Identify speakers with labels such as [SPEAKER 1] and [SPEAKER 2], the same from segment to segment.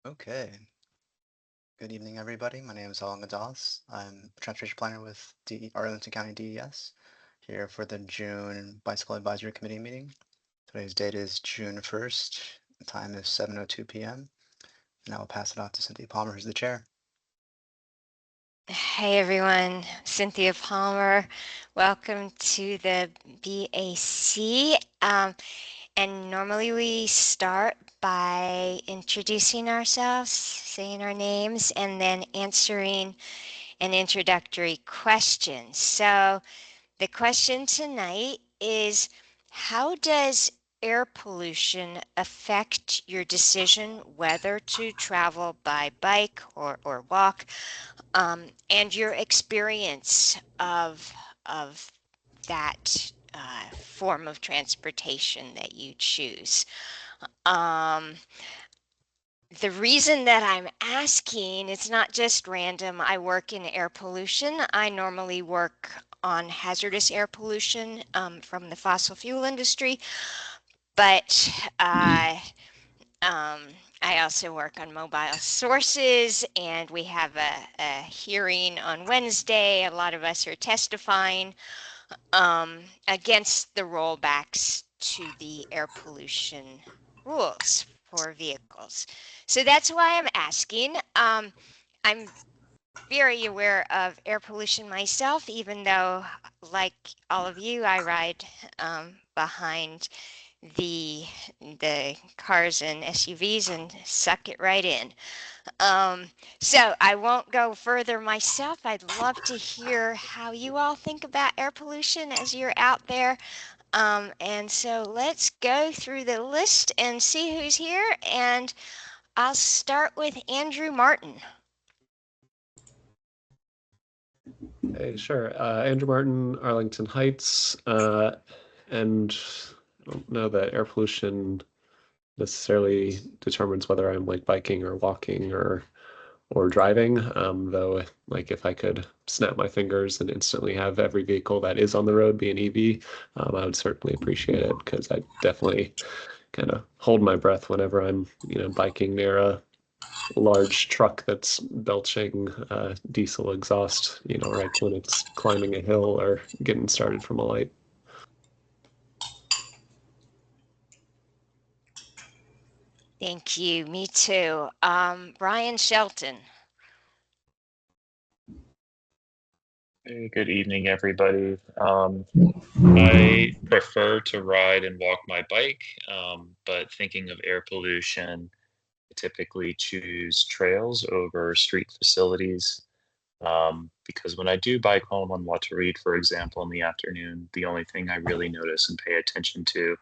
[SPEAKER 1] Okay. Good evening, everybody. My name is Alan Gonzalez. I'm a transportation planner with Arlington County DES, here for the June Bicycle Advisory Committee meeting. Today's date is June 1st. The time is 7:02 p.m. And I will pass it off to Cynthia Palmer, who's the chair.
[SPEAKER 2] Hey everyone, Cynthia Palmer. Welcome to the BAC. And normally we start by introducing ourselves, saying our names, and then answering an introductory question. So the question tonight is, how does air pollution affect your decision whether to travel by bike or walk? And your experience of that form of transportation that you choose. Um, the reason that I'm asking, it's not just random. I work in air pollution. I normally work on hazardous air pollution from the fossil fuel industry, but um, I also work on mobile sources, and we have a hearing on Wednesday. A lot of us are testifying against the rollbacks to the air pollution rules for vehicles. So that's why I'm asking. I'm very aware of air pollution myself, even though, like all of you, I ride behind the cars and SUVs and suck it right in. So I won't go further myself. I'd love to hear how you all think about air pollution as you're out there. And so let's go through the list and see who's here. And I'll start with Andrew Martin.
[SPEAKER 3] Hey, sure. Andrew Martin, Arlington Heights, and I don't know that air pollution necessarily determines whether I'm like biking or walking or driving. Though, like if I could snap my fingers and instantly have every vehicle that is on the road be an EV, I would certainly appreciate it because I definitely kind of hold my breath whenever I'm, biking near a large truck that's belching diesel exhaust, right when it's climbing a hill or getting started from a light.
[SPEAKER 2] Thank you. Me too. Brian Shelton.
[SPEAKER 4] Hey, good evening, everybody. I prefer to ride and walk my bike, but thinking of air pollution, I typically choose trails over street facilities. Because when I do bike home on what to read, for example, in the afternoon, the only thing I really notice and pay attention to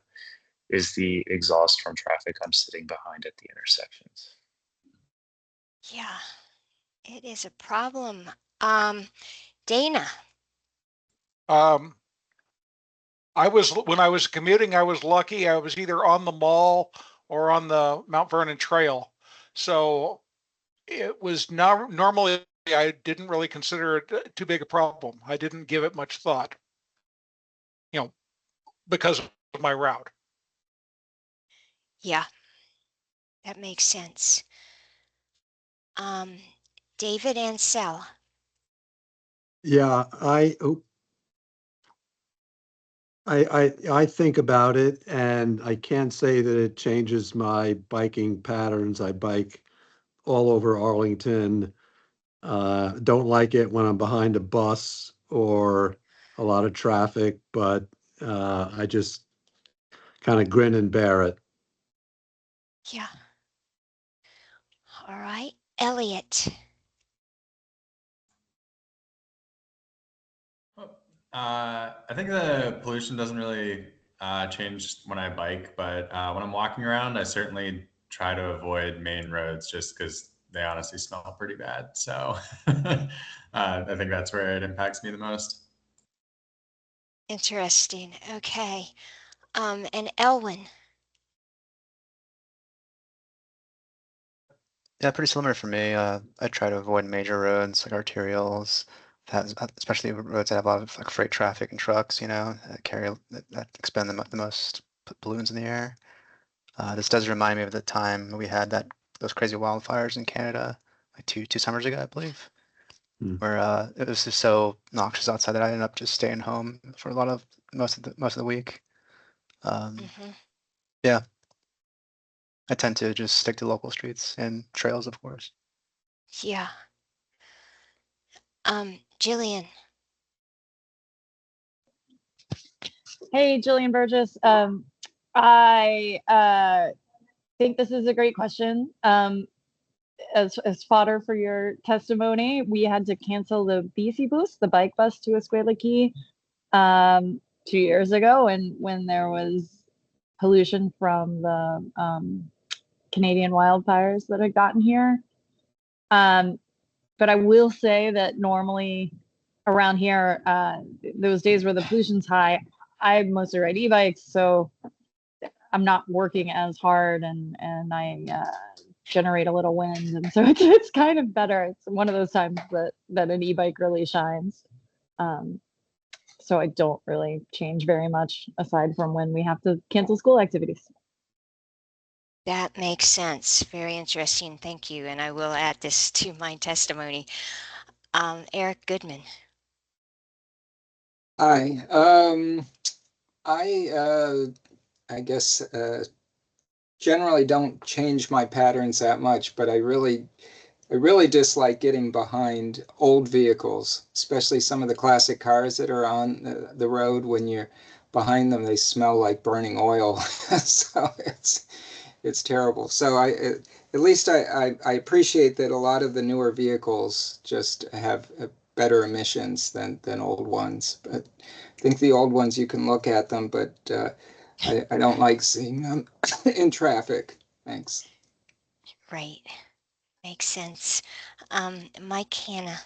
[SPEAKER 4] is the exhaust from traffic I'm sitting behind at the intersections.
[SPEAKER 2] Yeah, it is a problem. Dana.
[SPEAKER 5] Um, when I was commuting, I was lucky. I was either on the mall or on the Mount Vernon Trail. So it was not normally I didn't really consider it too big a problem. I didn't give it much thought, because of my route.
[SPEAKER 2] Yeah, that makes sense. David Ansell.
[SPEAKER 6] Yeah, I think about it, and I can't say that it changes my biking patterns. I bike all over Arlington. Don't like it when I'm behind a bus or a lot of traffic, but I just kind of grin and bear it.
[SPEAKER 2] Yeah. All right. Elliot.
[SPEAKER 7] I think the pollution doesn't really change when I bike, but when I'm walking around, I certainly try to avoid main roads just because they honestly smell pretty bad. So I think that's where it impacts me the most.
[SPEAKER 2] Interesting. Okay. And Elwin.
[SPEAKER 1] Yeah, pretty similar for me. I try to avoid major roads like arterials, especially roads that have a lot of like freight traffic and trucks, that expend the most pollutants in the air. This does remind me of the time we had that those crazy wildfires in Canada like two summers ago, I believe, where it was just so noxious outside that I ended up just staying home for most of the week.
[SPEAKER 2] Mm-hmm.
[SPEAKER 1] Yeah, I tend to just stick to local streets and trails, of course.
[SPEAKER 2] Yeah. Jillian.
[SPEAKER 8] Hey, Jillian Burgess. I think this is a great question. As fodder for your testimony, we had to cancel the BC Boost, the bike bus to Escuela Key, 2 years ago, and when there was pollution from the Canadian wildfires that had gotten here. But I will say that normally around here, those days where the pollution's high, I mostly ride e-bikes, so I'm not working as hard, and I generate a little wind, and so it's kind of better. It's one of those times that an e-bike really shines. So I don't really change very much aside from when we have to cancel school activities.
[SPEAKER 2] That makes sense. Very interesting. Thank you. And I will add this to my testimony. Eric Goodman.
[SPEAKER 9] Hi. I guess generally don't change my patterns that much, but I really dislike getting behind old vehicles, especially some of the classic cars that are on the road. When you're behind them, they smell like burning oil. So it's terrible. So at least I appreciate that a lot of the newer vehicles just have better emissions than old ones. But I think the old ones, you can look at them, but I don't like seeing them in traffic. Thanks.
[SPEAKER 2] Right. Makes sense. Mike Hanna.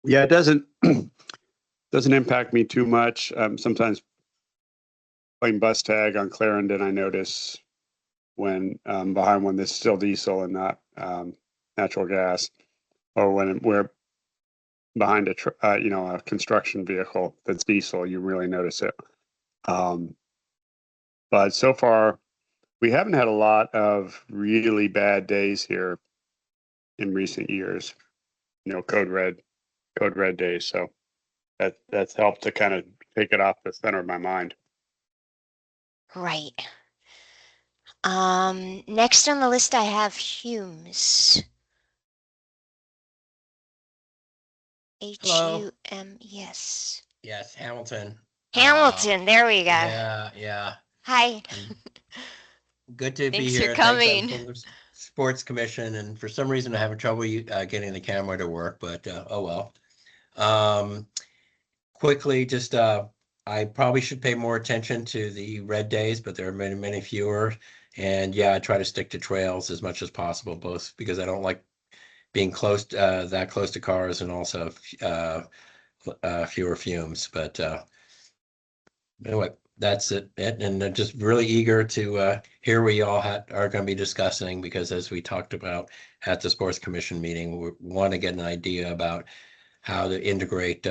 [SPEAKER 10] Yeah, it doesn't impact me too much. Sometimes playing bus tag on Clarendon, I notice when behind one that's still diesel and not natural gas, or when we're behind a construction vehicle that's diesel, you really notice it. But so far, we haven't had a lot of really bad days here in recent years. Code red days. So that's helped to kind of take it off the center of my mind.
[SPEAKER 2] Right. Next on the list, I have Humes.
[SPEAKER 11] Hello.
[SPEAKER 2] H-U-M-E-S.
[SPEAKER 11] Yes, Hamilton.
[SPEAKER 2] Hamilton, there we go.
[SPEAKER 11] Yeah.
[SPEAKER 2] Hi.
[SPEAKER 11] Good to be
[SPEAKER 2] Thanks
[SPEAKER 11] here.
[SPEAKER 2] for coming.
[SPEAKER 11] Thanks, I'm from the Sports Commission, and for some reason I'm having trouble getting the camera to work, but oh well. Quickly, just I probably should pay more attention to the red days, but there are many fewer. And yeah, I try to stick to trails as much as possible, both because I don't like being that close to cars, and also fewer fumes. But anyway, that's it. And I'm just really eager to hear what you all are going to be discussing, because as we talked about at the Sports Commission meeting, we want to get an idea about how to integrate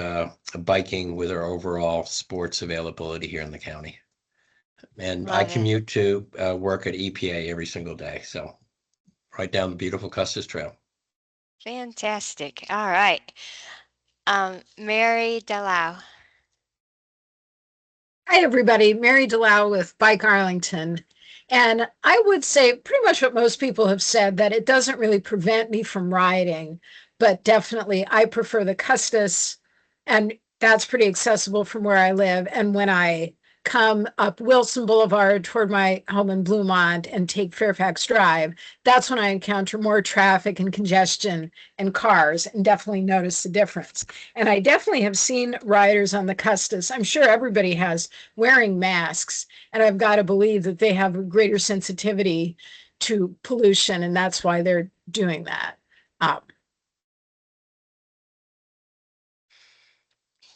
[SPEAKER 11] biking with our overall sports availability here in the county. And I commute to work at EPA every single day, so right down the beautiful Custis Trail.
[SPEAKER 2] Fantastic. All right. Mary Delau.
[SPEAKER 12] Hi, everybody. Mary Delau with Bike Arlington. And I would say pretty much what most people have said, that it doesn't really prevent me from riding, but definitely I prefer the Custis, and that's pretty accessible from where I live. And when I come up Wilson Boulevard toward my home in Bluemont and take Fairfax Drive, that's when I encounter more traffic and congestion and cars, and definitely notice the difference. And I definitely have seen riders on the Custis, I'm sure everybody has, wearing masks. And I've got to believe that they have a greater sensitivity to pollution, and that's why they're doing that.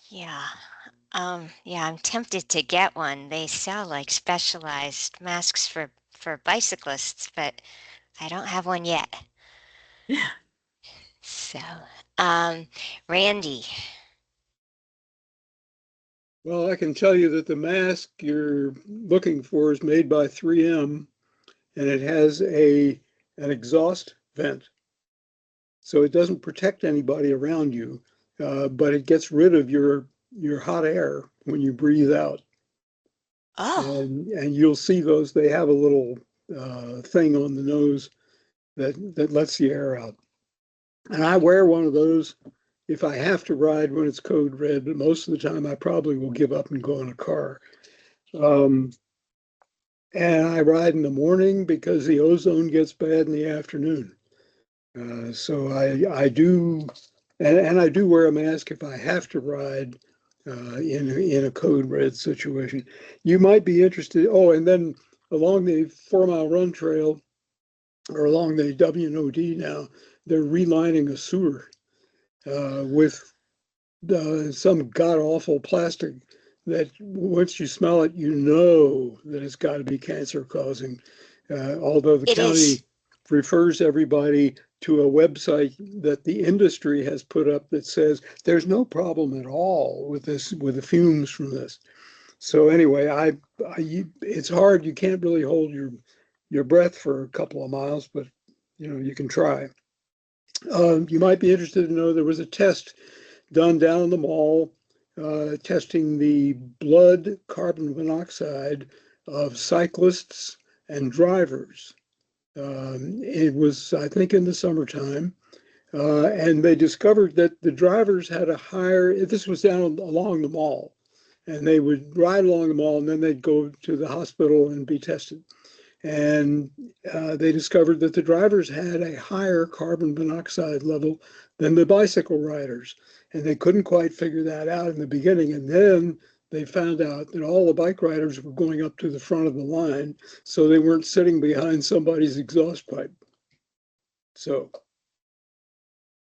[SPEAKER 2] Yeah. Yeah, I'm tempted to get one. They sell like specialized masks for bicyclists, but I don't have one yet. So, Randy.
[SPEAKER 13] Well, I can tell you that the mask you're looking for is made by 3M,
[SPEAKER 6] and it has an exhaust vent. So it doesn't protect anybody around you, but it gets rid of your hot air when you breathe out.
[SPEAKER 2] Oh,
[SPEAKER 6] And you'll see those. They have a little thing on the nose that lets the air out. And I wear one of those if I have to ride when it's code red, but most of the time I probably will give up and go in a car. And I ride in the morning because the ozone gets bad in the afternoon. So I do, and I do wear a mask if I have to ride in a code red situation. You might be interested. Oh, and then along the 4 Mile Run Trail or along the WNOD now, they're relining a sewer with some god awful plastic that once you smell it, you know that it's got to be cancer causing. Although the
[SPEAKER 2] it
[SPEAKER 6] county
[SPEAKER 2] is.
[SPEAKER 6] refers everybody to a website that the industry has put up that says there's no problem at all with this, with the fumes from this. So anyway, it's hard. You can't really hold your breath for a couple of miles, but you can try. You might be interested to know there was a test done down in the mall, testing the blood carbon monoxide of cyclists and drivers. It was, I think, in the summertime, and they discovered that the drivers had a higher, this was down along the mall, and they would ride along the mall and then they'd go to the hospital and be tested. And they discovered that the drivers had a higher carbon monoxide level than the bicycle riders. And they couldn't quite figure that out in the beginning. And then they found out that all the bike riders were going up to the front of the line, so they weren't sitting behind somebody's exhaust pipe. So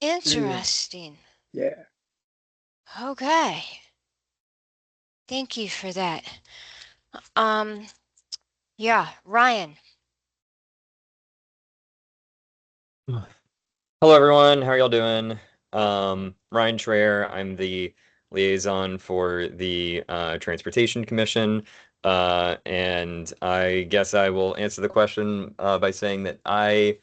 [SPEAKER 6] anyway,
[SPEAKER 2] Interesting.
[SPEAKER 6] yeah.
[SPEAKER 2] Okay. Thank you for that. Yeah, Ryan.
[SPEAKER 13] Hello, everyone. How are y'all doing? Ryan Schreier. I'm the liaison for the Transportation Commission. And I guess I will answer the question by saying that I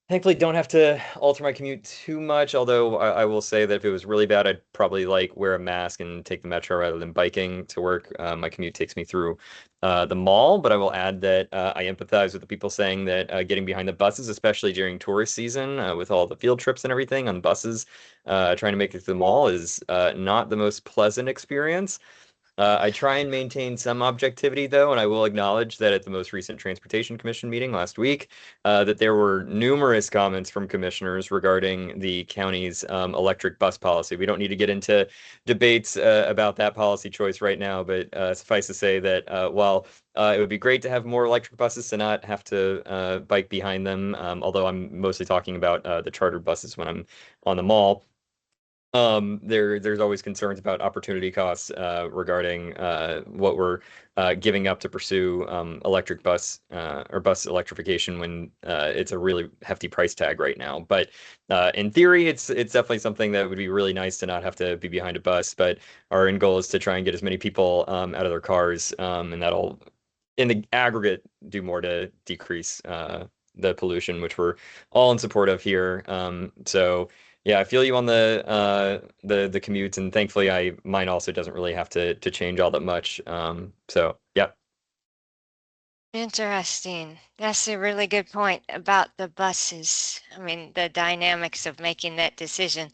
[SPEAKER 13] thankfully don't have to alter my commute too much, although I will say that if it was really bad, I'd probably like wear a mask and take the metro rather than biking to work. My commute takes me through the mall, but I will add that I empathize with the people saying that getting behind the buses, especially during tourist season, with all the field trips and everything on buses, trying to make it to the mall is not the most pleasant experience. I try and maintain some objectivity, though, and I will acknowledge that at the most recent Transportation Commission meeting last week, that there were numerous comments from commissioners regarding the county's electric bus policy. We don't need to get into debates about that policy choice right now, but suffice to say that while it would be great to have more electric buses to not have to bike behind them, although I'm mostly talking about the chartered buses when I'm on the mall. There's always concerns about opportunity costs regarding what we're giving up to pursue electric bus or bus electrification when it's a really hefty price tag right now. But in theory, it's definitely something that would be really nice to not have to be behind a bus. But our end goal is to try and get as many people out of their cars, and that'll, in the aggregate, do more to decrease the pollution, which we're all in support of here. So. Yeah, I feel you on the commutes, and thankfully, mine also doesn't really have to change all that much. So yeah.
[SPEAKER 2] Interesting. That's a really good point about the buses. I mean, the dynamics of making that decision.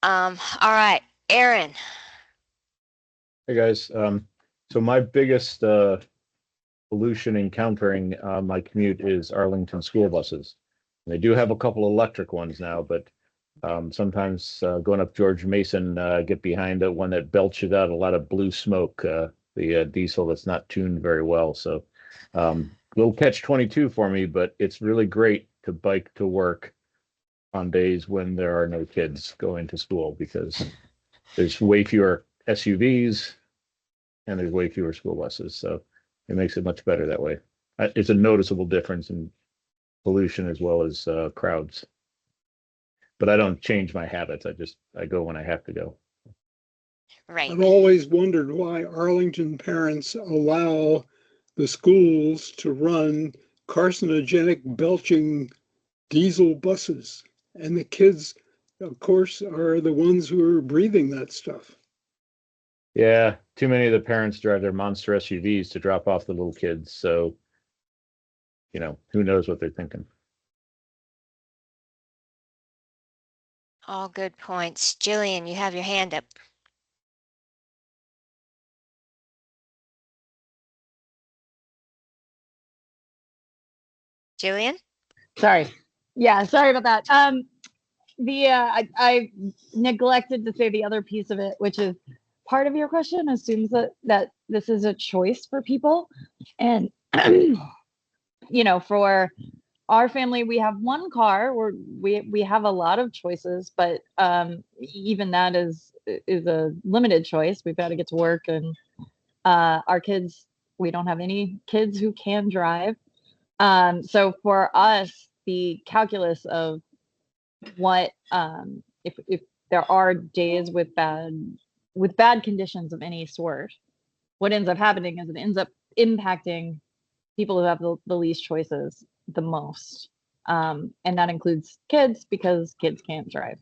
[SPEAKER 2] All right, Aaron.
[SPEAKER 14] Hey guys, so my biggest pollution encountering my commute is Arlington school buses. They do have a couple electric ones now, but sometimes going up George Mason, get behind one that belches out a lot of blue smoke, the diesel that's not tuned very well. So little catch-22 for me, but it's really great to bike to work on days when there are no kids going to school because there's way fewer SUVs and there's way fewer school buses. So it makes it much better that way. It's a noticeable difference in pollution as well as crowds. But I don't change my habits. I go when I have to go.
[SPEAKER 2] Right.
[SPEAKER 6] I've always wondered why Arlington parents allow the schools to run carcinogenic belching diesel buses. And the kids, of course, are the ones who are breathing that stuff.
[SPEAKER 14] Yeah, too many of the parents drive their monster SUVs to drop off the little kids. So, who knows what they're thinking.
[SPEAKER 2] All good points. Jillian, you have your hand up. Jillian?
[SPEAKER 8] Sorry. Yeah, sorry about that. I neglected to say the other piece of it, which is part of your question assumes that this is a choice for people. And for our family, we have one car where we have a lot of choices, but even that is a limited choice. We've got to get to work, and our kids, we don't have any kids who can drive. So for us, the calculus of what if there are days with bad conditions of any sort, what ends up happening is it ends up impacting people who have the least choices the most. And that includes kids, because kids can't drive.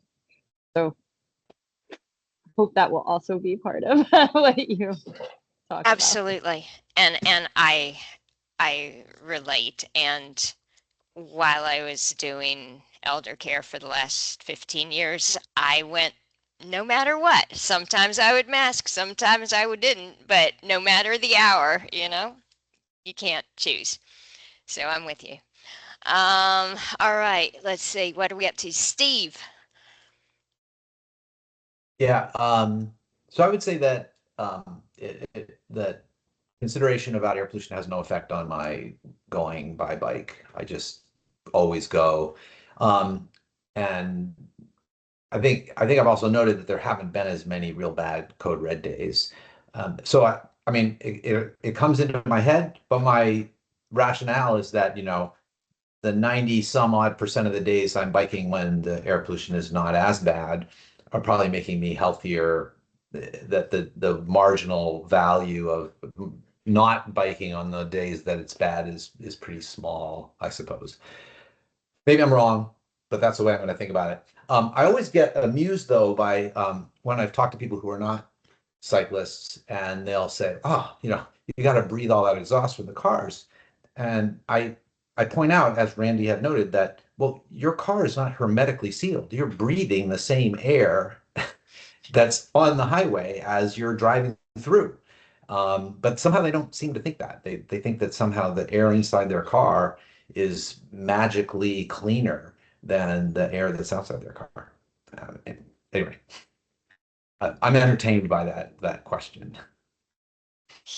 [SPEAKER 8] So hope that will also be part of what you talk about.
[SPEAKER 2] Absolutely. And I relate. And while I was doing elder care for the last 15 years, I went no matter what. Sometimes I would mask, sometimes I didn't, but no matter the hour, you can't choose. So I'm with you. All right, let's see. What are we up to? Steve.
[SPEAKER 15] Yeah. So I would say that that consideration about air pollution has no effect on my going by bike. I just always go. And I think I've also noted that there haven't been as many real bad code red days. So I mean, it comes into my head, but my rationale is that, the 90 some odd percent of the days I'm biking when the air pollution is not as bad are probably making me healthier. That the marginal value of not biking on the days that it's bad is pretty small, I suppose. Maybe I'm wrong, but that's the way I'm going to think about it. I always get amused, though, by when I've talked to people who are not cyclists, and they'll say, "Oh, you got to breathe all that exhaust from the cars." And I point out, as Randy had noted, that, well, your car is not hermetically sealed. You're breathing the same air that's on the highway as you're driving through. But somehow they don't seem to think that. They think that somehow the air inside their car is magically cleaner than the air that's outside their car. Anyway, I'm entertained by that question.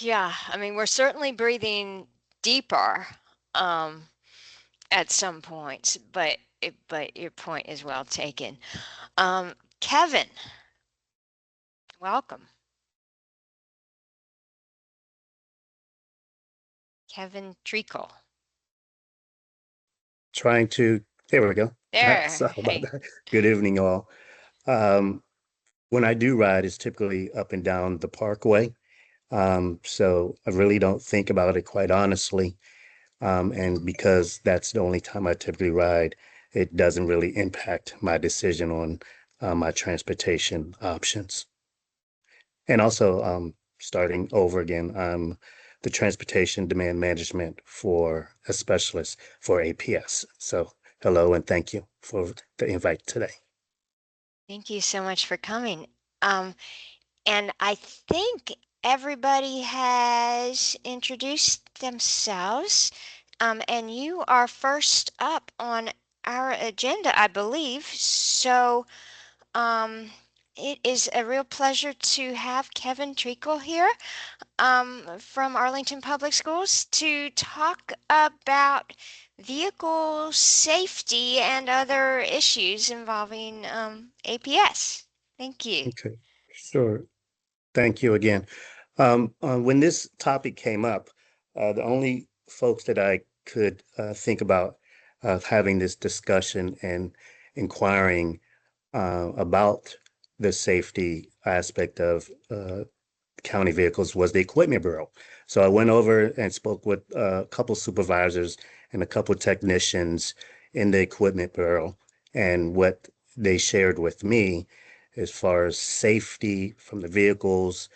[SPEAKER 2] Yeah, I mean, we're certainly breathing deeper at some points, but your point is well taken. Kevin, welcome. Kevin Treacle.
[SPEAKER 16] There we go.
[SPEAKER 2] There.
[SPEAKER 16] Sorry about
[SPEAKER 2] Hey.
[SPEAKER 16] that. Good evening, all. When I do ride, it's typically up and down the parkway. So I really don't think about it, quite honestly. And because that's the only time I typically ride, it doesn't really impact my decision on my transportation options. And also, starting over again, I'm the transportation demand management for a specialist for APS. So hello and thank you for the invite today.
[SPEAKER 2] Thank you so much for coming. And I think everybody has introduced themselves. And you are first up on our agenda, I believe. So it is a real pleasure to have Kevin Treacle here from Arlington Public Schools to talk about vehicle safety and other issues involving APS. Thank you.
[SPEAKER 16] Okay, sure. Thank you again. When this topic came up, the only folks that I could think about having this discussion and inquiring about the safety aspect of county vehicles was the Equipment Bureau. So I went over and spoke with a couple supervisors and a couple technicians in the Equipment Bureau, and what they shared with me as far as safety from the vehicles,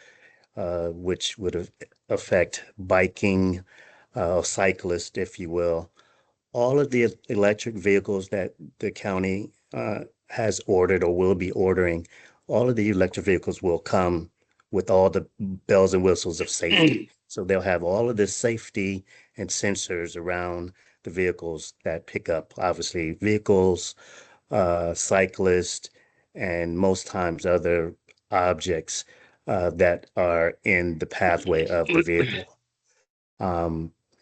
[SPEAKER 16] which would affect biking, cyclists, if you will. All of the electric vehicles that the county has ordered or will be ordering, all of the electric vehicles will come with all the bells and whistles of safety. So they'll have all of the safety and sensors around the vehicles that pick up, obviously, vehicles, cyclists, and most times other objects that are in the pathway of the vehicle.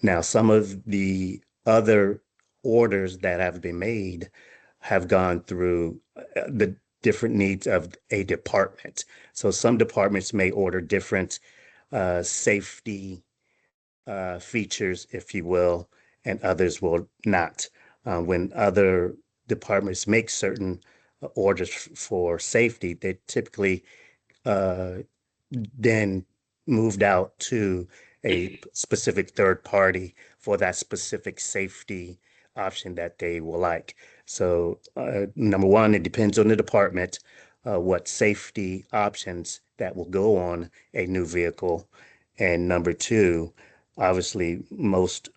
[SPEAKER 16] Now, some of the other orders that have been made have gone through the different needs of a department. So some departments may order different safety features, if you will, and others will not. When other departments make certain orders for safety, they typically then moved out to a specific third party for that specific safety option that they will like. So number one, it depends on the department, what safety options that will go on a new vehicle. And number two, obviously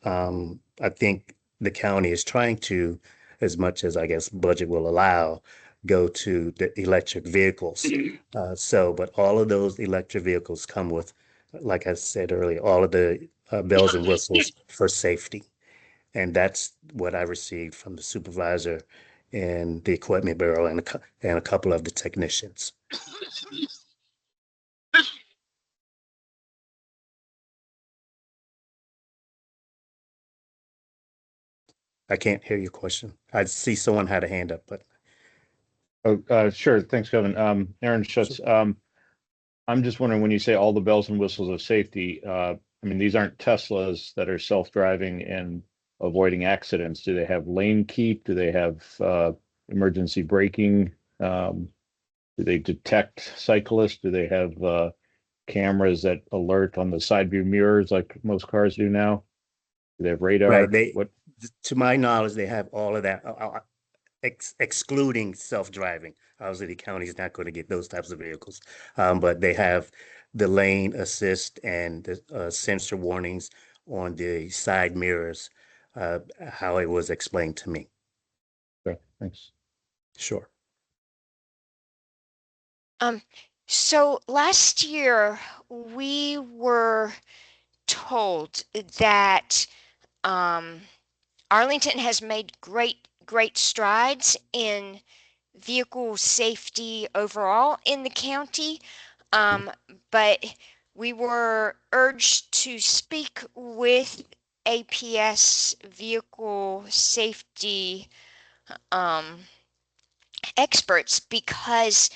[SPEAKER 16] I think the county is trying to, as much as I guess budget will allow, go to the electric vehicles. But all of those electric vehicles come with, like I said earlier, all of the bells and whistles for safety. And that's what I received from the supervisor and the Equipment Bureau and a couple of the technicians. I can't hear your question. I see someone had a hand up, but.
[SPEAKER 14] Oh, sure. Thanks, Kevin. Aaron Schutz. I'm just wondering, when you say all the bells and whistles of safety, I mean, these aren't Teslas that are self-driving and avoiding accidents. Do they have lane keep? Do they have emergency braking? Do they detect cyclists? Do they have cameras that alert on the side view mirrors like most cars do now? Do they have radar?
[SPEAKER 16] Right. To my knowledge, they have all of that, excluding self-driving. Obviously, the county is not going to get those types of vehicles, but they have the lane assist and the sensor warnings on the side mirrors, how it was explained to me.
[SPEAKER 14] Okay, thanks.
[SPEAKER 16] Sure.
[SPEAKER 2] So last year we were told that Arlington has made great strides in vehicle safety overall in the county, but we were urged to speak with APS vehicle safety experts because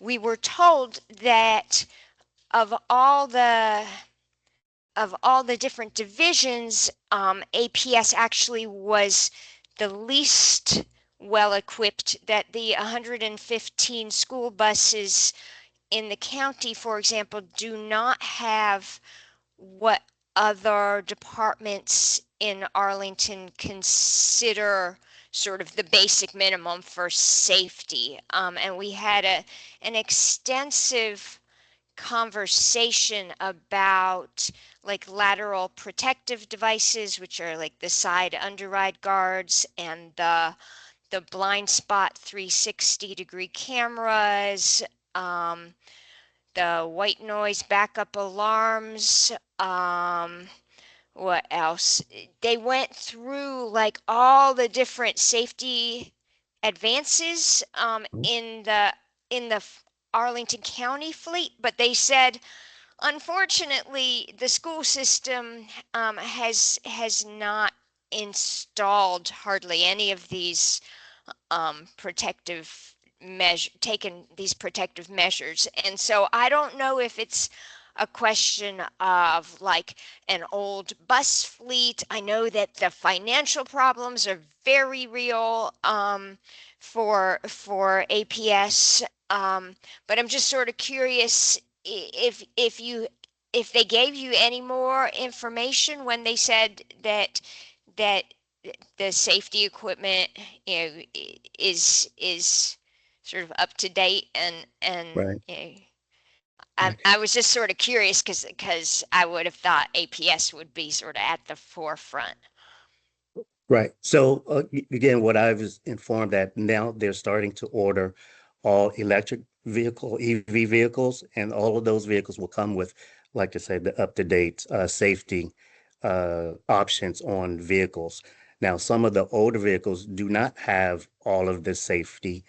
[SPEAKER 2] we were told that of all the different divisions, APS actually was the least well equipped, that the 115 school buses in the county, for example, do not have what other departments in Arlington consider sort of the basic minimum for safety. And we had an extensive conversation about like lateral protective devices, which are like the side underride guards and the blind spot 360-degree cameras, the white noise backup alarms, what else? They went through like all the different safety advances in the Arlington County fleet, but they said unfortunately the school system has not installed hardly any of these taken these protective measures. And so I don't know if it's a question of like an old bus fleet. I know that the financial problems are very real for APS, but I'm just sort of curious if they gave you any more information when they said that that the safety equipment, is sort of up to date and
[SPEAKER 16] Right.
[SPEAKER 2] I was just sort of curious because I would have thought APS would be sort of at the forefront.
[SPEAKER 16] Right. So again, what I was informed that now they're starting to order all electric vehicle, EV vehicles, and all of those vehicles will come with, like I said, the up-to-date safety options on vehicles. Now, some of the older vehicles do not have all of the safety,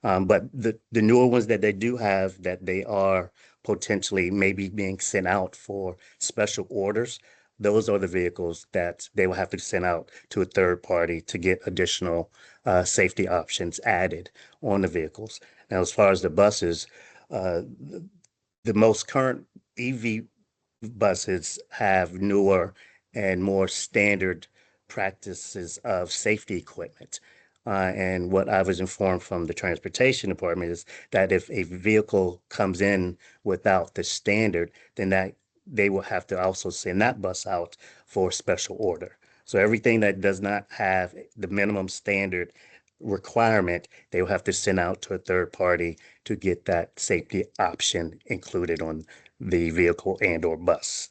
[SPEAKER 16] but the newer ones that they do have, that they are potentially maybe being sent out for special orders, those are the vehicles that they will have to send out to a third party to get additional safety options added on the vehicles. Now, as far as the buses, uh, the most current EV buses have newer and more standard practices of safety equipment. And what I was informed from the transportation department is that if a vehicle comes in without the standard, then that they will have to also send that bus out for special order. So everything that does not have the minimum standard requirement, they will have to send out to a third party to get that safety option included on the vehicle and or bus.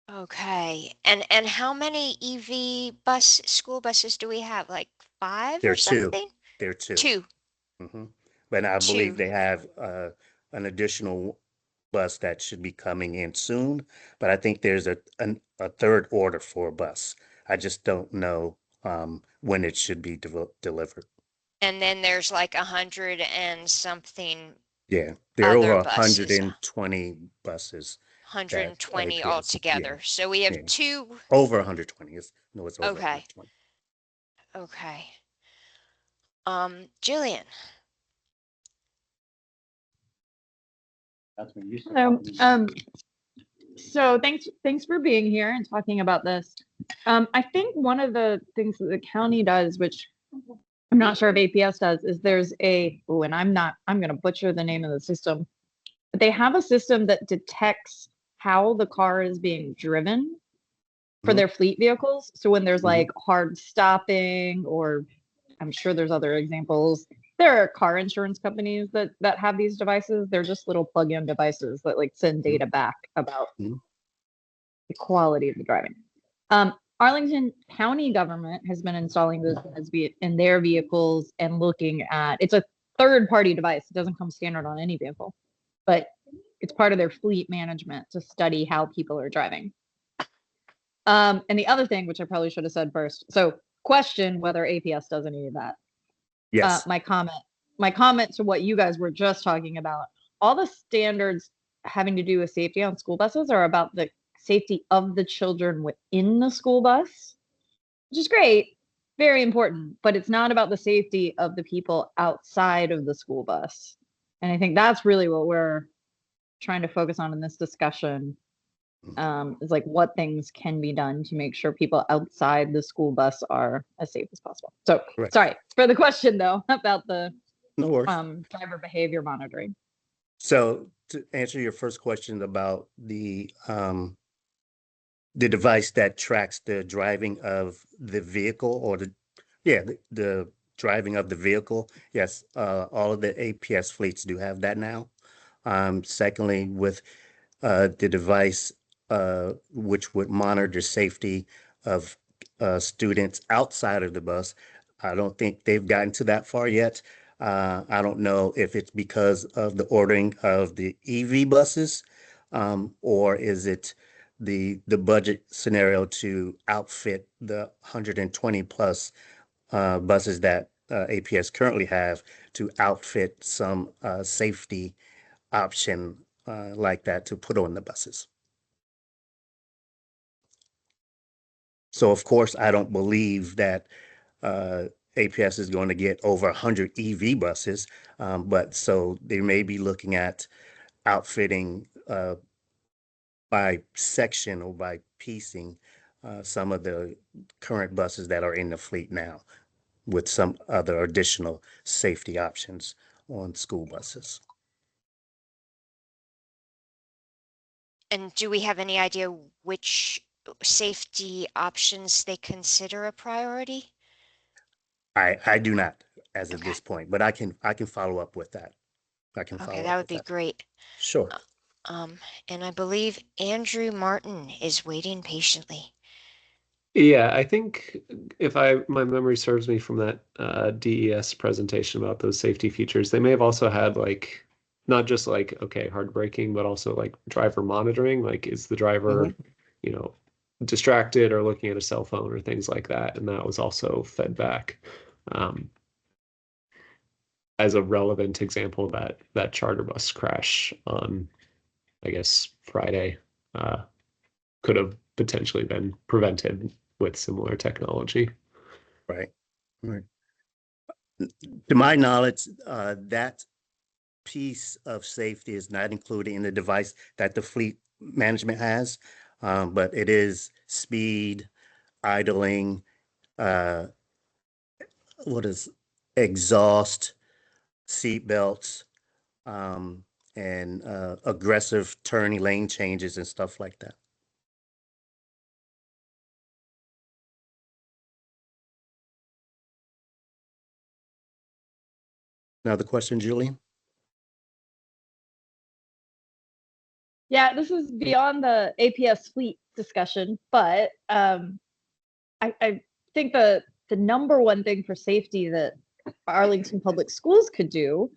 [SPEAKER 2] Okay. And how many EV school buses do we have? Like 5
[SPEAKER 16] There
[SPEAKER 2] or
[SPEAKER 16] are two.
[SPEAKER 2] something?
[SPEAKER 16] There are two.
[SPEAKER 2] 2.
[SPEAKER 16] But I believe
[SPEAKER 2] 2.
[SPEAKER 16] they have an additional bus that should be coming in soon. But I think there's a third order for a bus. I just don't know when it should be delivered.
[SPEAKER 2] And then there's like 100 and something
[SPEAKER 16] Yeah, there are over
[SPEAKER 2] other buses.
[SPEAKER 16] 120 buses that
[SPEAKER 2] 120
[SPEAKER 16] APS, yeah,
[SPEAKER 2] altogether. So we have
[SPEAKER 16] yeah,
[SPEAKER 2] 2.
[SPEAKER 16] over 120. No, it's over
[SPEAKER 2] Okay.
[SPEAKER 16] 120.
[SPEAKER 2] Okay. Jillian.
[SPEAKER 14] That's when you start
[SPEAKER 8] Hello.
[SPEAKER 14] talking.
[SPEAKER 8] So thanks for being here and talking about this. I think one of the things that the county does, which I'm not sure if APS does, is there's and I'm going to butcher the name of the system, but they have a system that detects how the car is being driven for their fleet vehicles. So when there's like hard stopping, or I'm sure there's other examples, there are car insurance companies that have these devices. They're just little plug-in devices that like send data back about the quality of the driving. Arlington County government has been installing this in their vehicles and looking at, it's a third-party device. It doesn't come standard on any vehicle, but it's part of their fleet management to study how people are driving. And the other thing, which I probably should have said first, so question whether APS does any of that.
[SPEAKER 16] Yes.
[SPEAKER 8] My comment to what you guys were just talking about, all the standards having to do with safety on school buses are about the safety of the children within the school bus, which is great, very important, but it's not about the safety of the people outside of the school bus. And I think that's really what we're trying to focus on in this discussion, is like what things can be done to make sure people outside the school bus are as safe as possible. So sorry for the question though about the driver behavior monitoring.
[SPEAKER 16] So to answer your first question about the device that tracks the driving of the vehicle, or the driving of the vehicle, yes, all of the APS fleets do have that now. Secondly, with the device which would monitor safety of students outside of the bus, I don't think they've gotten to that far yet. I don't know if it's because of the ordering of the EV buses, or is it the budget scenario to outfit the 120 plus buses that APS currently have, to outfit some safety option like that to put on the buses. So of course, I don't believe that APS is going to get over 100 EV buses, but so they may be looking at outfitting by section or by piecing some of the current buses that are in the fleet now, with some other additional safety options on school buses.
[SPEAKER 2] And do we have any idea which safety options they consider a priority?
[SPEAKER 16] I do not as of
[SPEAKER 2] Okay.
[SPEAKER 16] this point, but I can follow up with that. I can
[SPEAKER 2] Okay,
[SPEAKER 16] follow
[SPEAKER 2] that
[SPEAKER 16] up
[SPEAKER 2] would
[SPEAKER 16] with
[SPEAKER 2] be
[SPEAKER 16] that.
[SPEAKER 2] great.
[SPEAKER 16] Sure.
[SPEAKER 2] And I believe Andrew Martin is waiting patiently.
[SPEAKER 3] Yeah, I think if my memory serves me from that DES presentation about those safety features, they may have also had like not just like, okay, hard braking, but also like driver monitoring. Like, is the driver, you know, distracted or looking at a cell phone or things like that? And that was also fed back as a relevant example of that charter bus crash on, I guess, Friday could have potentially been prevented with similar technology.
[SPEAKER 16] Right. Right. To my knowledge, that piece of safety is not included in the device that the fleet management has, but it is speed, idling, uh, what is exhaust, seat belts, and aggressive turning lane changes and stuff like that. Another question, Julian?
[SPEAKER 8] Yeah, this is beyond the APS fleet discussion, but I think the number one thing for safety that Arlington Public Schools could do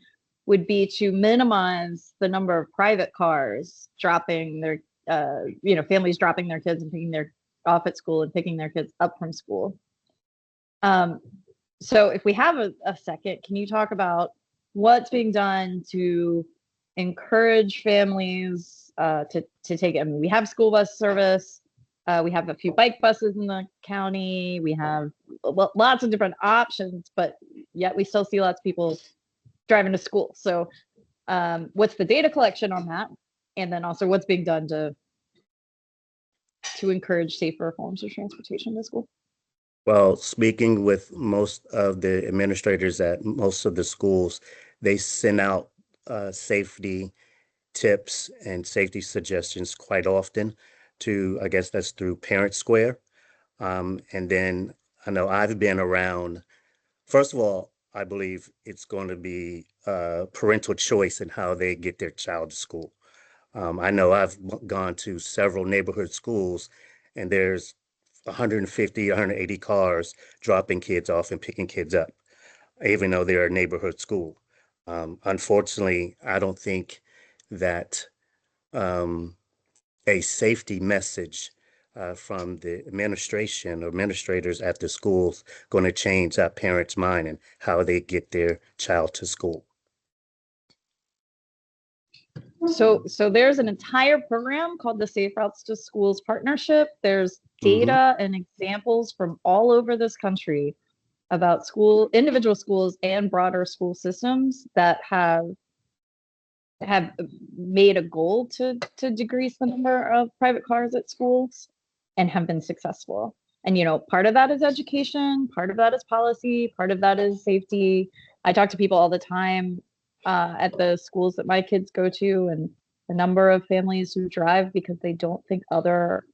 [SPEAKER 8] would be to minimize the number of private cars dropping their, families dropping their kids and picking their off at school and picking their kids up from school. So if we have a second, can you talk about what's being done to encourage families to take it? I mean, we have school bus service. We have a few bike buses in the county. We have lots of different options, but yet we still see lots of people driving to school. So what's the data collection on that? And then also what's being done to encourage safer forms of transportation to school?
[SPEAKER 16] Well, speaking with most of the administrators at most of the schools, they send out safety tips and safety suggestions quite often to, I guess that's through Parent Square. And then I know I've been around, first of all, I believe it's going to be parental choice in how they get their child to school. I know I've gone to several neighborhood schools and there's 150, 180 cars dropping kids off and picking kids up, even though they're a neighborhood school. Unfortunately, I don't think that a safety message from the administration or administrators at the schools going to change that parent's mind and how they get their child to school.
[SPEAKER 8] So there's an entire program called the Safe Routes to Schools Partnership. There's data and examples from all over this country about individual schools and broader school systems that have made a goal to decrease the number of private cars at schools and have been successful. And part of that is education, part of that is policy, part of that is safety. I talk to people all the time at the schools that my kids go to, and the number of families who drive because they don't think other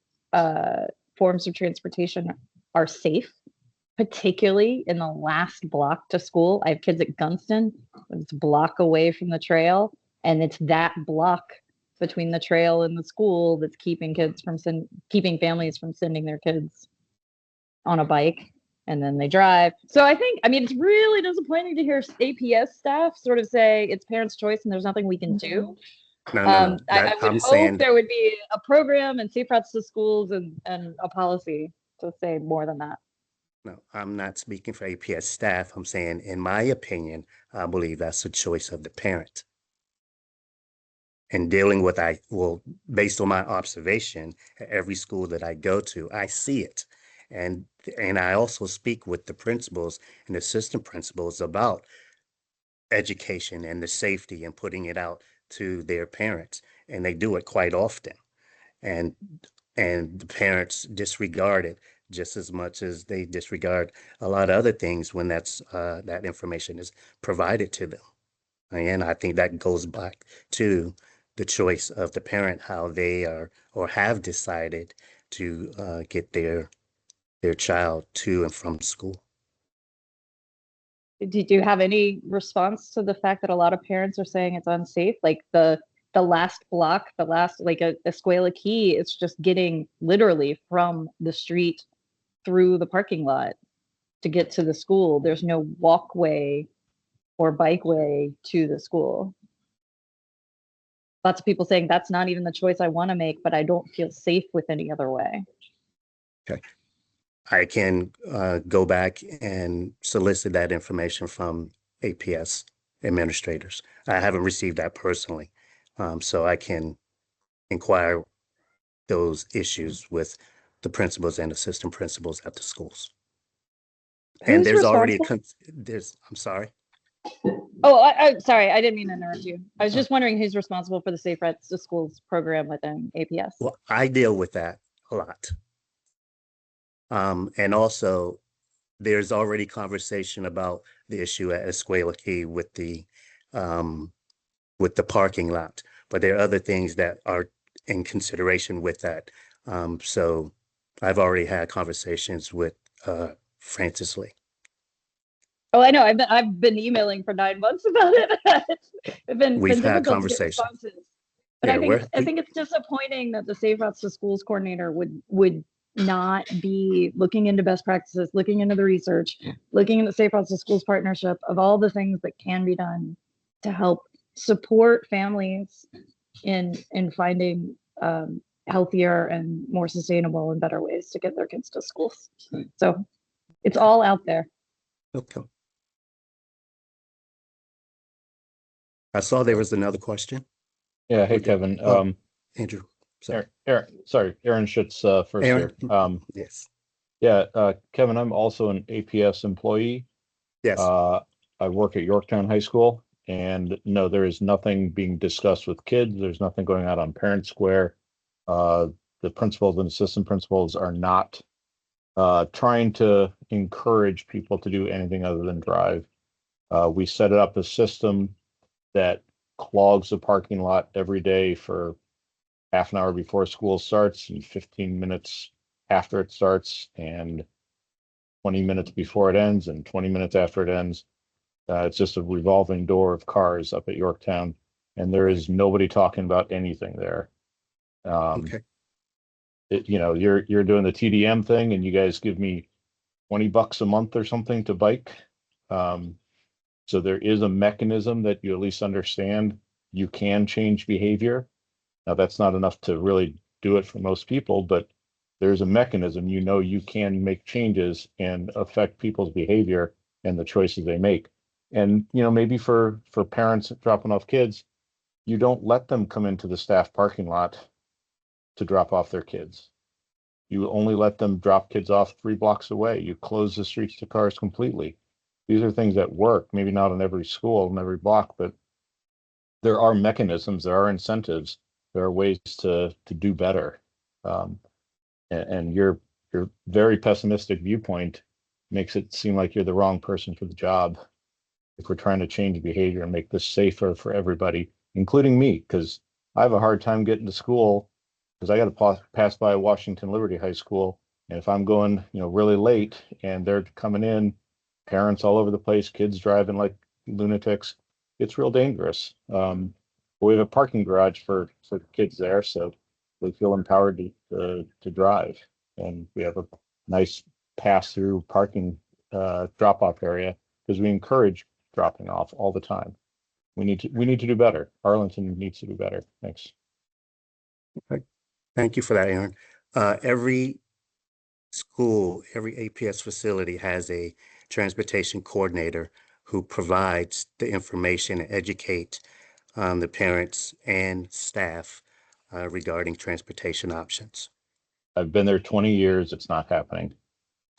[SPEAKER 8] forms of transportation are safe, particularly in the last block to school. I have kids at Gunston, it's a block away from the trail, and it's that block between the trail and the school that's keeping families from sending their kids on a bike, and then they drive. So I mean, it's really disappointing to hear APS staff sort of say it's parents' choice and there's nothing we can do.
[SPEAKER 16] No.
[SPEAKER 8] I would hope there would be a program and safe routes to schools and a policy to say more than that.
[SPEAKER 16] No, I'm not speaking for APS staff. I'm saying, in my opinion, I believe that's a choice of the parent. And dealing with, based on my observation at every school that I go to, I see it. And I also speak with the principals and assistant principals about education and the safety and putting it out to their parents. And they do it quite often. And the parents disregard it just as much as they disregard a lot of other things when that information is provided to them. And I think that goes back to the choice of the parent, how they are or have decided to get their child to and from school.
[SPEAKER 8] Do you have any response to the fact that a lot of parents are saying it's unsafe? Like the last block, the last like a Escuela Key, it's just getting literally from the street through the parking lot to get to the school. There's no walkway or bikeway to the school. Lots of people saying that's not even the choice I want to make, but I don't feel safe with any other way.
[SPEAKER 16] Okay. I can go back and solicit that information from APS administrators. I haven't received that personally, so I can inquire those issues with the principals and assistant principals at the schools. And
[SPEAKER 8] Who's
[SPEAKER 16] there's already
[SPEAKER 8] responsible?
[SPEAKER 16] I'm sorry.
[SPEAKER 8] Oh, I'm sorry. I didn't mean to interrupt you. I was just wondering who's responsible for the Safe Routes to Schools program within APS.
[SPEAKER 16] Well, I deal with that a lot. And also, there's already conversation about the issue at Escuela Key with the parking lot, but there are other things that are in consideration with that. So I've already had conversations with Francis Lee.
[SPEAKER 8] Oh, I know. I've been emailing for 9 months about it. It's been
[SPEAKER 16] We've had
[SPEAKER 8] difficult to get
[SPEAKER 16] conversations.
[SPEAKER 8] responses. But
[SPEAKER 16] Yeah,
[SPEAKER 8] I think it's disappointing that the Safe Routes to Schools coordinator would not be looking into best practices, looking into the research, looking into the Safe Routes to Schools partnership of all the things that can be done to help support families in finding healthier and more sustainable and better ways to get their kids to schools. So it's all out there.
[SPEAKER 16] Okay. I saw there was another question.
[SPEAKER 14] Yeah. Hey, Kevin.
[SPEAKER 16] Andrew.
[SPEAKER 14] Sorry, Aaron Schutz first
[SPEAKER 16] Aaron?
[SPEAKER 14] here.
[SPEAKER 16] Yes.
[SPEAKER 14] Yeah, Kevin, I'm also an APS employee.
[SPEAKER 16] Yes.
[SPEAKER 14] I work at Yorktown High School, and no, there is nothing being discussed with kids. There's nothing going out on Parent Square. The principals and assistant principals are not trying to encourage people to do anything other than drive. We set up a system that clogs the parking lot every day for half an hour before school starts and 15 minutes after it starts and 20 minutes before it ends and 20 minutes after it ends. It's just a revolving door of cars up at Yorktown, and there is nobody talking about anything there.
[SPEAKER 16] Okay.
[SPEAKER 14] You're doing the TDM thing, and you guys give me $20 a month or something to bike. So there is a mechanism that you at least understand you can change behavior. Now, that's not enough to really do it for most people, but there's a mechanism, you can make changes and affect people's behavior and the choices they make. And, maybe for parents dropping off kids, you don't let them come into the staff parking lot to drop off their kids. You only let them drop kids off 3 blocks away. You close the streets to cars completely. These are things that work, maybe not in every school, in every block, but there are mechanisms, there are incentives, there are ways to do better. And your very pessimistic viewpoint makes it seem like you're the wrong person for the job. If we're trying to change behavior and make this safer for everybody, including me, because I have a hard time getting to school because I got to pass by Washington Liberty High School. And if I'm going, really late and they're coming in, parents all over the place, kids driving like lunatics, it's real dangerous. We have a parking garage for kids there, so they feel empowered to drive. And we have a nice pass-through parking drop-off area because we encourage dropping off all the time. We need to do better. Arlington needs to do better. Thanks.
[SPEAKER 16] Okay. Thank you for that, Aaron. Every school, every APS facility has a transportation coordinator who provides the information and educate the parents and staff regarding transportation options.
[SPEAKER 14] I've been there 20 years. It's not happening.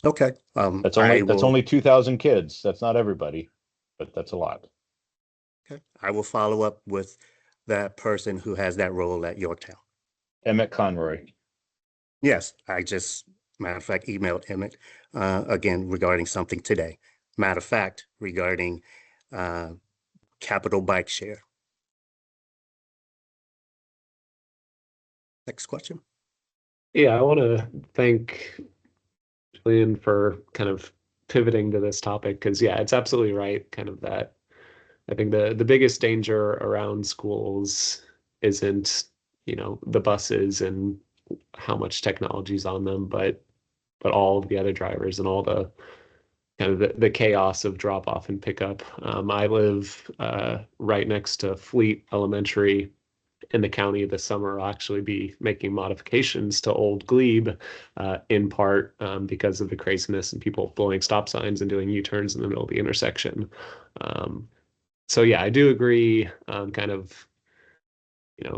[SPEAKER 16] Okay.
[SPEAKER 14] That's only 2,000 kids. That's not everybody, but that's a lot.
[SPEAKER 16] Okay. I will follow up with that person who has that role at Yorktown.
[SPEAKER 14] Emmett Conroy.
[SPEAKER 16] Yes, I just, matter of fact, emailed Emmett again regarding something today. Matter of fact, regarding Capital Bike Share. Next question.
[SPEAKER 3] Yeah, I want to thank Julian for kind of pivoting to this topic because, yeah, it's absolutely right. Kind of that. I think the biggest danger around schools isn't, the buses and how much technology's on them, but all of the other drivers and all the kind of the chaos of drop off and pickup. I live right next to Fleet Elementary in the county. This summer I'll actually be making modifications to Old Glebe, in part because of the craziness and people blowing stop signs and doing U-turns in the middle of the intersection. So yeah, I do agree. Kind of,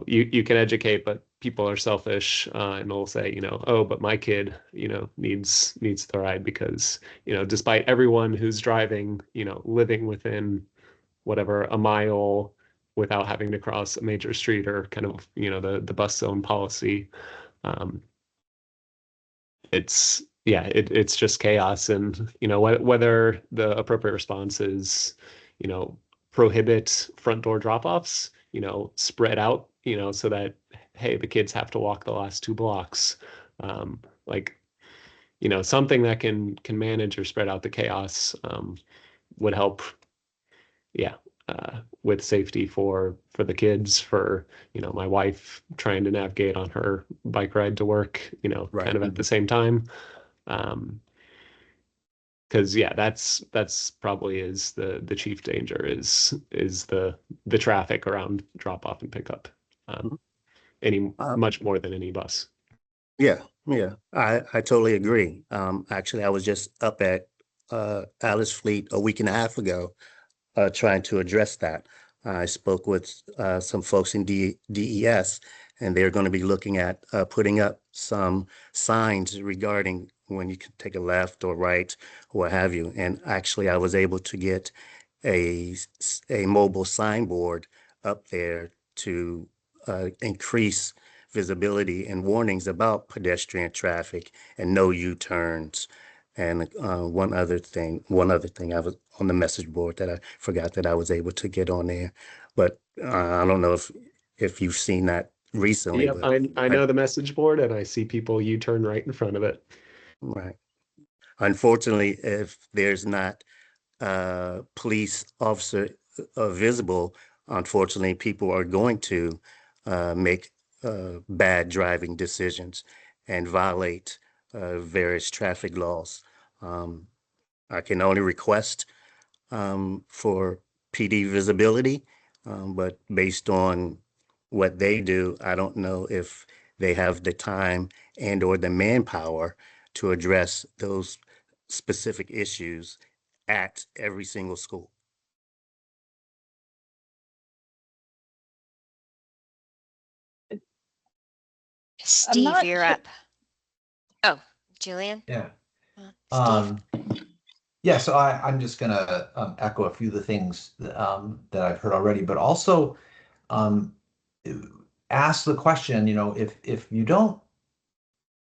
[SPEAKER 3] you can educate, but people are selfish, and they'll say, oh, but my kid, needs the ride because, despite everyone who's driving, living within whatever a mile without having to cross a major street or kind of, the bus zone policy, it's just chaos. And, whether the appropriate response is, prohibit front door drop-offs, spread out, so that, hey, the kids have to walk the last 2 blocks. Like, something that can manage or spread out the chaos, would help, yeah, with safety for the kids, for, my wife trying to navigate on her bike ride to work,
[SPEAKER 16] Right.
[SPEAKER 3] kind of at the same time. Because yeah, that's probably is the chief danger is the traffic around drop off and pickup, any much more than any bus.
[SPEAKER 16] Yeah, I totally agree. Actually, I was just up at Alice Fleet a week and a half ago, trying to address that. I spoke with some folks in DES, and they're going to be looking at putting up some signs regarding when you can take a left or right, or what have you. And actually, I was able to get a mobile signboard up there to increase visibility and warnings about pedestrian traffic and no U-turns. And one other thing I was on the message board that I forgot that I was able to get on there, but I don't know if you've seen that recently.
[SPEAKER 3] Yep,
[SPEAKER 16] But
[SPEAKER 3] I know the message board, and I see people U-turn right in front of it.
[SPEAKER 16] Right. Unfortunately, if there's not police officer visible, unfortunately, people are going to make bad driving decisions and violate various traffic laws. I can only request for PD visibility, but based on what they do, I don't know if they have the time and or the manpower to address those specific issues at every single school.
[SPEAKER 2] Steve, you're up. Oh, Julian?
[SPEAKER 15] Yeah.
[SPEAKER 2] Steve?
[SPEAKER 15] Yeah, so I'm just going to echo a few of the things that I've heard already, but also ask the question, if you don't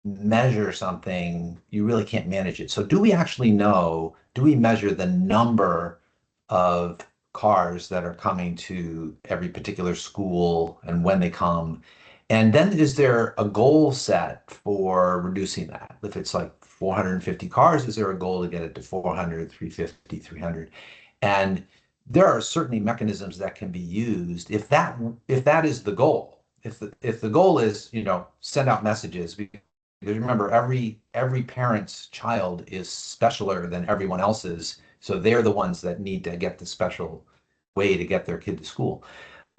[SPEAKER 15] measure something, you really can't manage it. So do we measure the number of cars that are coming to every particular school and when they come? And then is there a goal set for reducing that? If it's like 450 cars, is there a goal to get it to 400, 350, 300? And there are certainly mechanisms that can be used if that is the goal. If the goal is, send out messages, because remember, every parent's child is specialer than everyone else's, so they're the ones that need to get the special way to get their kid to school.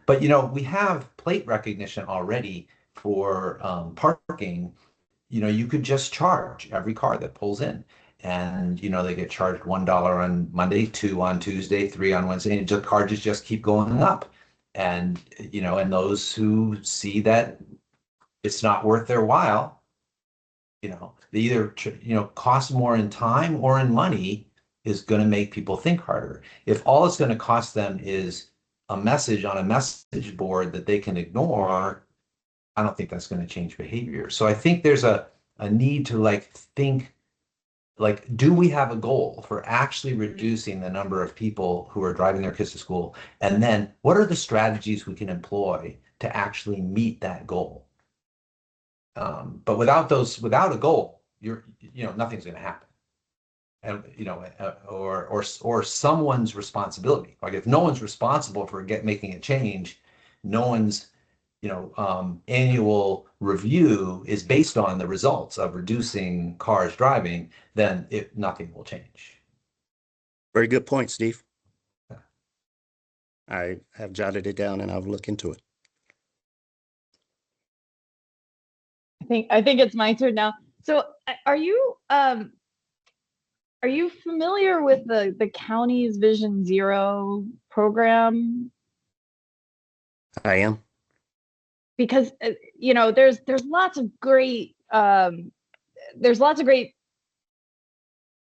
[SPEAKER 15] But we have plate recognition already for parking. You could just charge every car that pulls in, and they get charged $1 on Monday, $2 on Tuesday, $3 on Wednesday, and the charges just keep going up. And and those who see that it's not worth their while, they either cost more in time or in money, is going to make people think harder. If all it's going to cost them is a message on a message board that they can ignore, I don't think that's going to change behavior. So I think there's a need to think, do we have a goal for actually reducing the number of people who are driving their kids to school? And then what are the strategies we can employ to actually meet that goal? But without a goal, nothing's going to happen. And or someone's responsibility. Like if no one's responsible for making a change, no one's annual review is based on the results of reducing cars driving, then nothing will change.
[SPEAKER 16] Very good point, Steve. I have jotted it down and I'll look into it.
[SPEAKER 8] I think it's my turn now. So are you familiar with the county's Vision Zero program?
[SPEAKER 16] I am.
[SPEAKER 8] Because there's lots of great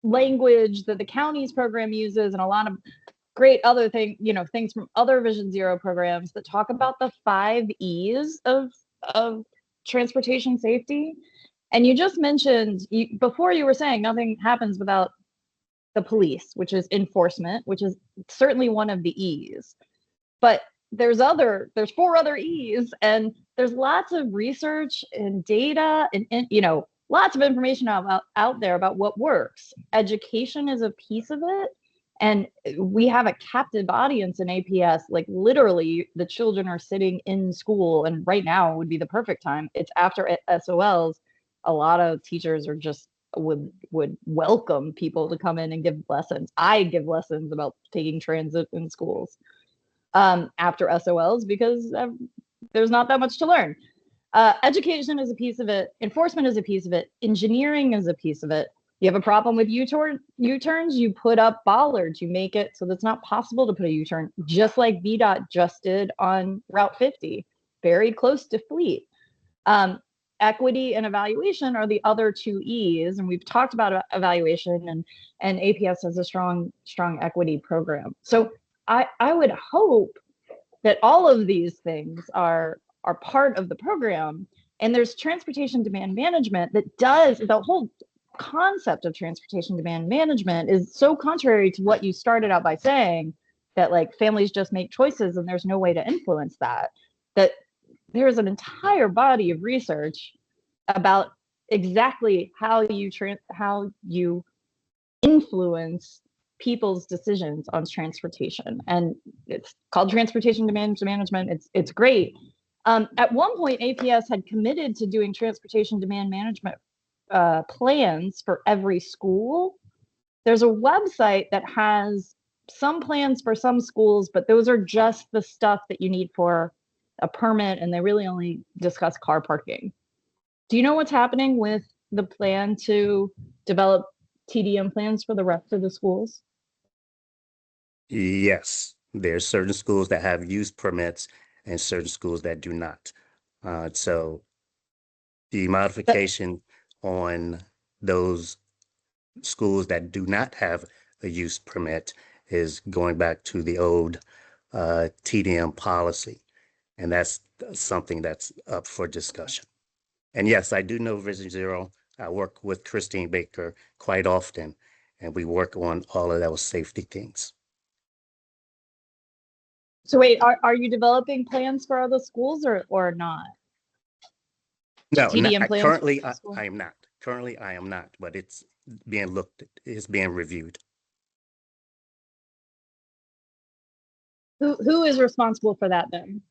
[SPEAKER 8] language that the county's program uses, and a lot of great other things from other Vision Zero programs that talk about the 5 E's of transportation safety. And you just mentioned before, you were saying nothing happens without the police, which is enforcement, which is certainly one of the E's. But there's 4 other E's, and there's lots of research and data and lots of information out there about what works. Education is a piece of it. And we have a captive audience in APS. Like literally the children are sitting in school, and right now would be the perfect time. It's after SOLs. A lot of teachers are just would welcome people to come in and give lessons. I give lessons about taking transit in schools after SOLs because there's not that much to learn. Education is a piece of it. Enforcement is a piece of it. Engineering is a piece of it. You have a problem with U-turns, you put up bollards, you make it so that it's not possible to put a U-turn, just like VDOT just did on Route 50, very close to Fleet. Equity and evaluation are the other 2 E's, and we've talked about evaluation, and APS has a strong equity program. So I would hope that all of these things are part of the program. And there's transportation demand management that does the whole concept of transportation demand management is so contrary to what you started out by saying, that like families just make choices and there's no way to influence that there's an entire body of research about exactly how you influence people's decisions on transportation, and it's called transportation demand management. It's great. At one point, APS had committed to doing transportation demand management plans for every school. There's a website that has some plans for some schools, but those are just the stuff that you need for a permit, and they really only discuss car parking. Do you know what's happening with the plan to develop TDM plans for the rest of the schools?
[SPEAKER 16] Yes, there's certain schools that have use permits and certain schools that do not. So the modification on those schools that do not have a use permit is going back to the old TDM policy. And that's something that's up for discussion. And yes, I do know Vision Zero. I work with Christine Baker quite often, and we work on all of those safety things.
[SPEAKER 8] So wait, are you developing plans for other schools or not?
[SPEAKER 16] No,
[SPEAKER 8] TDM plans
[SPEAKER 16] currently I am not. Currently I am not, but it's being looked at, it's being reviewed.
[SPEAKER 8] Who is responsible for that then?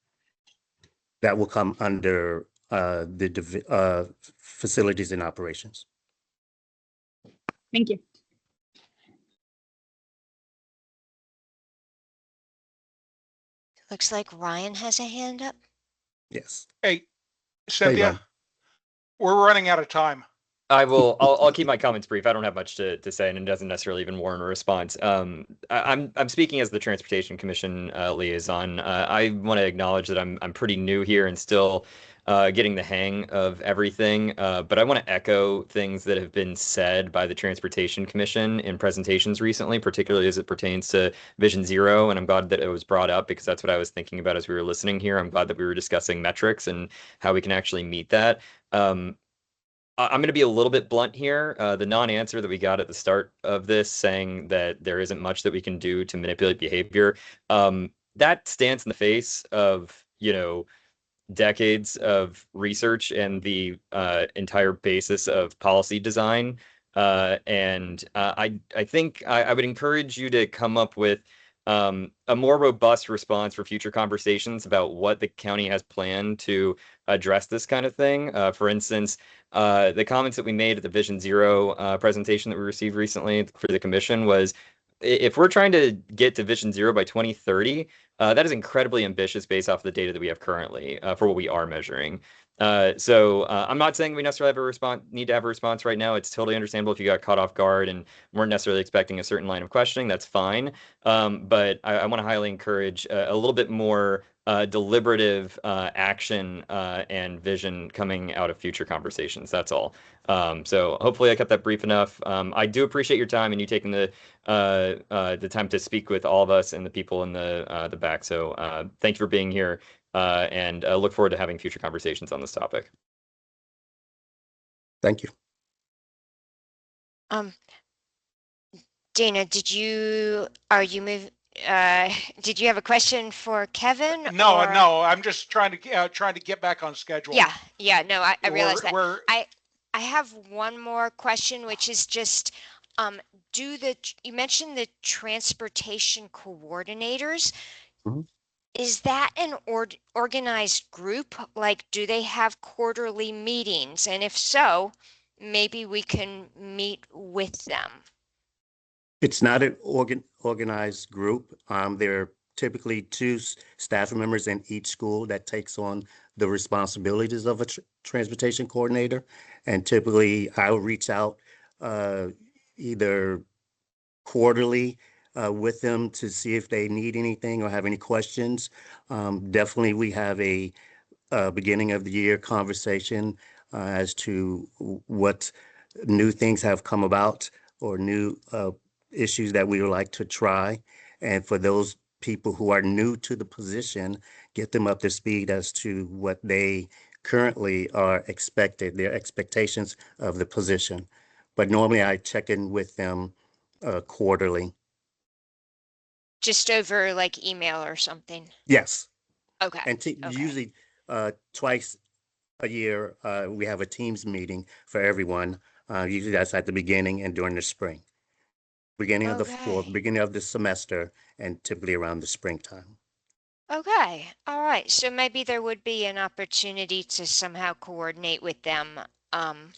[SPEAKER 16] That will come under the facilities and operations.
[SPEAKER 8] Thank you.
[SPEAKER 2] Looks like Ryan has a hand up.
[SPEAKER 16] Yes.
[SPEAKER 5] Hey, Cynthia,
[SPEAKER 16] Hey,
[SPEAKER 5] we're running out of time.
[SPEAKER 13] I'll keep my comments brief. I don't have much to say, and it doesn't necessarily even warrant a response. I'm speaking as the Transportation Commission liaison. I want to acknowledge that I'm pretty new here and still getting the hang of everything. But I want to echo things that have been said by the Transportation Commission in presentations recently, particularly as it pertains to Vision Zero. And I'm glad that it was brought up because that's what I was thinking about as we were listening here. I'm glad that we were discussing metrics and how we can actually meet that. I'm going to be a little bit blunt here. The non-answer that we got at the start of this saying that there isn't much that we can do to manipulate behavior, that stands in the face of, decades of research and the entire basis of policy design. I think I would encourage you to come up with a more robust response for future conversations about what the county has planned to address this kind of thing. For instance, the comments that we made at the Vision Zero presentation that we received recently for the commission was, if we're trying to get to Vision Zero by 2030, that is incredibly ambitious based off the data that we have currently for what we are measuring. I'm not saying we necessarily need to have a response right now. It's totally understandable if you got caught off guard and weren't necessarily expecting a certain line of questioning. That's fine. But I want to highly encourage a little bit more deliberative action and vision coming out of future conversations. That's all. So hopefully I kept that brief enough. I do appreciate your time and you taking the time to speak with all of us and the people in the back. So thank you for being here, and look forward to having future conversations on this topic.
[SPEAKER 16] Thank you.
[SPEAKER 2] Dana, did you have a question for Kevin?
[SPEAKER 5] No,
[SPEAKER 2] or...
[SPEAKER 5] no, I'm just trying to get back on schedule.
[SPEAKER 2] Yeah, no, I realize that.
[SPEAKER 5] We're
[SPEAKER 2] I have one more question, which is just, you mentioned the transportation coordinators.
[SPEAKER 16] Mm-hmm.
[SPEAKER 2] Is that an organized group? Like, do they have quarterly meetings? And if so, maybe we can meet with them.
[SPEAKER 16] It's not an organized group. There are typically two staff members in each school that takes on the responsibilities of a transportation coordinator. And typically I'll reach out either quarterly with them to see if they need anything or have any questions. Definitely we have a beginning of the year conversation as to what new things have come about or new issues that we would like to try. And for those people who are new to the position, get them up to speed as to what they currently are expected, their expectations of the position. But normally I check in with them quarterly.
[SPEAKER 2] Just over like email or something?
[SPEAKER 16] Yes.
[SPEAKER 2] Okay.
[SPEAKER 16] And usually twice a year, we have a Teams meeting for everyone. Usually that's at the beginning and during the spring. Beginning of the fall, beginning of the semester, and typically around the springtime.
[SPEAKER 2] Okay. All right. So maybe there would be an opportunity to somehow coordinate with them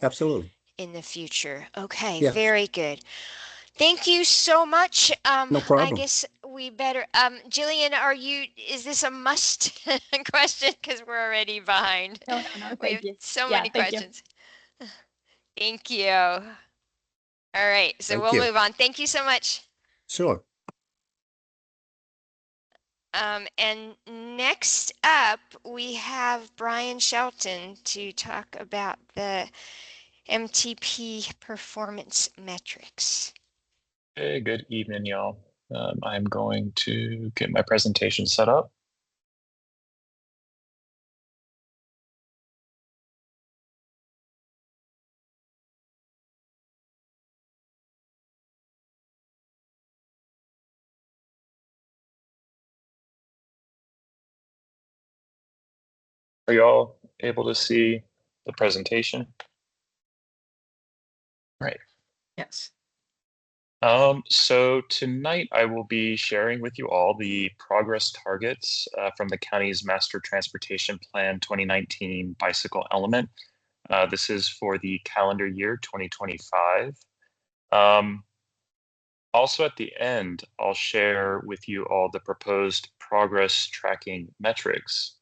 [SPEAKER 16] Absolutely.
[SPEAKER 2] in the future. Okay.
[SPEAKER 16] Yeah.
[SPEAKER 2] Very good. Thank you so much.
[SPEAKER 16] No problem.
[SPEAKER 2] I guess we better, Jillian, is this a must question? Because we're already behind.
[SPEAKER 8] No, thank you.
[SPEAKER 2] So many questions. Thank you. All right, so we'll move on. Thank you so much.
[SPEAKER 16] Sure.
[SPEAKER 2] And next up, we have Brian Shelton to talk about the MTP performance metrics.
[SPEAKER 4] Hey, good evening, y'all. I'm going to get my presentation set up. Are y'all able to see the presentation? Right.
[SPEAKER 12] Yes.
[SPEAKER 4] So tonight I will be sharing with you all the progress targets from the county's Master Transportation Plan 2019 bicycle element. This is for the calendar year 2025. Also at the end, I'll share with you all the proposed progress tracking metrics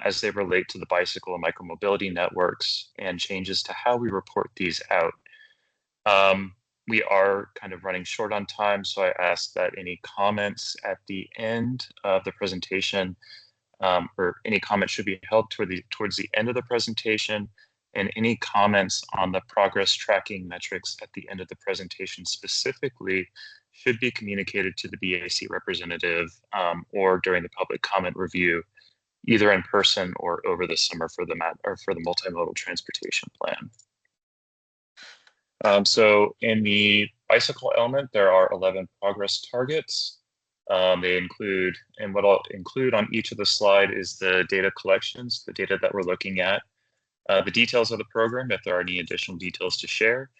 [SPEAKER 4] as they relate to the bicycle and micromobility networks and changes to how we report these out. We are kind of running short on time, so I ask that any comments at the end of the presentation or any comments should be held towards the end of the presentation, and any comments on the progress tracking metrics at the end of the presentation specifically should be communicated to the BAC representative or during the public comment review, either in person or over the summer for the multimodal transportation plan. So in the bicycle element, there are 11 progress targets. They include, and what I'll include on each of the slide is the data collections, the data that we're looking at, the details of the program, if there are any additional details to share,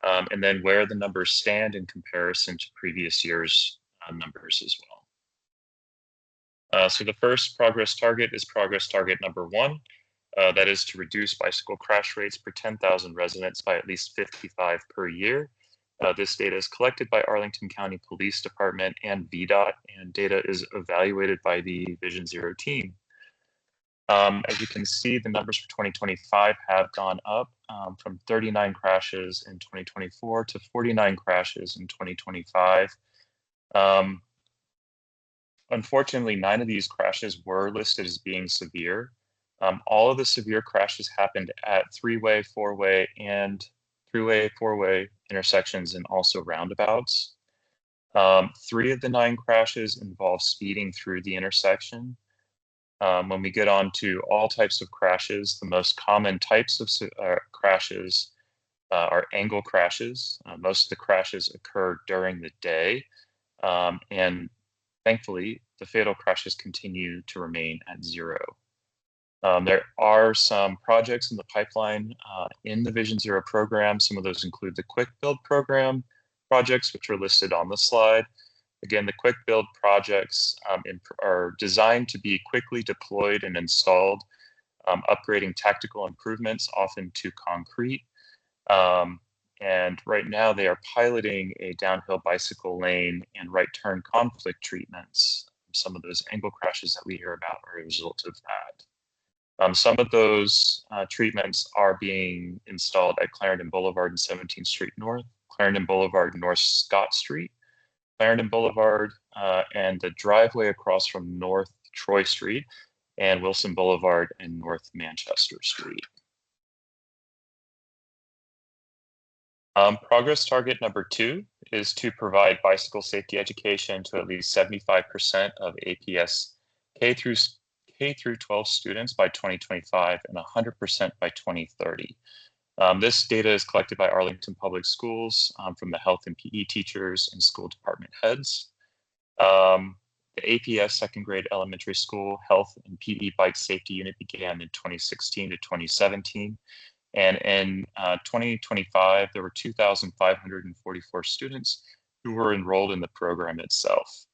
[SPEAKER 4] and then where the numbers stand in comparison to previous year's numbers as well. So the first progress target is progress target number 1. That is to reduce bicycle crash rates per 10,000 residents by at least 55 per year. This data is collected by Arlington County Police Department and VDOT, and data is evaluated by the Vision Zero team. As you can see, the numbers for 2025 have gone up from 39 crashes in 2024 to 49 crashes in 2025. Unfortunately, 9 of these crashes were listed as being severe. All of the severe crashes happened at three-way, four-way, and throughway, four-way intersections and also roundabouts. 3 of the 9 crashes involve speeding through the intersection. When we get on to all types of crashes, the most common types of crashes are angle crashes. Most of the crashes occur during the day, and thankfully, the fatal crashes continue to remain at 0. There are some projects in the pipeline in the Vision Zero program. Some of those include the Quick Build program projects, which are listed on the slide. Again, the Quick Build projects are designed to be quickly deployed and installed, upgrading tactical improvements, often to concrete. And right now they are piloting a downhill bicycle lane and right turn conflict treatments. Some of those angle crashes that we hear about are a result of that. Some of those treatments are being installed at Clarendon Boulevard and 17th Street North, Clarendon Boulevard North Scott Street, Clarendon Boulevard, and the driveway across from North Troy Street, and Wilson Boulevard and North Manchester Street. Progress target number 2 is to provide bicycle safety education to at least 75% of APS K through 12 students by 2025 and 100% by 2030. This data is collected by Arlington Public Schools from the health and PE teachers and school department heads. The APS second grade elementary school health and PE bike safety unit began in 2016 to 2017. And in 2025, there were 2,544 students who were enrolled in the program itself.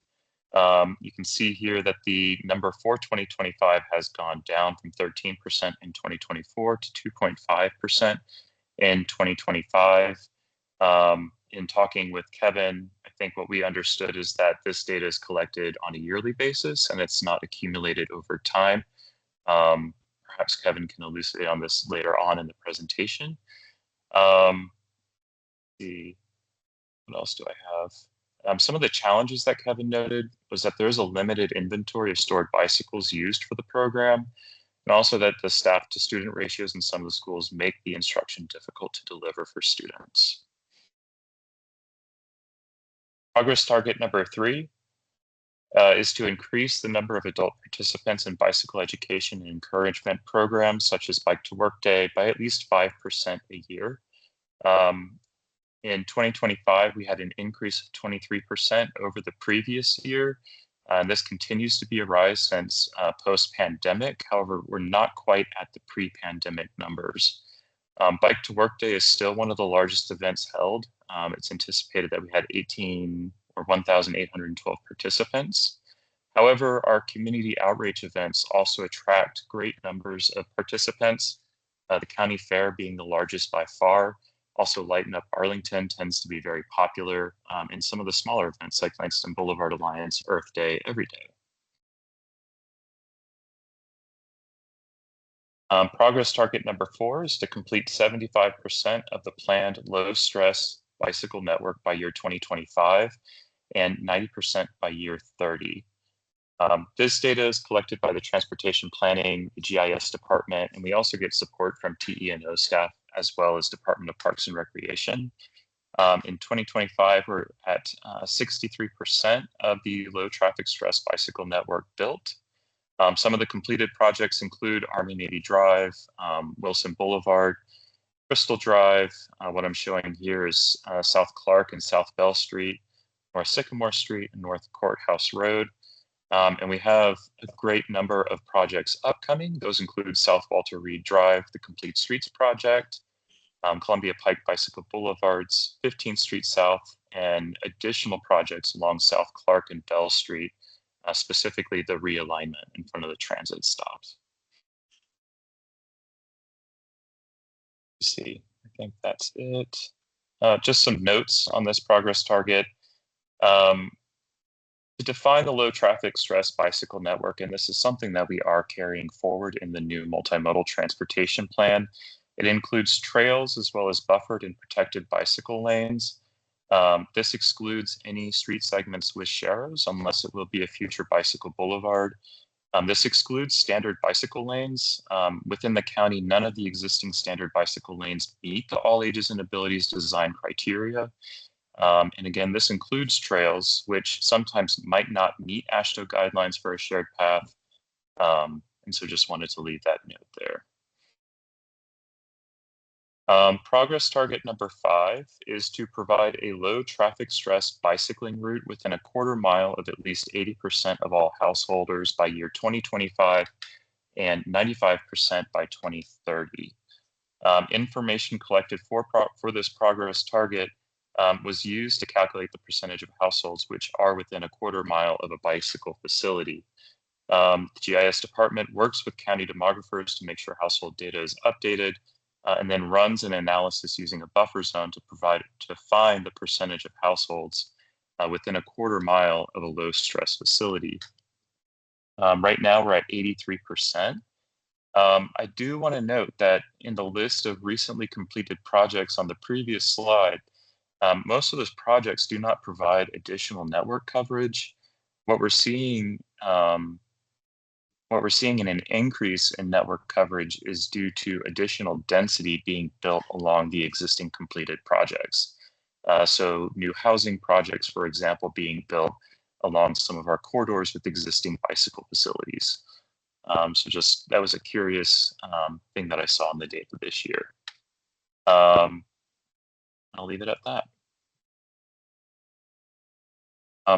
[SPEAKER 4] You can see here that the number for 2025 has gone down from 13% in 2024 to 2.5% in 2025. In talking with Kevin, I think what we understood is that this data is collected on a yearly basis and it's not accumulated over time. Perhaps Kevin can elucidate on this later on in the presentation. Let's see, what else do I have? Some of the challenges that Kevin noted was that there's a limited inventory of stored bicycles used for the program, and also that the staff to student ratios in some of the schools make the instruction difficult to deliver for students. Progress target number 3 is to increase the number of adult participants in bicycle education and encouragement programs such as Bike to Work Day by at least 5% a year. In 2025, we had an increase of 23% over the previous year. And this continues to be a rise since post-pandemic. However, we're not quite at the pre-pandemic numbers. Bike to Work Day is still one of the largest events held. It's anticipated that we had 1,812 participants. However, our community outreach events also attract great numbers of participants. The county fair being the largest by far. Also, Lighten Up Arlington tends to be very popular, and some of the smaller events like Langston Boulevard Alliance, Earth Day, Every Day. Progress target number 4 is to complete 75% of the planned low-stress bicycle network by year 2025 and 90% by year 30. This data is collected by the Transportation Planning, the GIS department, and we also get support from TE&O staff as well as Department of Parks and Recreation. In 2025, we're at 63% of the low traffic stress bicycle network built. Some of the completed projects include Army Navy Drive, Wilson Boulevard, Crystal Drive. What I'm showing here is South Clark and South Bell Street, North Sycamore Street, and North Courthouse Road. And we have a great number of projects upcoming. Those include South Walter Reed Drive, the Complete Streets Project, Columbia Pike Bicycle Boulevards, 15th Street South, and additional projects along South Clark and Bell Street, specifically the realignment in front of the transit stops. Let's see, I think that's it. Just some notes on this progress target. To define the low traffic stress bicycle network, and this is something that we are carrying forward in the new multimodal transportation plan. It includes trails as well as buffered and protected bicycle lanes. This excludes any street segments with sharrows unless it will be a future bicycle boulevard. This excludes standard bicycle lanes. Within the county, none of the existing standard bicycle lanes meet the all ages and abilities design criteria. And again, this includes trails, which sometimes might not meet AASHTO guidelines for a shared path. And so just wanted to leave that note there. Progress target number 5 is to provide a low traffic stress bicycling route within a quarter mile of at least 80% of all householders by year 2025 and 95% by 2030. Information collected for this progress target was used to calculate the percentage of households which are within a quarter mile of a bicycle facility. The GIS department works with county demographers to make sure household data is updated, and then runs an analysis using a buffer zone to find the percentage of households within a quarter mile of a low stress facility. Right now we're at 83%. I do want to note that in the list of recently completed projects on the previous slide, most of those projects do not provide additional network coverage. What we're seeing in an increase in network coverage is due to additional density being built along the existing completed projects. So new housing projects, for example, being built along some of our corridors with existing bicycle facilities. So just that was a curious thing that I saw in the data this year. I'll leave it at that.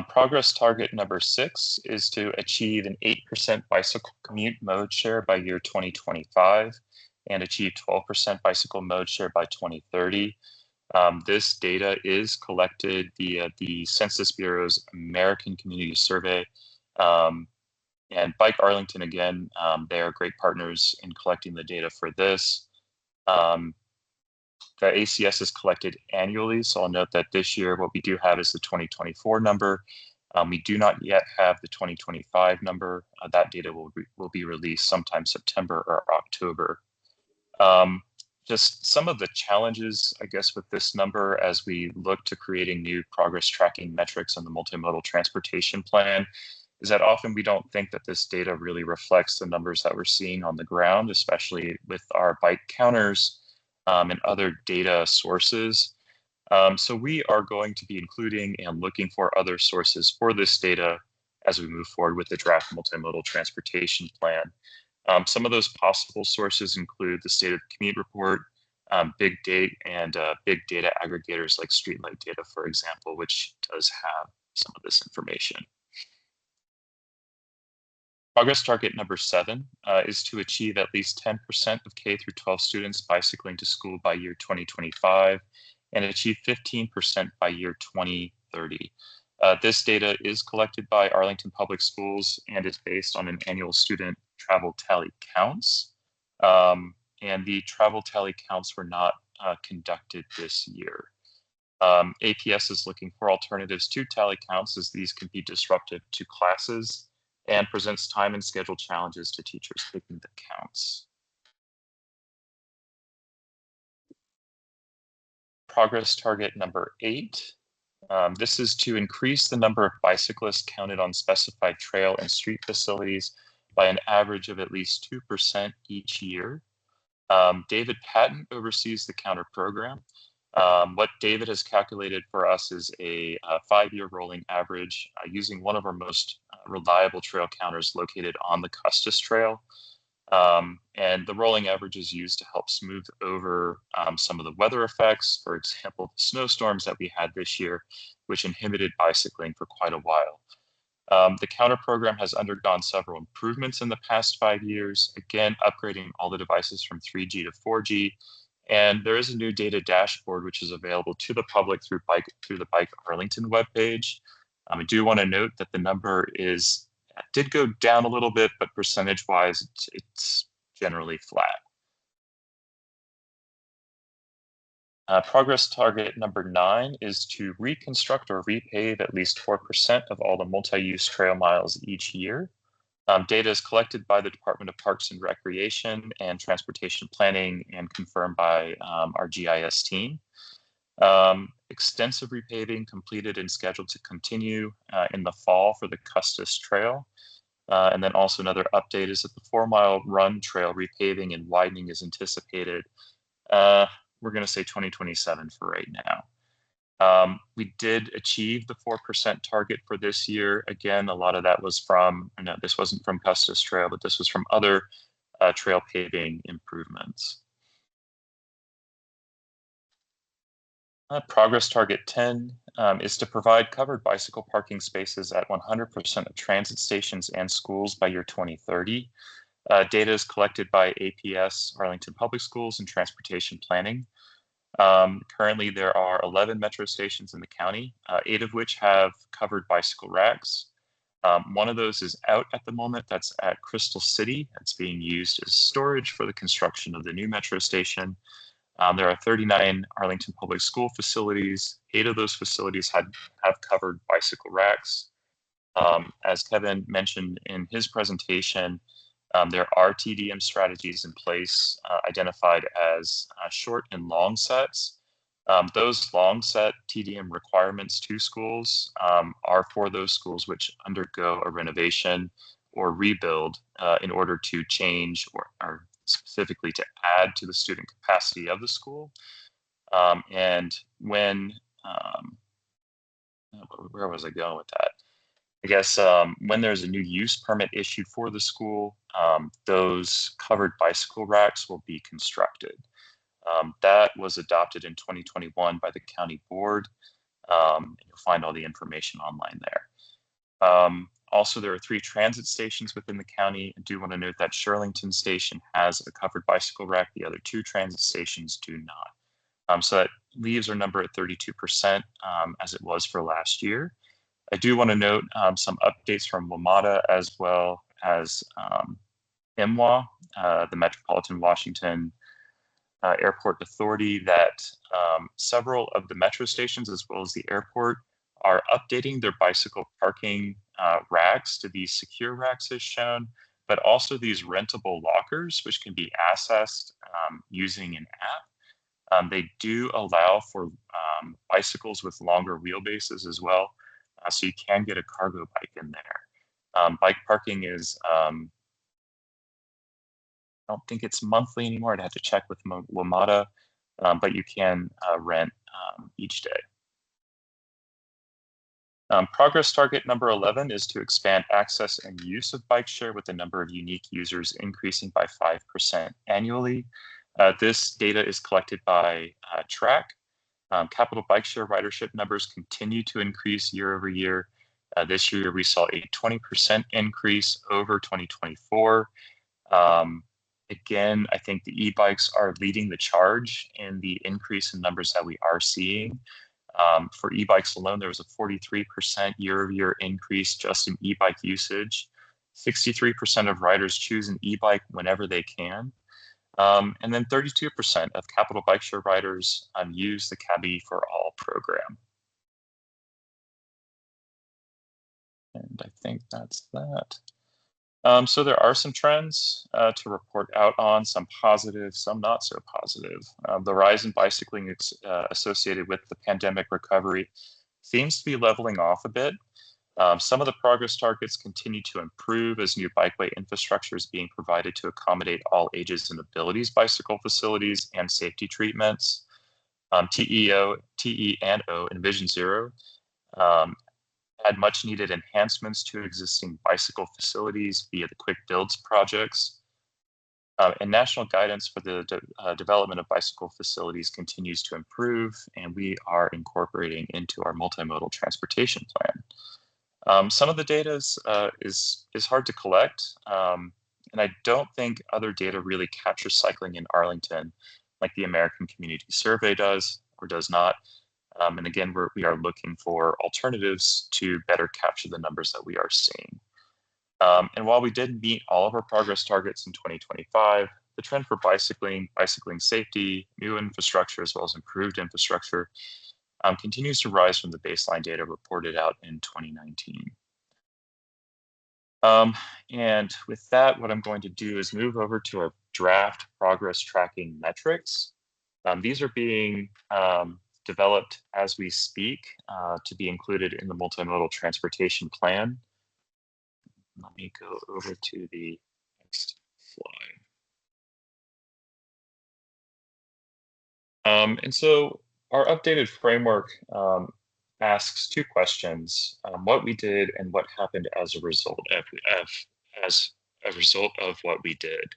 [SPEAKER 4] Progress target number 6 is to achieve an 8% bicycle commute mode share by year 2025 and achieve 12% bicycle mode share by 2030. This data is collected via the Census Bureau's American Community Survey. And Bike Arlington, again, they are great partners in collecting the data for this. The ACS is collected annually, so I'll note that this year what we do have is the 2024 number. We do not yet have the 2025 number. That data will be released sometime September or October. Just some of the challenges, I guess, with this number as we look to creating new progress tracking metrics in the multimodal transportation plan is that often we don't think that this data really reflects the numbers that we're seeing on the ground, especially with our bike counters and other data sources. So we are going to be including and looking for other sources for this data as we move forward with the draft multimodal transportation plan. Some of those possible sources include the State of the Commute Report, big data aggregators like Streetlight Data, for example, which does have some of this information. Progress target number 7 is to achieve at least 10% of K through 12 students bicycling to school by year 2025 and achieve 15% by year 2030. This data is collected by Arlington Public Schools and is based on an annual student travel tally counts. And the travel tally counts were not conducted this year. APS is looking for alternatives to tally counts as these can be disruptive to classes and presents time and schedule challenges to teachers taking the counts. Progress target number 8. This is to increase the number of bicyclists counted on specified trail and street facilities by an average of at least 2% each year. David Patton oversees the counter program. What David has calculated for us is a 5-year rolling average using one of our most reliable trail counters located on the Custis Trail. And the rolling average is used to help smooth over some of the weather effects. For example, the snowstorms that we had this year, which inhibited bicycling for quite a while. The counter program has undergone several improvements in the past 5 years, again, upgrading all the devices from 3G to 4G. And there is a new data dashboard, which is available to the public through the Bike Arlington webpage. I do want to note that the number did go down a little bit, but percentage-wise, it's generally flat. Progress target number 9 is to reconstruct or repave at least 4% of all the multi-use trail miles each year. Data is collected by the Department of Parks and Recreation and Transportation Planning and confirmed by our GIS team. Extensive repaving completed and scheduled to continue in the fall for the Custis Trail. And then also another update is that the 4-mile run trail repaving and widening is anticipated. We're going to say 2027 for right now. We did achieve the 4% target for this year. Again, a lot of that was from, no, this wasn't from Custis Trail, but this was from other trail paving improvements. Progress target 10 is to provide covered bicycle parking spaces at 100% of transit stations and schools by year 2030. Data is collected by APS, Arlington Public Schools, and Transportation Planning. Currently, there are 11 metro stations in the county, 8 of which have covered bicycle racks. One of those is out at the moment. That's at Crystal City. It's being used as storage for the construction of the new metro station. There are 39 Arlington Public School facilities. 8 of those facilities have covered bicycle racks. As Kevin mentioned in his presentation, there are TDM strategies in place identified as short and long sets. Those long set TDM requirements to schools are for those schools which undergo a renovation or rebuild in order to change or specifically to add to the student capacity of the school. And when, where was I going with that? I guess when there's a new use permit issued for the school, those covered bicycle racks will be constructed. That was adopted in 2021 by the county board. You'll find all the information online there. Also, there are 3 transit stations within the county. I do want to note that Shirlington Station has a covered bicycle rack. The other 2 transit stations do not. So that leaves our number at 32% as it was for last year. I do want to note some updates from WMATA as well as MWA, the Metropolitan Washington Airport Authority, that several of the metro stations as well as the airport are updating their bicycle parking racks to these secure racks as shown, but also these rentable lockers, which can be accessed using an app. They do allow for bicycles with longer wheelbases as well, so you can get a cargo bike in there. Bike parking is, I don't think it's monthly anymore. I'd have to check with WMATA, but you can rent each day. Progress target number 11 is to expand access and use of bike share with the number of unique users increasing by 5% annually. This data is collected by Track. Capital bike share ridership numbers continue to increase year over year. This year, we saw a 20% increase over 2024. Again, I think the e-bikes are leading the charge in the increase in numbers that we are seeing. For e-bikes alone, there was a 43% year-over-year increase just in e-bike usage. 63% of riders choose an e-bike whenever they can. And then 32% of capital bike share riders use the Cabby for All program. And I think that's that. So there are some trends to report out on, some positive, some not so positive. The rise in bicycling associated with the pandemic recovery seems to be leveling off a bit. Some of the progress targets continue to improve as new bikeway infrastructure is being provided to accommodate all ages and abilities bicycle facilities and safety treatments. TE and O and Vision Zero had much needed enhancements to existing bicycle facilities via the Quick Builds projects. And national guidance for the development of bicycle facilities continues to improve, and we are incorporating into our multimodal transportation plan. Some of the data is hard to collect, and I don't think other data really captures cycling in Arlington like the American Community Survey does or does not. And again, we are looking for alternatives to better capture the numbers that we are seeing. And while we did meet all of our progress targets in 2025, the trend for bicycling safety, new infrastructure, as well as improved infrastructure continues to rise from the baseline data reported out in 2019. And with that, what I'm going to do is move over to our draft progress tracking metrics. These are being developed as we speak to be included in the multimodal transportation plan. Let me go over to the next slide. And so our updated framework asks two questions: what we did and what happened as a result of what we did.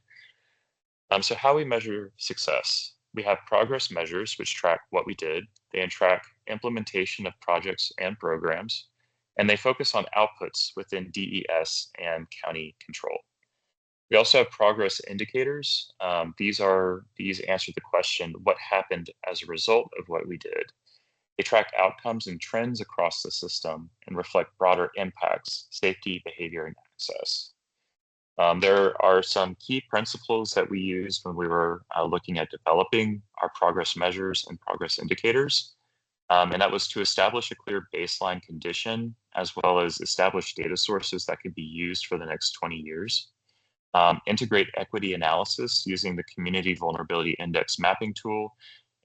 [SPEAKER 4] So how we measure success. We have progress measures which track what we did. They track implementation of projects and programs, and they focus on outputs within DES and county control. We also have progress indicators. These answer the question, what happened as a result of what we did? They track outcomes and trends across the system and reflect broader impacts, safety, behavior, and access. There are some key principles that we used when we were looking at developing our progress measures and progress indicators. And that was to establish a clear baseline condition, as well as establish data sources that could be used for the next 20 years. Integrate equity analysis using the Community Vulnerability Index mapping tool,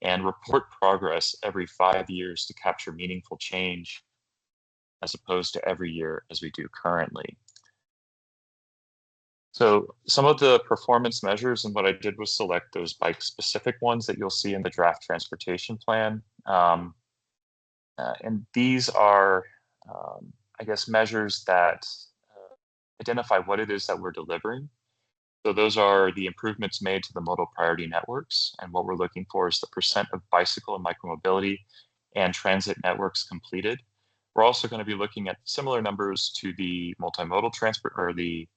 [SPEAKER 4] and report progress every 5 years to capture meaningful change, as opposed to every year as we do currently. So some of the performance measures, and what I did was select those bike-specific ones that you'll see in the draft transportation plan. And these are, I guess, measures that identify what it is that we're delivering. So those are the improvements made to the modal priority networks. And what we're looking for is the percent of bicycle and micromobility and transit networks completed. We're also going to be looking at similar numbers to the multimodal transport or the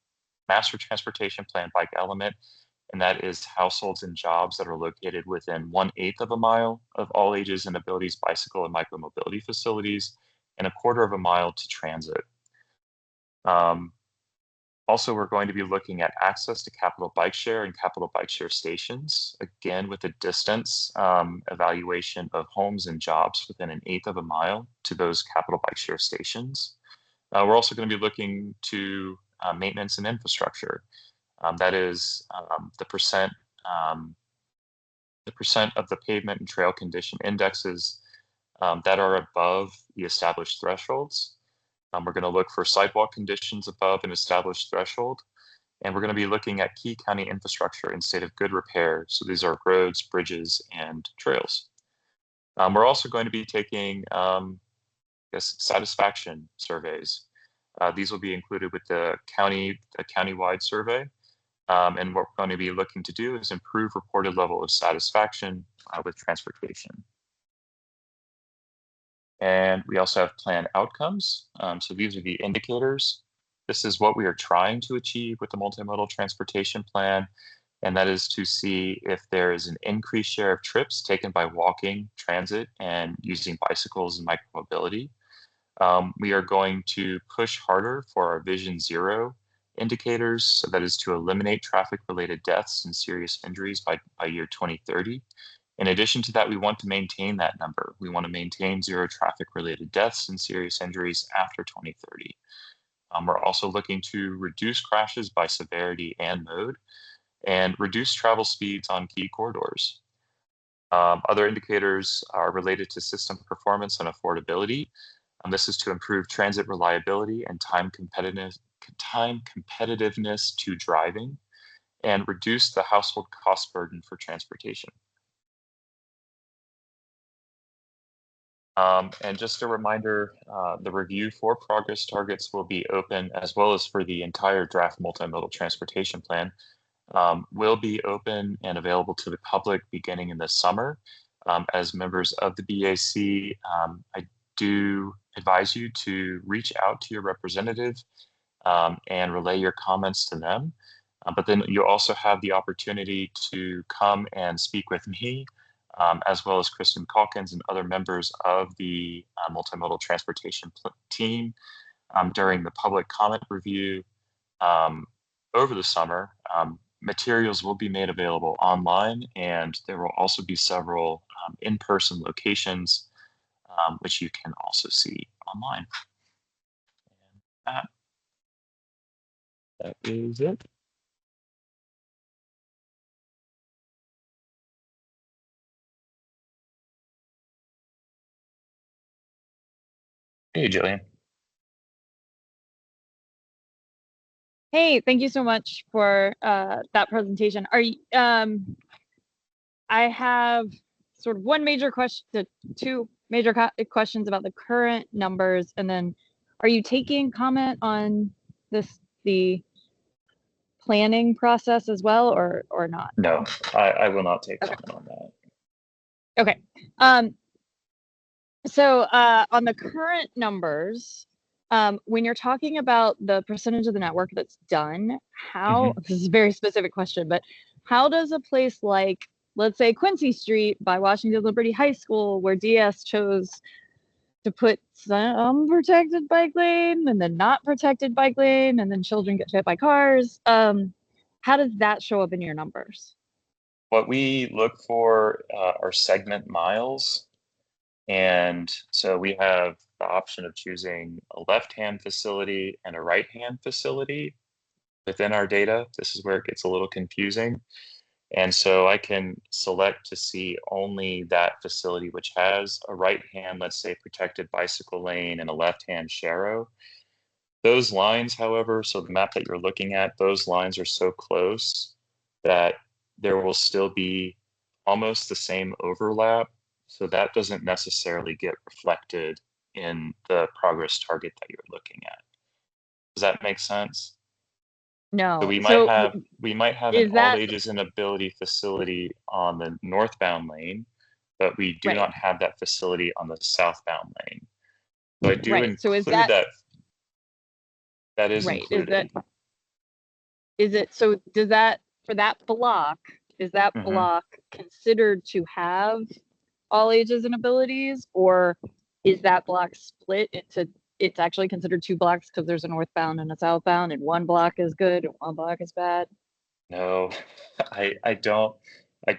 [SPEAKER 4] master transportation plan bike element. And that is households and jobs that are located within 1/8 of a mile of all ages and abilities bicycle and micromobility facilities, and 1/4 of a mile to transit. Also, we're going to be looking at access to capital bike share and capital bike share stations, again with a distance evaluation of homes and jobs within 1/8 of a mile to those capital bike share stations. We're also going to be looking to maintenance and infrastructure. That is the percent of the pavement and trail condition indexes that are above the established thresholds. We're going to look for sidewalk conditions above an established threshold, and we're going to be looking at key county infrastructure in state of good repair. So these are roads, bridges, and trails. We're also going to be taking satisfaction surveys. These will be included with the countywide survey. And what we're going to be looking to do is improve reported level of satisfaction with transportation. And we also have plan outcomes. So these are the indicators. This is what we are trying to achieve with the multimodal transportation plan. And that is to see if there is an increased share of trips taken by walking, transit, and using bicycles and micromobility. We are going to push harder for our Vision Zero indicators. So that is to eliminate traffic-related deaths and serious injuries by year 2030. In addition to that, we want to maintain that number. We want to maintain zero traffic-related deaths and serious injuries after 2030. We're also looking to reduce crashes by severity and mode, and reduce travel speeds on key corridors. Other indicators are related to system performance and affordability. This is to improve transit reliability and time competitiveness to driving, and reduce the household cost burden for transportation. And just a reminder, the review for progress targets will be open, as well as for the entire draft multimodal transportation plan, will be open and available to the public beginning in the summer. As members of the BAC, I do advise you to reach out to your representative and relay your comments to them. But then you also have the opportunity to come and speak with me, as well as Kristen Calkins and other members of the multimodal transportation team during the public comment review over the summer. Materials will be made available online, and there will also be several in-person locations, which you can also see online. And that is it. Hey, Jillian.
[SPEAKER 8] Hey, thank you so much for that presentation. Are you, I have sort of one major question, two major questions about the current numbers, and then are you taking comment on the planning process as well, or not?
[SPEAKER 4] No, I will not take comment on that.
[SPEAKER 8] Okay. So on the current numbers, when you're talking about the percentage of the network that's done, how, this is a very specific question, but how does a place like, let's say Quincy Street by Washington Liberty High School, where DS chose to put some protected bike lane and then not protected bike lane, and then children get hit by cars, how does that show up in your numbers?
[SPEAKER 4] What we look for are segment miles. And so we have the option of choosing a left-hand facility and a right-hand facility within our data. This is where it gets a little confusing. And so I can select to see only that facility which has a right-hand, let's say, protected bicycle lane and a left-hand sharrow. Those lines, however, so the map that you're looking at, those lines are so close that there will still be almost the same overlap. So that doesn't necessarily get reflected in the progress target that you're looking at. Does that make sense?
[SPEAKER 8] No.
[SPEAKER 4] So we might have an all ages and ability facility on the northbound lane, but we do not have that facility on the southbound lane. So I do include that. That is included.
[SPEAKER 8] Is it, so does that, for that block, is that block considered to have all ages and abilities, or is that block split into, it's actually considered two blocks because there's a northbound and a southbound, and one block is good and one block is bad?
[SPEAKER 4] No, I don't.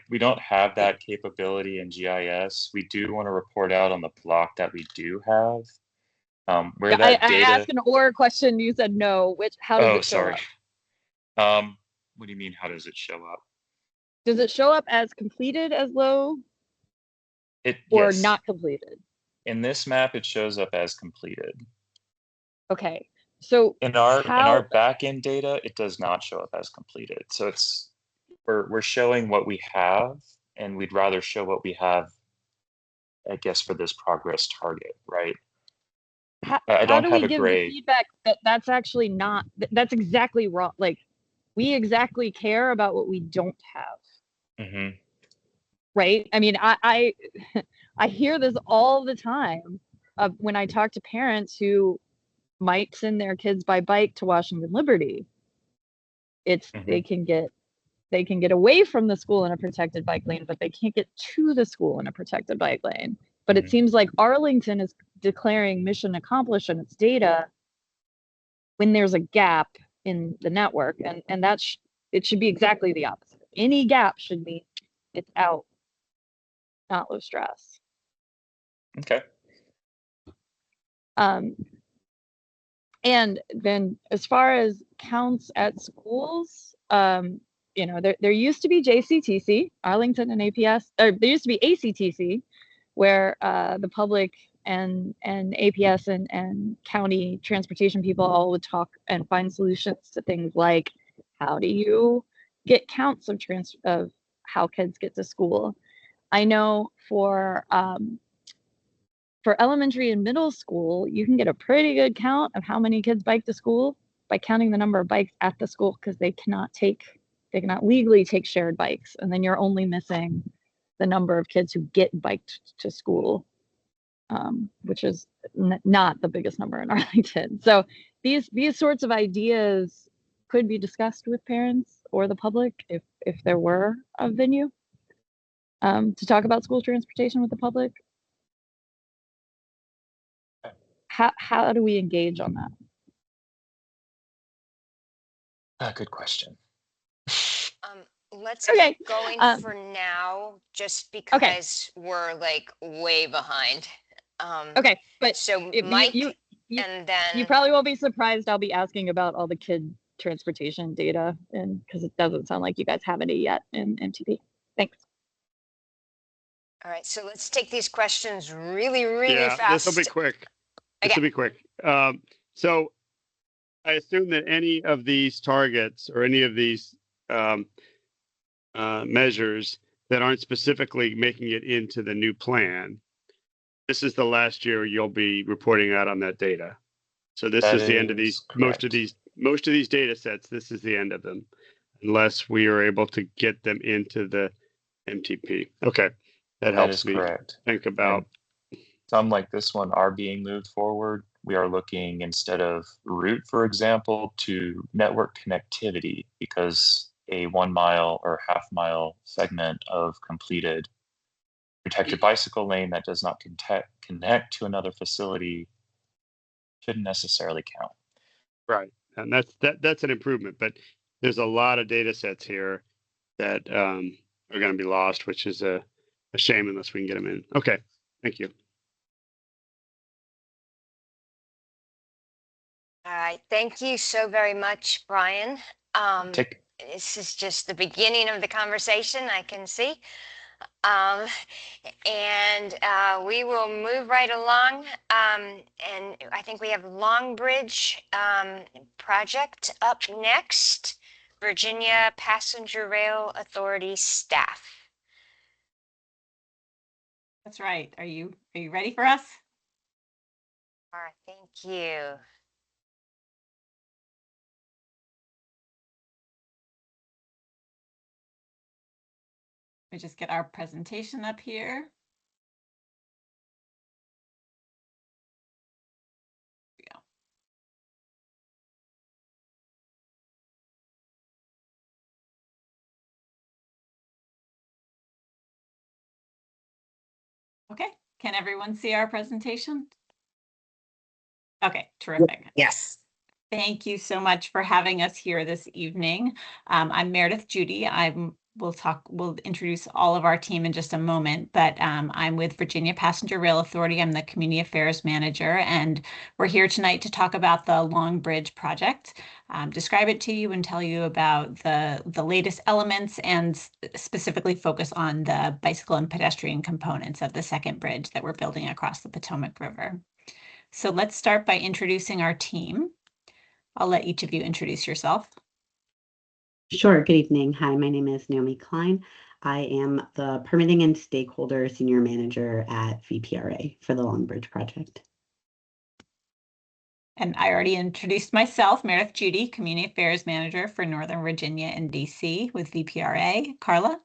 [SPEAKER 4] We don't have that capability in GIS. We do want to report out on the block that we do have. Where that data.
[SPEAKER 8] I asked an or question, you said no. How does it show
[SPEAKER 4] up? What do you mean? How does it show up?
[SPEAKER 8] Does it show up as completed as low? Or yes. Not completed?
[SPEAKER 4] In this map, it shows up as completed.
[SPEAKER 8] Okay, so
[SPEAKER 4] in our backend data, it does not show up as completed. So we're showing what we have, and we'd rather show what we have, I guess, for this progress target, right? I don't have a grade. How do we give the
[SPEAKER 8] feedback that that's actually not, that's exactly wrong? Like, we exactly care about what we don't have. Right? I mean, I hear this all the time when I talk to parents who might send their kids by bike to Washington Liberty. It's they can get away from the school in a protected bike lane, but they can't get to the school in a protected bike lane. But it seems like Arlington is declaring mission accomplished in its data when there's a gap in the network, and that's, it should be exactly the opposite. Any gap should be, it's out, not low stress.
[SPEAKER 4] Okay.
[SPEAKER 8] And then as far as counts at schools, you know, there used to be JCTC, Arlington and APS, or there used to be ACTC, where the public and APS and county transportation people all would talk and find solutions to things like, how do you get counts of how kids get to school? I know for elementary and middle school, you can get a pretty good count of how many kids bike to school by counting the number of bikes at the school, because they cannot take they cannot legally take shared bikes, and then you're only missing the number of kids who get biked to school, which is not the biggest number in Arlington. So these sorts of ideas could be discussed with parents or the public if there were a venue to talk about school transportation with the public. How do we engage on that?
[SPEAKER 4] Good question.
[SPEAKER 2] Let's
[SPEAKER 8] Okay.
[SPEAKER 2] keep going for now, just
[SPEAKER 8] Okay.
[SPEAKER 2] because we're like way behind.
[SPEAKER 8] Okay, but
[SPEAKER 2] so
[SPEAKER 8] it-
[SPEAKER 2] Mike,
[SPEAKER 8] you
[SPEAKER 2] and then
[SPEAKER 8] you probably won't be surprised I'll be asking about all the kid transportation data, and because it doesn't sound like you guys have any yet in MTP. Thanks.
[SPEAKER 2] all right, so let's take these questions really
[SPEAKER 10] Yeah,
[SPEAKER 2] fast.
[SPEAKER 10] this will be quick. This
[SPEAKER 2] Okay.
[SPEAKER 10] will be quick. So I assume that any of these targets or any of these measures that aren't specifically making it into the new plan, this is the last year you'll be reporting out on that data. So this
[SPEAKER 4] That
[SPEAKER 10] is the end of
[SPEAKER 4] is
[SPEAKER 10] these, most of these data sets, this is the end of them, unless we are able to get them into the MTP. Okay, that helps
[SPEAKER 4] is
[SPEAKER 10] me
[SPEAKER 4] correct.
[SPEAKER 10] think about.
[SPEAKER 4] And some like this one are being moved forward. We are looking, instead of route, for example, to network connectivity, because a 1 mile or half mile segment of completed protected bicycle lane that does not connect to another facility shouldn't necessarily count.
[SPEAKER 10] Right, and that's an improvement, but there's a lot of data sets here that are going to be lost, which is a shame unless we can get them in. Okay, thank you.
[SPEAKER 2] All right, thank you so very much, Brian. This is just the beginning of the conversation, I can see. And we will move right along. And I think we have Long Bridge project up next. Virginia Passenger Rail Authority staff.
[SPEAKER 17] That's right. Are you ready for us?
[SPEAKER 2] All right, thank you.
[SPEAKER 17] Let me just get our presentation up here. Okay, can everyone see our presentation? Okay, terrific.
[SPEAKER 18] Yes.
[SPEAKER 17] Thank you so much for having us here this evening. I'm Meredith Judy. We'll introduce all of our team in just a moment, but I'm with Virginia Passenger Rail Authority. I'm the Community Affairs Manager, and we're here tonight to talk about the Long Bridge project, describe it to you and tell you about the latest elements, and specifically focus on the bicycle and pedestrian components of the second bridge that we're building across the Potomac River. So let's start by introducing our team. I'll let each of you introduce yourself.
[SPEAKER 18] Sure. Good evening. Hi, my name is Naomi Klein. I am the Permitting and Stakeholder Senior Manager at VPRA for the Long Bridge project.
[SPEAKER 17] And I already introduced myself, Meredith Judy, Community Affairs Manager for Northern Virginia and DC with VPRA. Carla?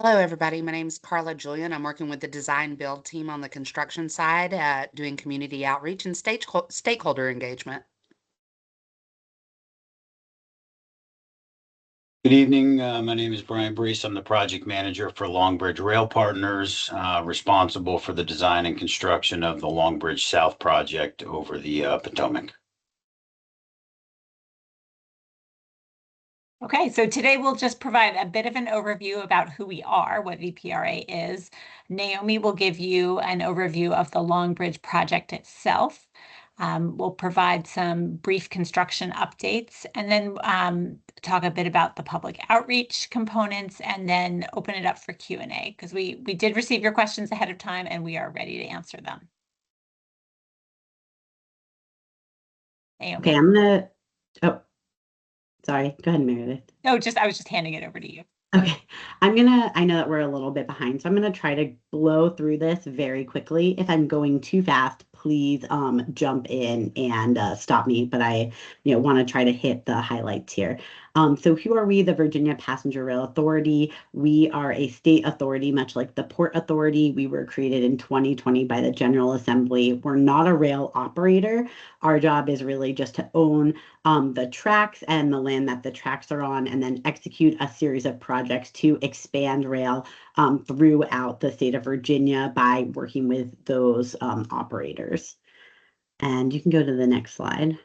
[SPEAKER 18] Hello, everybody. My name is Carla Julian. I'm working with the design build team on the construction side, doing community outreach and stakeholder engagement.
[SPEAKER 19] Good evening. My name is Brian Brees. I'm the project manager for Long Bridge Rail Partners, responsible for the design and construction of the Long Bridge South project over the Potomac.
[SPEAKER 17] Okay, so today we'll just provide a bit of an overview about who we are, what VPRA is. Naomi will give you an overview of the Long Bridge project itself. We'll provide some brief construction updates, and then talk a bit about the public outreach components, and then open it up for Q&A, because we did receive your questions ahead of time and we are ready to answer them. Naomi.
[SPEAKER 18] Okay, I'm gonna, oh, sorry, go ahead, Meredith.
[SPEAKER 17] No, I was just handing it over to you.
[SPEAKER 18] Okay, I know that we're a little bit behind, so I'm gonna try to blow through this very quickly. If I'm going too fast, please jump in and stop me, but I want to try to hit the highlights here. So who are we? The Virginia Passenger Rail Authority. We are a state authority, much like the Port Authority. We were created in 2020 by the General Assembly. We're not a rail operator. Our job is really just to own the tracks and the land that the tracks are on, and then execute a series of projects to expand rail throughout the state of Virginia by working with those operators. And you can go to the next slide.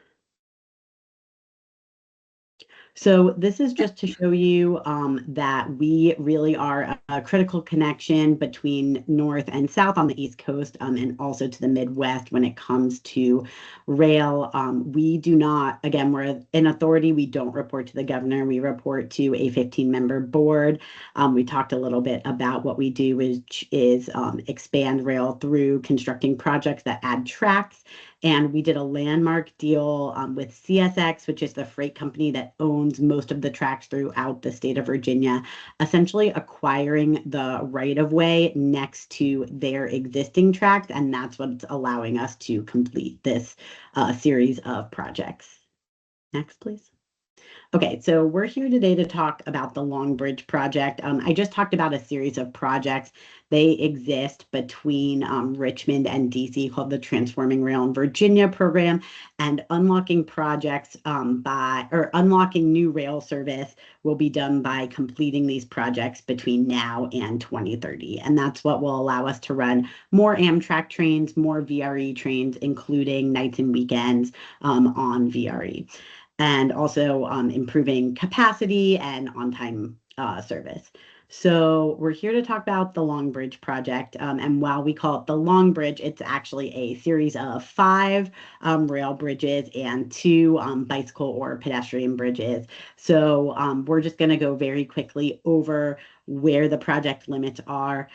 [SPEAKER 18] So this is just to show you that we really are a critical connection between North and South on the East Coast, and also to the Midwest when it comes to rail. We do not, again, we're an authority. We don't report to the governor. We report to a 15-member board. We talked a little bit about what we do, which is expand rail through constructing projects that add tracks. And we did a landmark deal with CSX, which is the freight company that owns most of the tracks throughout the state of Virginia, essentially acquiring the right-of-way next to their existing tracks. And that's what's allowing us to complete this series of projects. Next, please. Okay, so we're here today to talk about the Long Bridge project. I just talked about a series of projects. They exist between Richmond and DC called the Transforming Rail in Virginia program, and unlocking projects unlocking new rail service will be done by completing these projects between now and 2030. And that's what will allow us to run more Amtrak trains, more VRE trains, including nights and weekends on VRE. And also improving capacity and on-time service. So we're here to talk about the Long Bridge project. And while we call it the Long Bridge, it's actually a series of 5 rail bridges and 2 bicycle or pedestrian bridges. So we're just going to go very quickly over where the project limits are.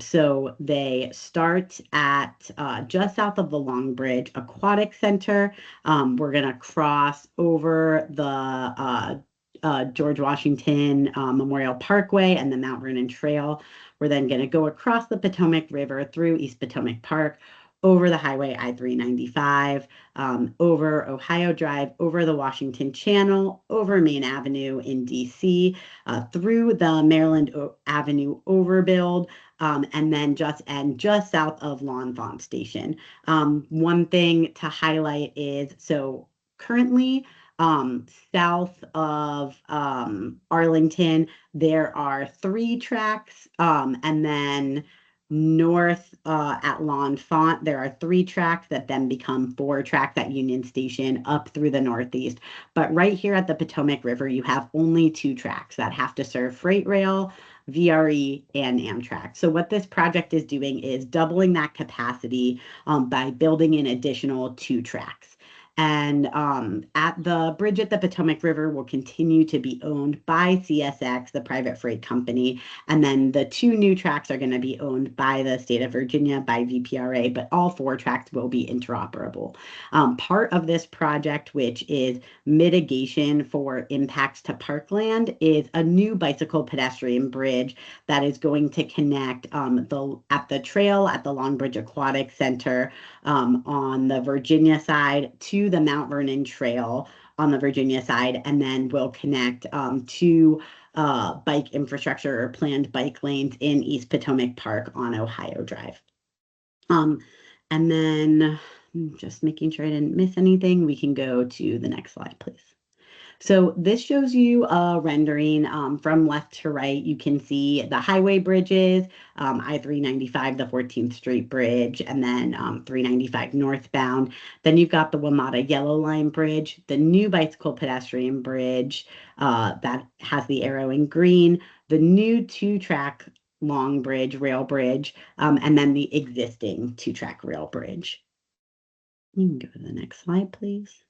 [SPEAKER 18] So they start at just south of the Long Bridge Aquatic Center. We're going to cross over the George Washington Memorial Parkway and the Mount Vernon Trail. We're then going to go across the Potomac River through East Potomac Park, over the highway I-395, over Ohio Drive, over the Washington Channel, over Main Avenue in DC, through the Maryland Avenue overbuild, and then just south of L'Enfant Station. One thing to highlight is, so currently, south of Arlington, there are 3 tracks, and then north at L'Enfant, there are 3 tracks that then become 4 tracks at Union Station up through the northeast. But right here at the Potomac River, you have only 2 tracks that have to serve freight rail, VRE, and Amtrak. So what this project is doing is doubling that capacity by building an additional 2 tracks. And at the bridge at the Potomac River will continue to be owned by CSX, the private freight company. And then the 2 new tracks are going to be owned by the state of Virginia, by VPRA, but all 4 tracks will be interoperable. Part of this project, which is mitigation for impacts to parkland, is a new bicycle pedestrian bridge that is going to connect at the trail at the Long Bridge Aquatic Center on the Virginia side to the Mount Vernon Trail on the Virginia side, and then will connect to bike infrastructure or planned bike lanes in East Potomac Park on Ohio Drive. And then just making sure I didn't miss anything, we can go to the next slide, please. So this shows you a rendering from left to right. You can see the highway bridges, I-395, the 14th Street Bridge, and then 395 northbound. Then you've got the WMATA Yellow Line Bridge, the new bicycle pedestrian bridge that has the arrow in green, the new 2-track Long Bridge rail bridge, and then the existing 2-track rail bridge. You can go to the next slide, please.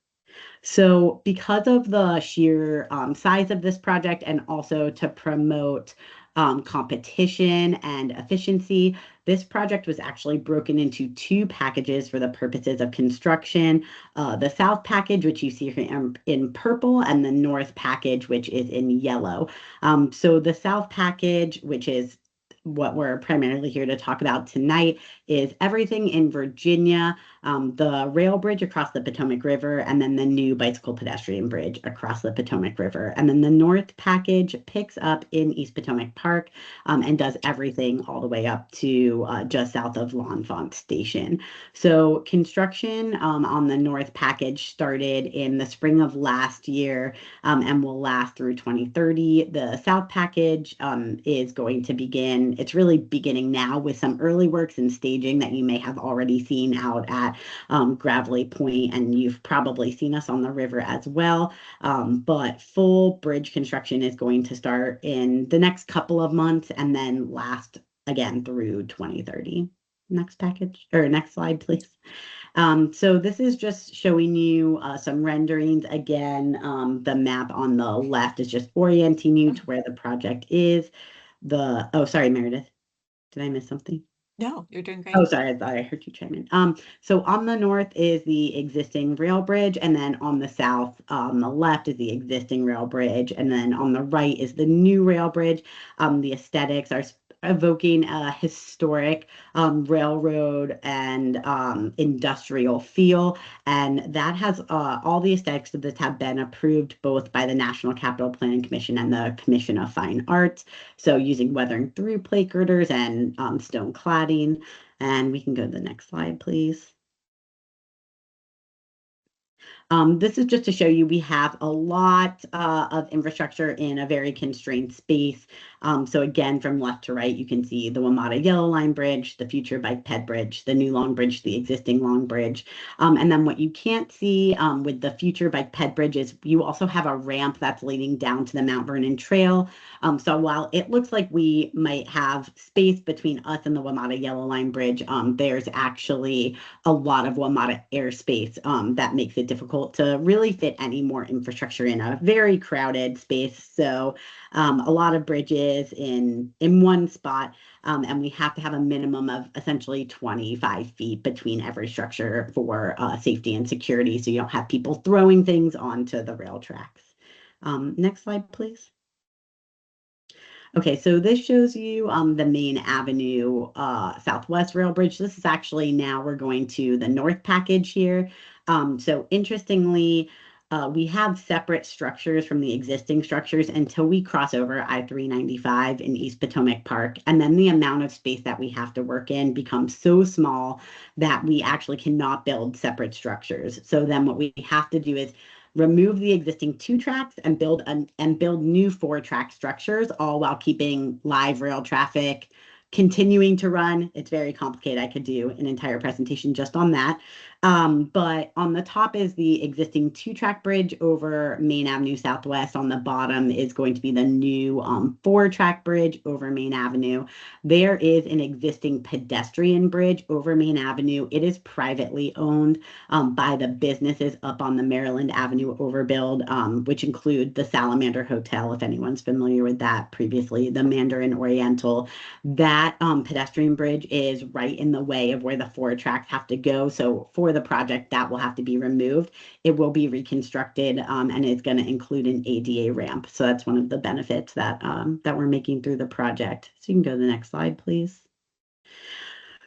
[SPEAKER 18] So because of the sheer size of this project, and also to promote competition and efficiency, this project was actually broken into 2 packages for the purposes of construction. The south package, which you see here in purple, and the north package, which is in yellow. So the south package, which is what we're primarily here to talk about tonight is everything in Virginia, the rail bridge across the Potomac River, and then the new bicycle pedestrian bridge across the Potomac River. And then the North package picks up in East Potomac Park and does everything all the way up to just south of L'Enfant Station. So construction on the North package started in the spring of last year and will last through 2030. The South package is going to begin, it's really beginning now with some early works and staging that you may have already seen out at Gravelly Point, and you've probably seen us on the river as well. But full bridge construction is going to start in the next couple of months and then last again through 2030. Next package, or next slide, please. So this is just showing you some renderings. Again, the map on the left is just orienting you to where the project is. Oh, sorry, Meredith. Did I miss something?
[SPEAKER 17] No, you're doing great.
[SPEAKER 18] Oh, sorry, I thought I heard you chime in. So on the north is the existing rail bridge, and then on the south, on the left is the existing rail bridge, and then on the right is the new rail bridge. The aesthetics are evoking a historic railroad and industrial feel, and that has all the aesthetics of this have been approved both by the National Capital Planning Commission and the Commission of Fine Arts. So using weathering through plate girders and stone cladding. And we can go to the next slide, please. This is just to show you we have a lot of infrastructure in a very constrained space. So again, from left to right, you can see the WMATA Yellow Line Bridge, the future bike ped bridge, the new long bridge, the existing long bridge. And then what you can't see with the future bike ped bridge is you also have a ramp that's leading down to the Mount Vernon Trail. So while it looks like we might have space between us and the WMATA Yellow Line Bridge, there's actually a lot of WMATA airspace that makes it difficult to really fit any more infrastructure in a very crowded space. So a lot of bridges in one spot, and we have to have a minimum of essentially 25 feet between every structure for safety and security, so you don't have people throwing things onto the rail tracks. Next slide, please. Okay, so this shows you the Main Avenue Southwest Rail Bridge. This is actually now we're going to the North package here. So interestingly, we have separate structures from the existing structures until we cross over I-395 in East Potomac Park. And then the amount of space that we have to work in becomes so small that we actually cannot build separate structures. So then what we have to do is remove the existing 2 tracks and build new 4-track structures, all while keeping live rail traffic continuing to run. It's very complicated. I could do an entire presentation just on that. But on the top is the existing 2-track bridge over Main Avenue Southwest. On the bottom is going to be the new 4-track bridge over Main Avenue. There is an existing pedestrian bridge over Main Avenue. It is privately owned by the businesses up on the Maryland Avenue overbuild, which include the Salamander Hotel, if anyone's familiar with that previously, the Mandarin Oriental. That pedestrian bridge is right in the way of where the 4 tracks have to go. So for the project, that will have to be removed. It will be reconstructed and is going to include an ADA ramp. So that's one of the benefits that that we're making through the project. So you can go to the next slide, please.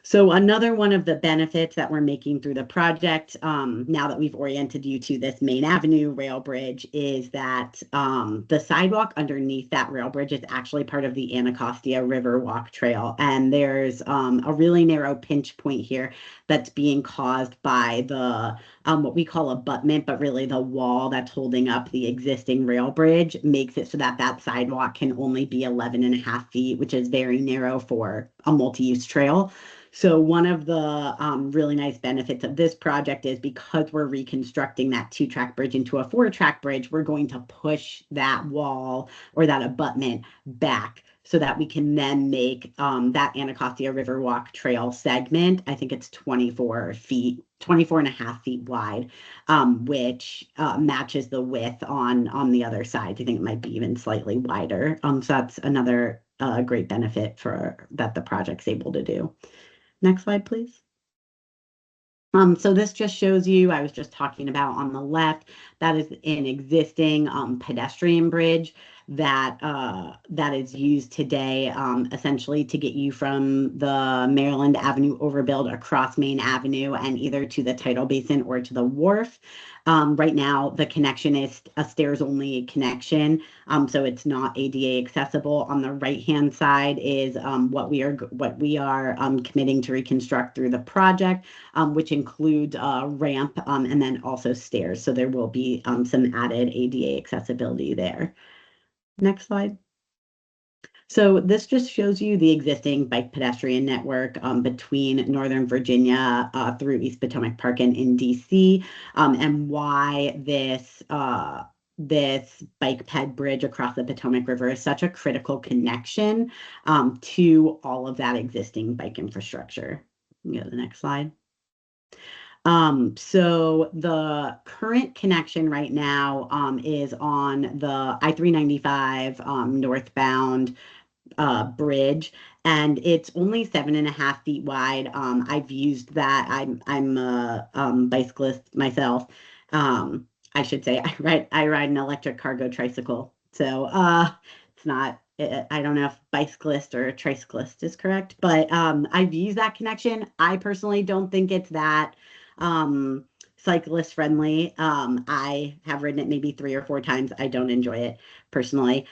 [SPEAKER 18] So another one of the benefits that we're making through the project, now that we've oriented you to this Main Avenue rail bridge, is that the sidewalk underneath that rail bridge is actually part of the Anacostia River Walk Trail. And there's a really narrow pinch point here that's being caused by the what we call abutment, but really the wall that's holding up the existing rail bridge makes it so that that sidewalk can only be 11.5 feet, which is very narrow for a multi-use trail. So one of the really nice benefits of this project is because we're reconstructing that 2-track bridge into a 4-track bridge, we're going to push that wall or that abutment back so that we can then make that Anacostia River Walk Trail segment. I think it's 24.5 feet wide, which matches the width on the other side. I think it might be even slightly wider. So that's another great benefit that the project's able to do. Next slide, please. So this just shows you, I was just talking about on the left, that is an existing pedestrian bridge. that that is used today, essentially to get you from the Maryland Avenue overbuild across Main Avenue and either to the tidal basin or to the wharf. Right now, the connection is a stairs-only connection, so it's not ADA accessible. On the right-hand side is what we are committing to reconstruct through the project, which includes a ramp and then also stairs. So there will be some added ADA accessibility there. Next slide. So this just shows you the existing bike pedestrian network between Northern Virginia through East Potomac Park and in DC, and why this this bike ped bridge across the Potomac River is such a critical connection to all of that existing bike infrastructure. Go to the next slide. So the current connection right now is on the I-395 northbound bridge, and it's only 7.5 feet wide. I've used that. I'm a bicyclist myself. I should say I ride an electric cargo tricycle. So it's not. I don't know if bicyclist or tricyclist is correct, but I've used that connection. I personally don't think it's that cyclist friendly. I have ridden it maybe 3 or 4 times. I don't enjoy it personally.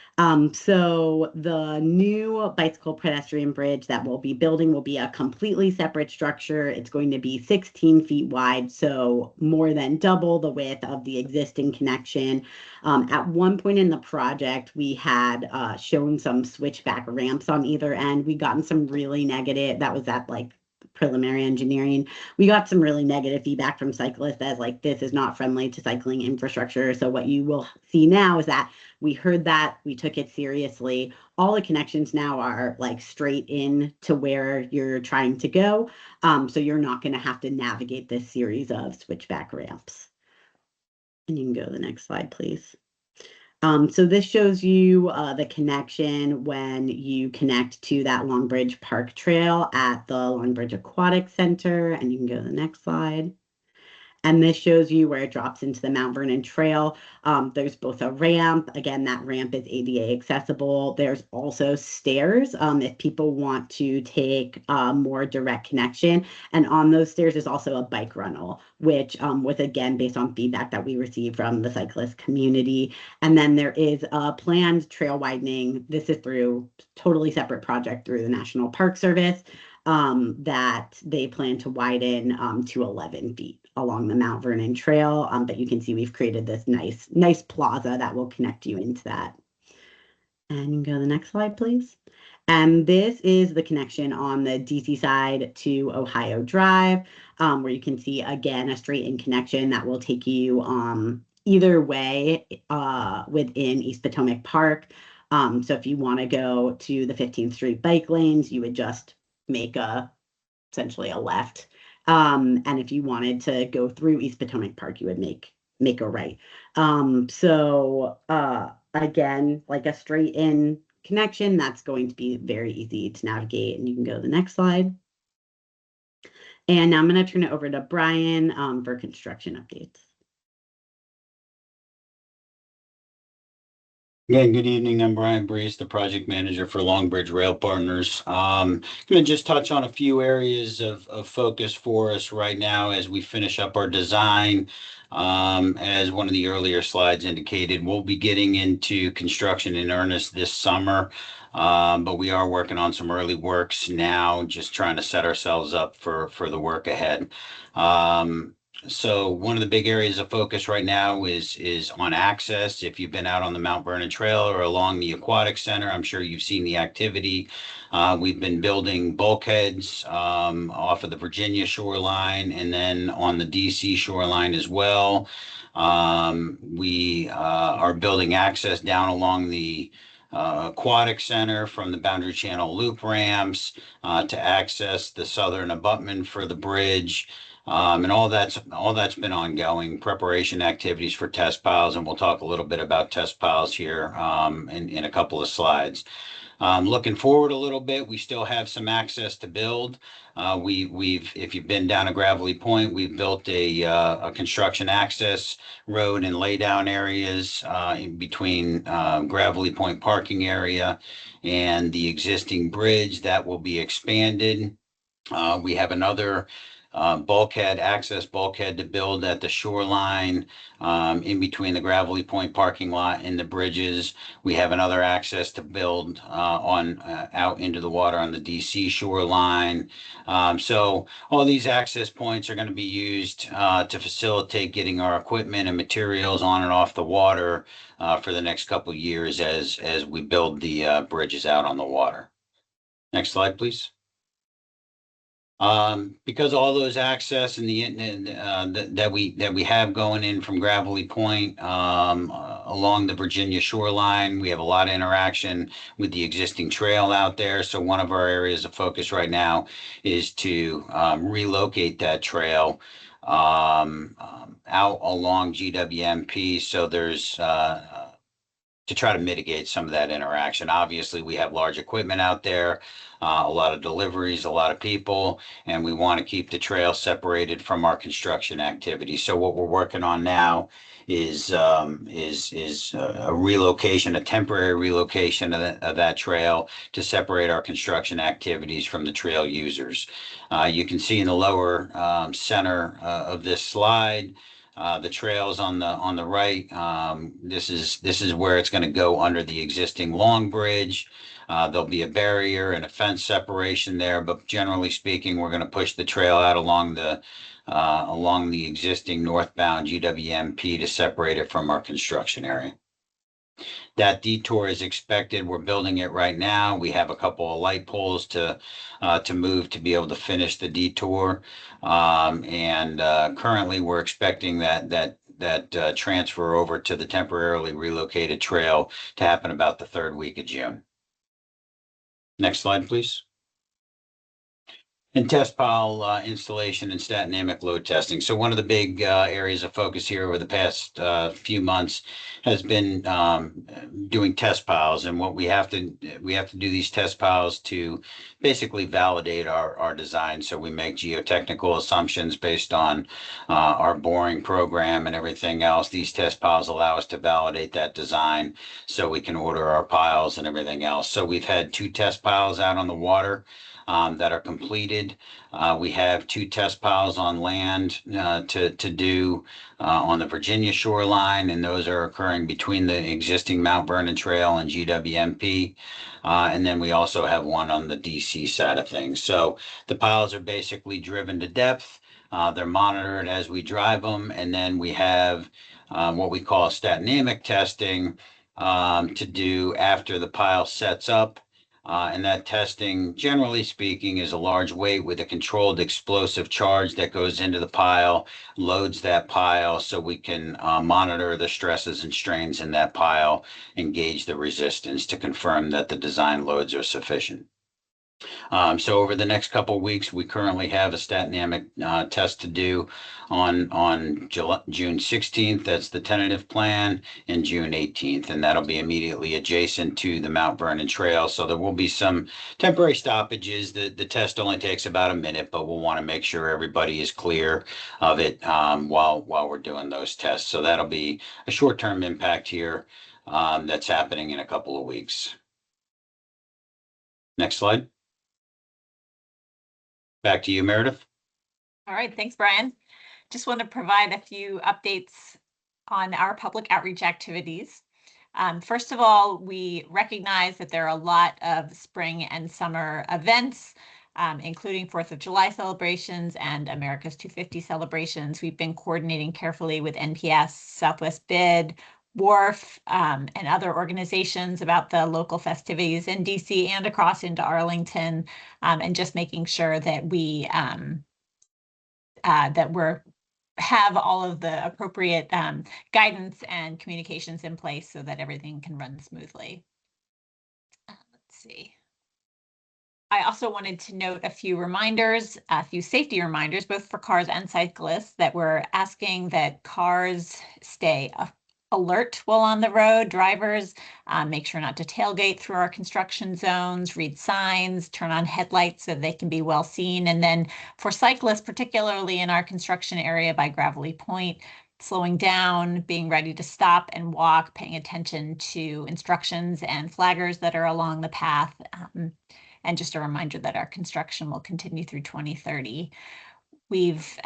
[SPEAKER 18] So the new bicycle pedestrian bridge that we'll be building will be a completely separate structure. It's going to be 16 feet wide, so more than double the width of the existing connection. At one point in the project, we had shown some switchback ramps on either end. We gotten some really negative, that was at like preliminary engineering. We got some really negative feedback from cyclists as like, this is not friendly to cycling infrastructure. So what you will see now is that we heard that, we took it seriously. All the connections now are like straight in to where you're trying to go. So you're not going to have to navigate this series of switchback ramps. And you can go to the next slide, please. So this shows you the connection when you connect to that Longbridge Park Trail at the Longbridge Aquatic Center, and you can go to the next slide. And this shows you where it drops into the Mount Vernon Trail. There's both a ramp. Again, that ramp is ADA accessible. There's also stairs if people want to take a more direct connection. And on those stairs is also a bike runnel, which was again based on feedback that we received from the cyclist community. And then there is a planned trail widening. This is through totally separate project through the National Park Service that they plan to widen to 11 feet along the Mount Vernon Trail. But you can see we've created this nice plaza that will connect you into that. And you can go to the next slide, please. And this is the connection on the DC side to Ohio Drive, where you can see, again, a straight-in connection that will take you either way within East Potomac Park. So if you want to go to the 15th Street bike lanes, you would just make essentially a left. And if you wanted to go through East Potomac Park, you would make a right. So again, like a straight in connection, that's going to be very easy to navigate. And you can go to the next slide. And now I'm going to turn it over to Brian for construction updates.
[SPEAKER 19] Again, good evening. I'm Brian Brees, the project manager for Longbridge Rail Partners. I'm going to just touch on a few areas of focus for us right now as we finish up our design. As one of the earlier slides indicated, we'll be getting into construction in earnest this summer, but we are working on some early works now, just trying to set ourselves up for the work ahead. So one of the big areas of focus right now is on access. If you've been out on the Mount Vernon Trail or along the Aquatic Center, I'm sure you've seen the activity. We've been building bulkheads off of the Virginia shoreline and then on the DC shoreline as well. We are building access down along the Aquatic Center from the Boundary Channel loop ramps to access the southern abutment for the bridge. And all that's been ongoing preparation activities for test piles, and we'll talk a little bit about test piles here in a couple of slides. Looking forward a little bit, we still have some access to build. If you've been down a Gravelly Point, we've built a construction access road and laydown areas in between Gravelly Point parking area and the existing bridge that will be expanded. We have another access bulkhead to build at the shoreline in between the Gravelly Point parking lot and the bridges. We have another access to build out into the water on the DC shoreline. So all these access points are going to be used to facilitate getting our equipment and materials on and off the water for the next couple of years as we build the bridges out on the water. Next slide, please. Because all those access and that we have going in from Gravelly Point along the Virginia shoreline, we have a lot of interaction with the existing trail out there. So one of our areas of focus right now is to relocate that trail out along GWMP. So there's to try to mitigate some of that interaction. Obviously, we have large equipment out there, a lot of deliveries, a lot of people, and we want to keep the trail separated from our construction activity. So what we're working on now is a relocation, a temporary relocation of that trail to separate our construction activities from the trail users. You can see in the lower center of this slide, the trails on the right. This is where it's going to go under the existing Long Bridge. There'll be a barrier and a fence separation there, but generally speaking, we're going to push the trail out along the existing northbound GWMP to separate it from our construction area. That detour is expected. We're building it right now. We have a couple of light poles to move to be able to finish the detour. Currently we're expecting that transfer over to the temporarily relocated trail to happen about the third week of June. Next slide, please. And test pile installation and statnamic load testing. So one of the big areas of focus here over the past few months has been doing test piles, and what we have to do these test piles to basically validate our design. So we make geotechnical assumptions based on our boring program and everything else. These test piles allow us to validate that design so we can order our piles and everything else. So we've had 2 test piles out on the water that are completed. We have 2 test piles on land to do on the Virginia shoreline, and those are occurring between the existing Mount Vernon Trail and GWMP. And then we also have one on the DC side of things. So the piles are basically driven to depth. They're monitored as we drive them, and then we have what we call statnamic testing to do after the pile sets up. And that testing, generally speaking, is a large weight with a controlled explosive charge that goes into the pile, loads that pile so we can monitor the stresses and strains in that pile and gauge the resistance to confirm that the design loads are sufficient. So over the next couple of weeks, we currently have a statnamic test to do on June 16th. That's the tentative plan, and June 18th, and that'll be immediately adjacent to the Mount Vernon Trail. So there will be some temporary stoppages. The test only takes about a minute, but we'll want to make sure everybody is clear of it while we're doing those tests. So that'll be a short-term impact here that's happening in a couple of weeks. Next slide. Back to you, Meredith.
[SPEAKER 17] All right, thanks, Brian. Just want to provide a few updates on our public outreach activities. First of all, we recognize that there are a lot of spring and summer events, including 4th of July celebrations and America's 250 celebrations. We've been coordinating carefully with NPS, Southwest Bid, WARF, and other organizations about the local festivities in DC and across into Arlington, and just making sure that we have all of the appropriate guidance and communications in place so that everything can run smoothly. Let's see. I also wanted to note a few reminders, a few safety reminders, both for cars and cyclists, that we're asking that cars stay alert while on the road. Drivers, make sure not to tailgate through our construction zones, read signs, turn on headlights so they can be well seen. And then for cyclists, particularly in our construction area by Gravelly Point, slowing down, being ready to stop and walk, paying attention to instructions and flaggers that are along the path. And just a reminder that our construction will continue through 2030. We've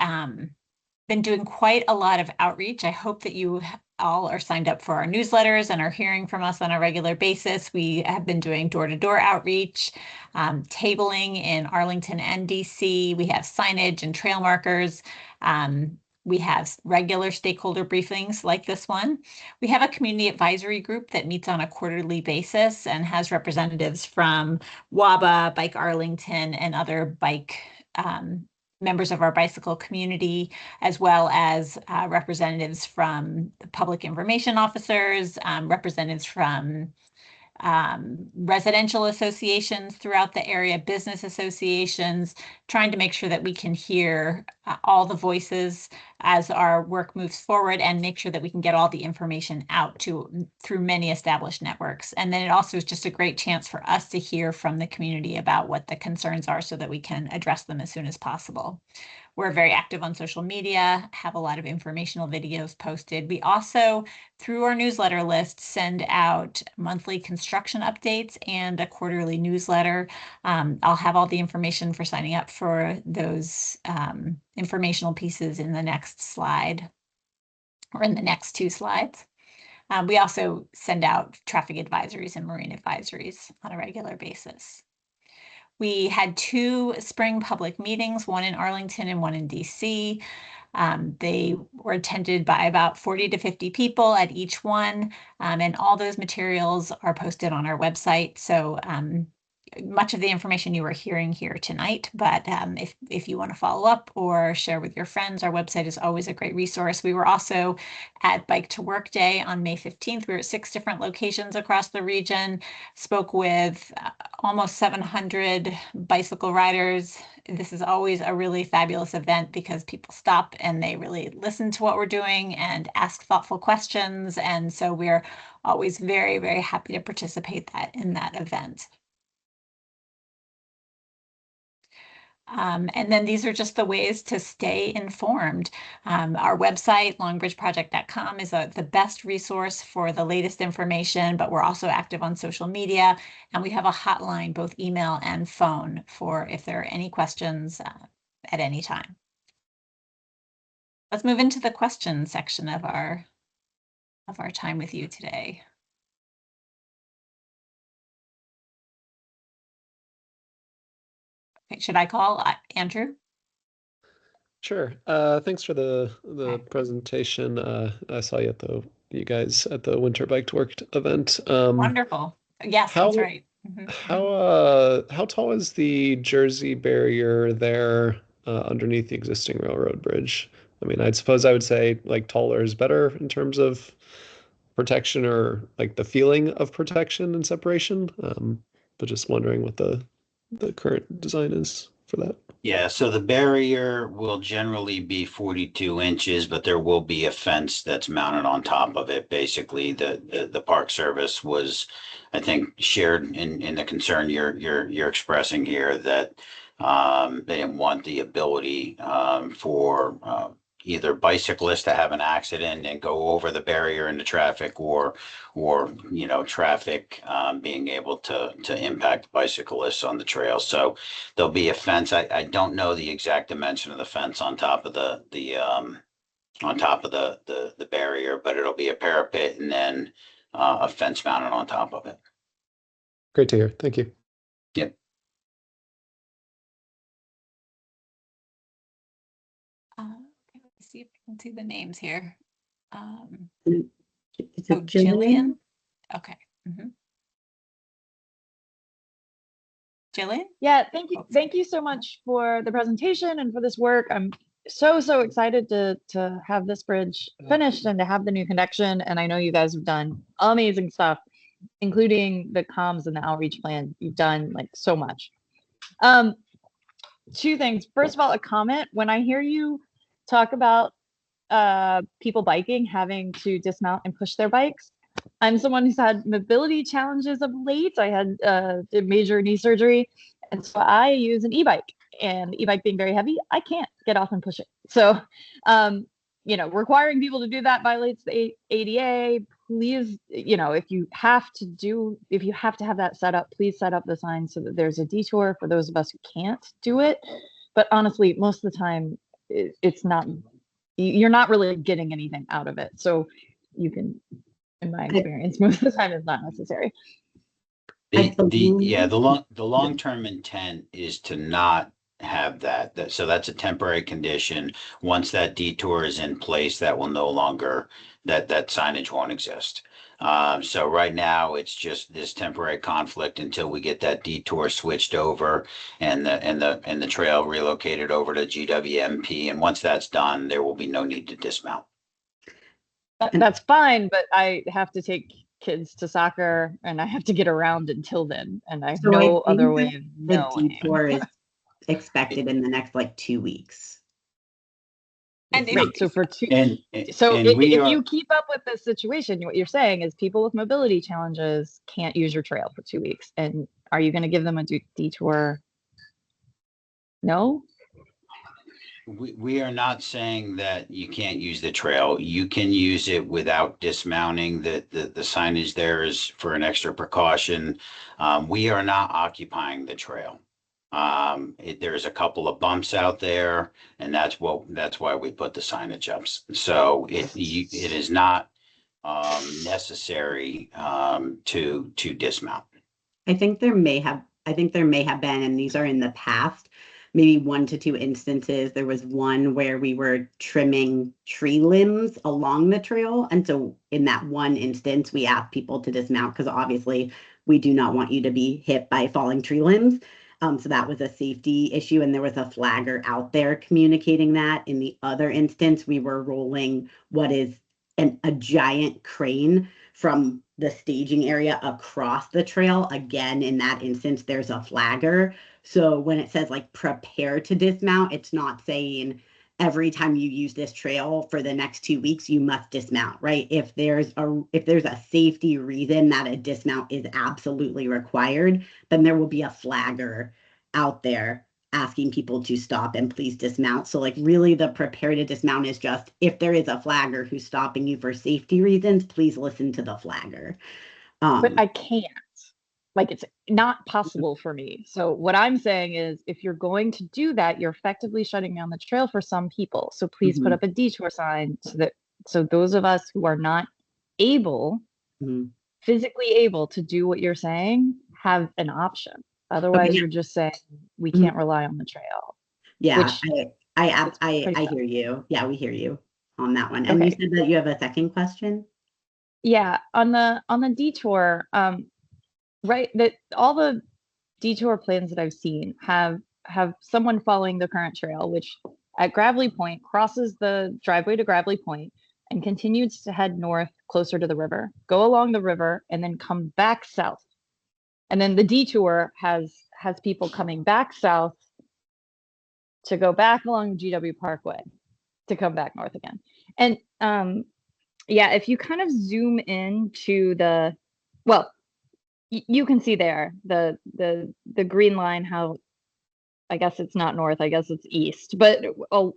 [SPEAKER 17] been doing quite a lot of outreach. I hope that you all are signed up for our newsletters and are hearing from us on a regular basis. We have been doing door-to-door outreach, tabling in Arlington and DC. We have signage and trail markers. We have regular stakeholder briefings like this one. We have a community advisory group that meets on a quarterly basis and has representatives from WABA, Bike Arlington, and other bike members of our bicycle community, as well as representatives from public information officers, representatives from residential associations throughout the area, business associations, trying to make sure that we can hear all the voices as our work moves forward and make sure that we can get all the information out through many established networks. And then it also is just a great chance for us to hear from the community about what the concerns are so that we can address them as soon as possible. We're very active on social media, have a lot of informational videos posted. We also, through our newsletter list, send out monthly construction updates and a quarterly newsletter. I'll have all the information for signing up for those informational pieces in the next slide, or in the next two slides. We also send out traffic advisories and marine advisories on a regular basis. We had 2 spring public meetings, one in Arlington and one in DC. They were attended by about 40 to 50 people at each one, and all those materials are posted on our website. So much of the information you are hearing here tonight, but if you want to follow up or share with your friends, our website is always a great resource. We were also at Bike to Work Day on May 15th. We were at 6 different locations across the region, spoke with almost 700 bicycle riders. This is always a really fabulous event because people stop and they really listen to what we're doing and ask thoughtful questions. And so we're always very, very happy to participate in that event. And then these are just the ways to stay informed. Our website, longbridgeproject.com, is the best resource for the latest information, but we're also active on social media, and we have a hotline, both email and phone, for if there are any questions at any time. Let's move into the question section of our time with you today. Okay, should I call Andrew?
[SPEAKER 3] Sure. Thanks for the presentation. I saw you guys at the Winter Bike to Work event.
[SPEAKER 17] Wonderful. Yes, that's right.
[SPEAKER 3] How tall is the Jersey barrier there underneath the existing railroad bridge? I mean, I'd suppose I would say like taller is better in terms of protection or like the feeling of protection and separation. But just wondering what the current design is for that.
[SPEAKER 19] Yeah, so the barrier will generally be 42 inches, but there will be a fence that's mounted on top of it. Basically, the Park Service was, I think, shared in the concern you're expressing here, that they didn't want the ability for either bicyclists to have an accident and go over the barrier into traffic, or traffic being able to impact bicyclists on the trail. So there'll be a fence. I don't know the exact dimension of the fence on top of the barrier, but it'll be a parapet and then a fence mounted on top of it.
[SPEAKER 3] Great to hear. Thank you.
[SPEAKER 19] Yep.
[SPEAKER 17] Let's see if I can see the names here.
[SPEAKER 18] Is it Jillian?
[SPEAKER 17] Okay. Jillian?
[SPEAKER 8] Yeah, thank you so much for the presentation and for this work. I'm so excited to have this bridge finished and to have the new connection. And I know you guys have done amazing stuff, including the comms and the outreach plan. You've done like so much. Two things. First of all, a comment. When I hear you talk about people biking having to dismount and push their bikes, I'm someone who's had mobility challenges of late. I had major knee surgery, and so I use an e-bike. And e-bike being very heavy, I can't get off and push it. So, requiring people to do that violates the ADA. Please, if you have to have that set up, please set up the sign so that there's a detour for those of us who can't do it. But honestly, most of the time, it's not. You're not really getting anything out of it. So you can, in my experience, most of the time it's not necessary.
[SPEAKER 19] The long-term intent is to not have that. So that's a temporary condition. Once that detour is in place, that will no longer, that signage won't exist. So right now it's just this temporary conflict until we get that detour switched over and the trail relocated over to GWMP. And once that's done, there will be no need to dismount.
[SPEAKER 8] That's fine, but I have to take kids to soccer and I have to get around until then. And I have no other way of knowing.
[SPEAKER 18] The detour is expected in the next 2 weeks.
[SPEAKER 17] And
[SPEAKER 8] right, so for two, if you keep up with this situation, what you're saying is people with mobility challenges can't use your trail for 2 weeks. And are you going to give them a detour? No?
[SPEAKER 19] We are not saying that you can't use the trail. You can use it without dismounting. The signage there is for an extra precaution. We are not occupying the trail. There's a couple of bumps out there, and that's why we put the signage up. So it is not necessary to dismount.
[SPEAKER 18] I think there may have been, and these are in the past, maybe 1 to 2 instances. There was one where we were trimming tree limbs along the trail. And so in that one instance, we asked people to dismount because obviously we do not want you to be hit by falling tree limbs. So that was a safety issue. And there was a flagger out there communicating that. In the other instance, we were rolling what is a giant crane from the staging area across the trail. Again, in that instance, there's a flagger. So when it says prepare to dismount, it's not saying every time you use this trail for the next 2 weeks, you must dismount, right? If there's a safety reason that a dismount is absolutely required, then there will be a flagger out there asking people to stop and please dismount. So really the prepare to dismount is just, if there is a flagger who's stopping you for safety reasons, please listen to the flagger.
[SPEAKER 8] But I can't. It's not possible for me. So what I'm saying is, if you're going to do that, you're effectively shutting down the trail for some people. So please put up a detour sign so those of us who are not able, physically able to do what you're saying, have an option. Otherwise, you're just saying we can't rely on the trail.
[SPEAKER 18] Yeah, I hear you. Yeah, we hear you on that one. And you said that you have a second question?
[SPEAKER 8] Yeah, on the detour, right, that all the detour plans that I've seen have someone following the current trail, which at Gravelly Point crosses the driveway to Gravelly Point and continues to head north closer to the river, go along the river, and then come back south. And then the detour has people coming back south to go back along GW Parkway to come back north again. And yeah, if you kind of zoom into you can see there the green line, how I guess it's not north, I guess it's east, but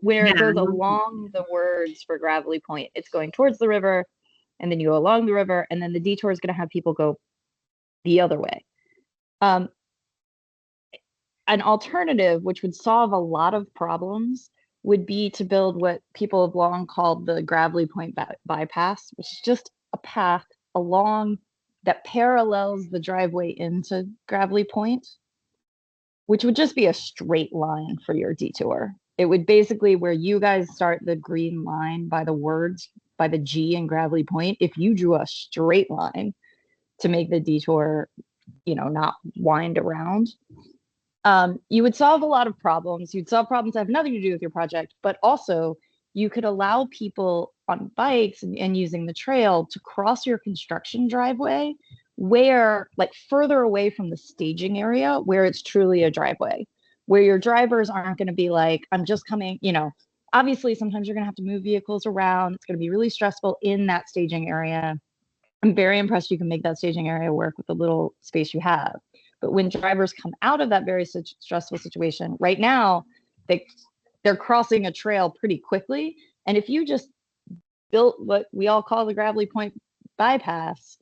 [SPEAKER 8] where it goes along the words for Gravelly Point, it's going towards the river, and then you go along the river, and then the detour is going to have people go the other way. An alternative, which would solve a lot of problems, would be to build what people have long called the Gravelly Point bypass, which is just a path along that parallels the driveway into Gravelly Point, which would just be a straight line for your detour. It would basically, where you guys start the green line by the words, by the G in Gravelly Point, if you drew a straight line to make the detour, not wind around, you would solve a lot of problems. You'd solve problems that have nothing to do with your project, but also you could allow people on bikes and using the trail to cross your construction driveway where, like, further away from the staging area where it's truly a driveway, where your drivers aren't going to be like, I'm just coming, you know, obviously sometimes you're going to have to move vehicles around. It's going to be really stressful in that staging area. I'm very impressed you can make that staging area work with the little space you have. But when drivers come out of that very stressful situation, right now, they're crossing a trail pretty quickly. And if you just built what we all call the Gravelly Point bypass,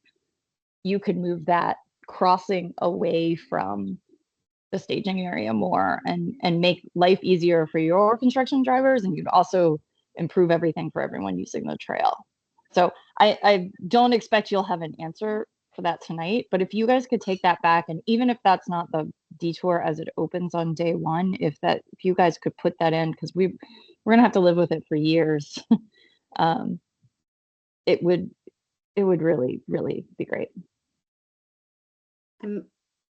[SPEAKER 8] you could move that crossing away from the staging area more and make life easier for your construction drivers, and you'd also improve everything for everyone using the trail. So I don't expect you'll have an answer for that tonight, but if you guys could take that back, and even if that's not the detour as it opens on day one, if you guys could put that in, because we're gonna have to live with it for years. It would really, really be great.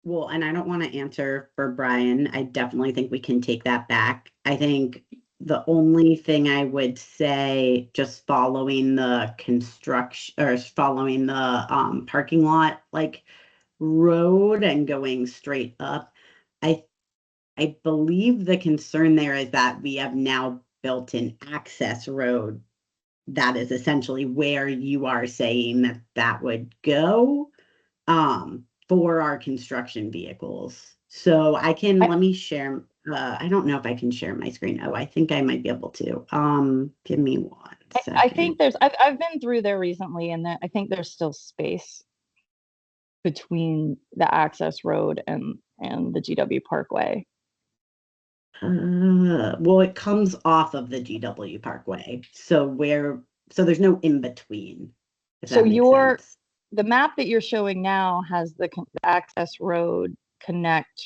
[SPEAKER 18] Well, and I don't want to answer for Brian. I definitely think we can take that back. I think the only thing I would say, just following the construction or following the parking lot like road and going straight up, I believe the concern there is that we have now built an access road that is essentially where you are saying that would go for our construction vehicles. So I can, let me share, I don't know if I can share my screen. Oh, I think I might be able to. Give me one second.
[SPEAKER 8] I think I've been through there recently, and I think there's still space between the access road and the GW Parkway.
[SPEAKER 18] Well, it comes off of the GW Parkway. So there's no in between.
[SPEAKER 8] So the map that you're showing now has the access road connect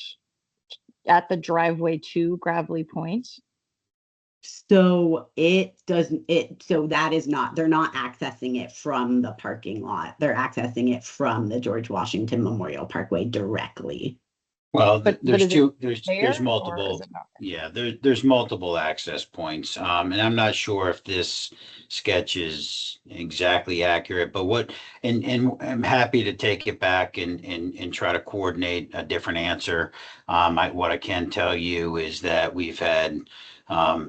[SPEAKER 8] at the driveway to Gravelly Point.
[SPEAKER 18] So that is not, they're not accessing it from the parking lot. They're accessing it from the George Washington Memorial Parkway directly.
[SPEAKER 19] Well,
[SPEAKER 8] But
[SPEAKER 19] there's multiple, there's multiple access points. And I'm not sure if this sketch is exactly accurate, but and I'm happy to take it back and try to coordinate a different answer. What I can tell you is that we've had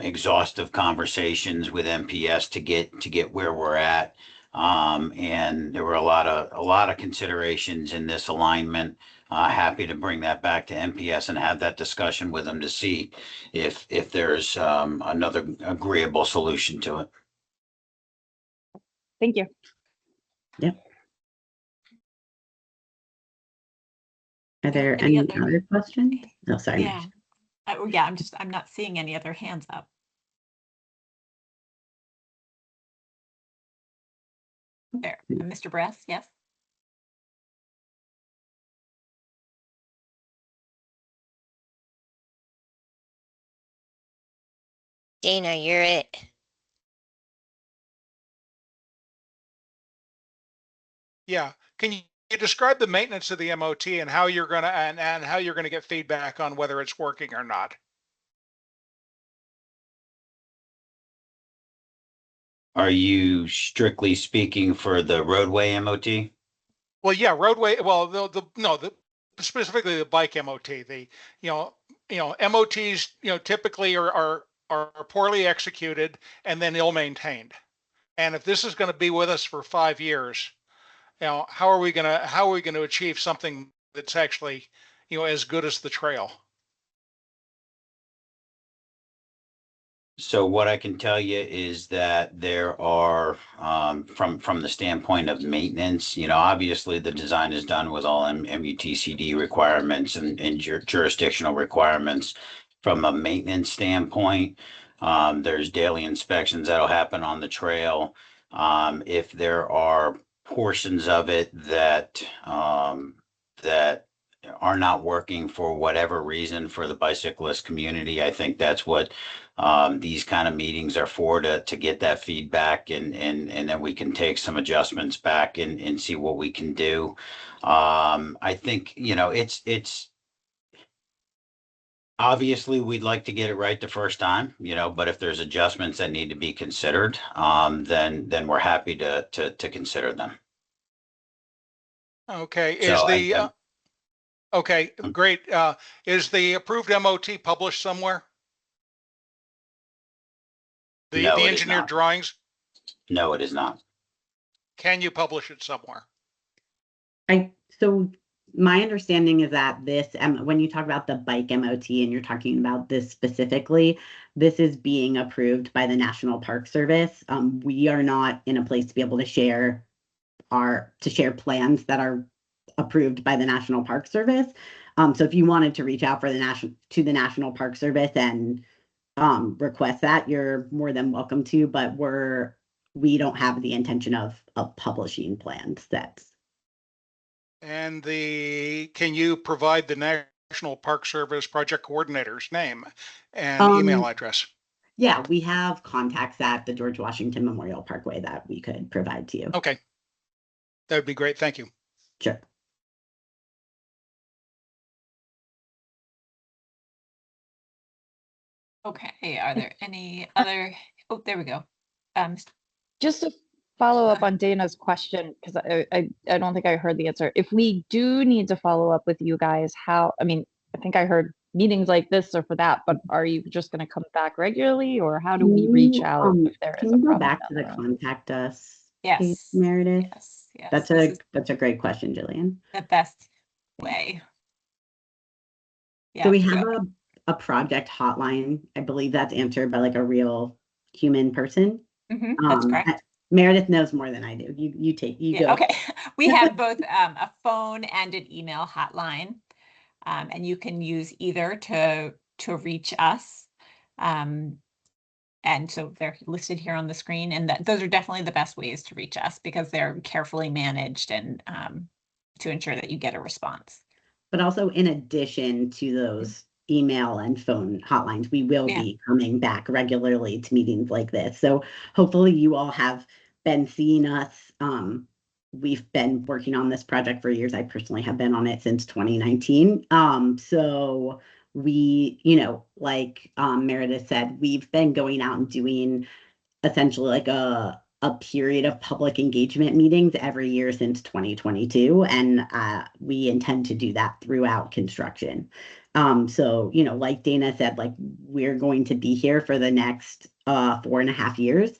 [SPEAKER 19] exhaustive conversations with MPS to get where we're at. And there were a lot of considerations in this alignment. Happy to bring that back to MPS and have that discussion with them to see if there's another agreeable solution to it.
[SPEAKER 8] Thank you.
[SPEAKER 18] Yep. Are there any other questions? No, sorry.
[SPEAKER 17] Yeah. I'm not seeing any other hands up. There, Mr. Bress, yes.
[SPEAKER 2] Dana, you're it.
[SPEAKER 5] Yeah. Can you describe the maintenance of the MOT and how you're gonna and how you're gonna get feedback on whether it's working or not?
[SPEAKER 19] Are you strictly speaking for the roadway MOT?
[SPEAKER 5] Well, yeah, roadway. Well, specifically the bike MOT. The MOTs typically are poorly executed and then ill maintained. And if this is going to be with us for 5 years, how are we gonna achieve something that's actually as good as the trail?
[SPEAKER 19] So what I can tell you is that there are, from the standpoint of maintenance, obviously the design is done with all MUTCD requirements and jurisdictional requirements. From a maintenance standpoint, there's daily inspections that'll happen on the trail. If there are portions of it that are not working for whatever reason for the bicyclist community, I think that's what these kind of meetings are for, to get that feedback, and then we can take some adjustments back and see what we can do. I think, it's obviously we'd like to get it right the first time, but if there's adjustments that need to be considered, then we're happy to consider them.
[SPEAKER 5] Okay, is
[SPEAKER 19] So
[SPEAKER 5] the okay, great. Is the approved MOT published somewhere? The
[SPEAKER 19] no, it is
[SPEAKER 5] engineered
[SPEAKER 19] not.
[SPEAKER 5] drawings?
[SPEAKER 19] No, it is not.
[SPEAKER 5] Can you publish it somewhere?
[SPEAKER 18] So my understanding is that this, when you talk about the bike MOT and you're talking about this specifically, this is being approved by the National Park Service. We are not in a place to be able to share plans that are approved by the National Park Service. So if you wanted to reach out to the National Park Service and request that, you're more than welcome to, but we don't have the intention of publishing plans.
[SPEAKER 5] And can you provide the National Park Service project coordinator's name and email address?
[SPEAKER 18] Yeah, we have contacts at the George Washington Memorial Parkway that we could provide to you.
[SPEAKER 5] Okay. That would be great. Thank you.
[SPEAKER 18] Sure.
[SPEAKER 17] Okay, are there any other, oh, there we go.
[SPEAKER 8] Just to follow up on Dana's question, because I don't think I heard the answer. If we do need to follow up with you guys, I think I heard meetings like this or for that, but are you just going to come back regularly, or how do we reach out if there is
[SPEAKER 18] Can
[SPEAKER 8] a
[SPEAKER 18] you go
[SPEAKER 8] problem
[SPEAKER 18] back
[SPEAKER 8] down
[SPEAKER 18] to
[SPEAKER 8] the
[SPEAKER 18] the
[SPEAKER 8] road?
[SPEAKER 18] contact us page,
[SPEAKER 17] Yes.
[SPEAKER 18] Meredith?
[SPEAKER 17] Yes.
[SPEAKER 18] That's a great question, Jillian.
[SPEAKER 17] The best way. Yeah.
[SPEAKER 18] So we have a project hotline. I believe that's answered by like a real human person.
[SPEAKER 17] That's correct.
[SPEAKER 18] Meredith knows more than I do. You go.
[SPEAKER 17] Okay. We have both a phone and an email hotline, and you can use either to reach us. And so they're listed here on the screen, and those are definitely the best ways to reach us because they're carefully managed and to ensure that you get a response.
[SPEAKER 18] But also, in addition to those email and phone hotlines, we will be coming back regularly to meetings like this. So hopefully you all have been seeing us. We've been working on this project for years. I personally have been on it since 2019. So we, like Meredith said, we've been going out and doing essentially like a period of public engagement meetings every year since 2022, and we intend to do that throughout construction. So like Dana said, like we're going to be here for the next 4.5 years.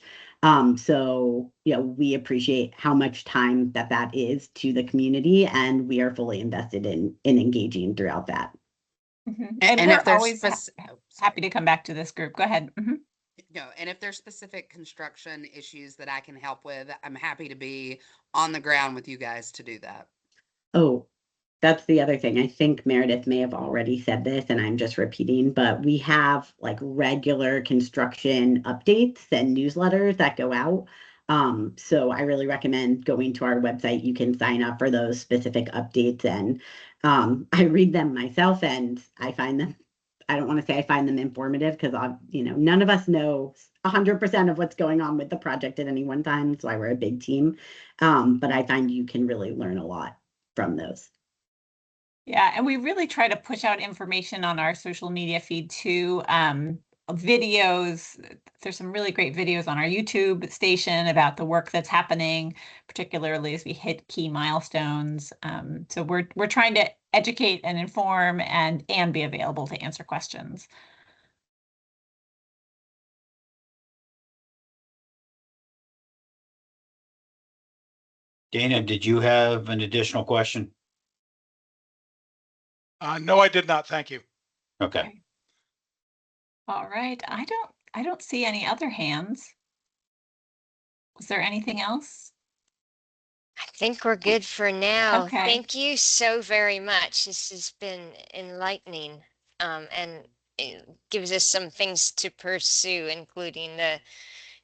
[SPEAKER 18] So we appreciate how much time that is to the community, and we are fully invested in engaging throughout that.
[SPEAKER 17] And
[SPEAKER 20] if
[SPEAKER 17] we're
[SPEAKER 20] there's
[SPEAKER 17] always happy to come back to this group. Go ahead.
[SPEAKER 20] No, and if there's specific construction issues that I can help with, I'm happy to be on the ground with you guys to do that.
[SPEAKER 18] Oh, that's the other thing. I think Meredith may have already said this, and I'm just repeating, but we have like regular construction updates and newsletters that go out. So I really recommend going to our website. You can sign up for those specific updates, and I read them myself, and I find them, I don't want to say I find them informative because none of us know 100% of what's going on with the project at any one time. That's why we're a big team. But I find you can really learn a lot from those.
[SPEAKER 17] Yeah, and we really try to push out information on our social media feed too. Videos, there's some really great videos on our YouTube station about the work that's happening, particularly as we hit key milestones. So we're trying to educate and inform and be available to answer questions.
[SPEAKER 19] Dana, did you have an additional question?
[SPEAKER 5] No, I did not. Thank you.
[SPEAKER 19] Okay.
[SPEAKER 17] All right. I don't see any other hands. Was there anything else?
[SPEAKER 2] I think we're good for now.
[SPEAKER 17] Okay.
[SPEAKER 2] Thank you so very much. This has been enlightening, and it gives us some things to pursue, including the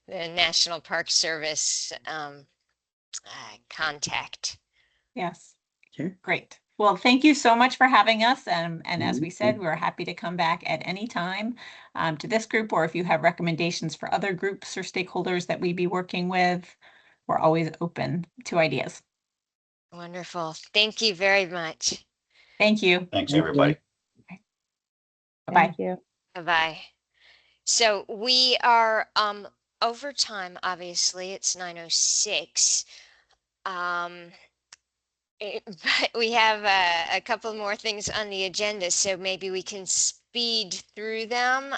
[SPEAKER 2] National Park Service contact.
[SPEAKER 17] Yes.
[SPEAKER 18] Sure.
[SPEAKER 17] Great. Well, thank you so much for having us. And as we said, we're happy to come back at any time to this group, or if you have recommendations for other groups or stakeholders that we be working with, we're always open to ideas.
[SPEAKER 2] Wonderful. Thank you very much.
[SPEAKER 17] Thank you.
[SPEAKER 19] Thanks, everybody.
[SPEAKER 17] Bye-bye.
[SPEAKER 8] Thank you.
[SPEAKER 2] Bye-bye. So we are over time, obviously. It's 9:06. but we have a couple more things on the agenda, so maybe we can speed through them.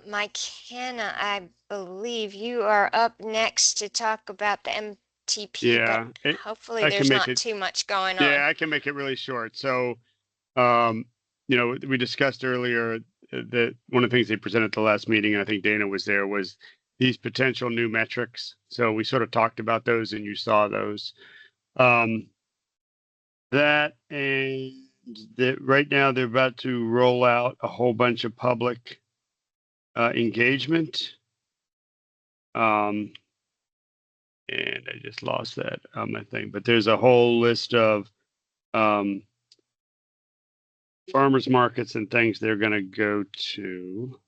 [SPEAKER 2] Mike Hanna, I believe you are up next to talk about the MTP, but
[SPEAKER 10] Yeah,
[SPEAKER 2] hopefully
[SPEAKER 10] I can
[SPEAKER 2] there's
[SPEAKER 10] make
[SPEAKER 2] not
[SPEAKER 10] it.
[SPEAKER 2] too much going on.
[SPEAKER 10] Yeah, I can make it really short. So, um, you know, we discussed earlier that one of the things they presented at the last meeting, and I think Dana was there, was these potential new metrics. So we sort of talked about those, and you saw those. That and that right now they're about to roll out a whole bunch of public engagement. And I just lost that on my thing, but there's a whole list of farmers markets and things they're going to go to.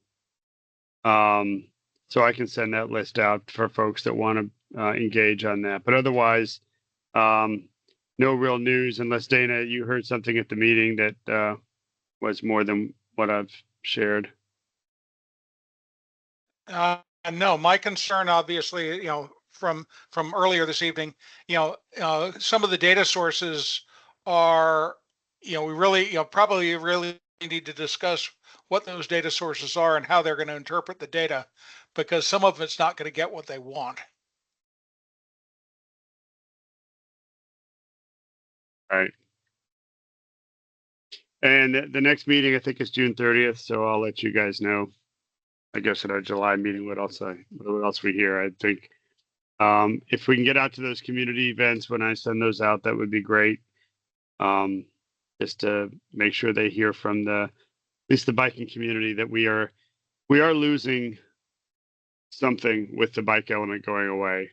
[SPEAKER 10] So I can send that list out for folks that want to engage on that. But otherwise, no real news unless Dana, you heard something at the meeting that was more than what I've shared.
[SPEAKER 5] No, my concern, obviously, from earlier this evening, some of the data sources are, we really, probably really need to discuss what those data sources are and how they're going to interpret the data, because some of it's not going to get what they want.
[SPEAKER 10] Right. And the next meeting, I think, is June 30th. So I'll let you guys know, I guess, at our July meeting, what else we hear. I think if we can get out to those community events when I send those out, that would be great. Just to make sure they hear from at least the biking community that we are losing something with the bike element going away,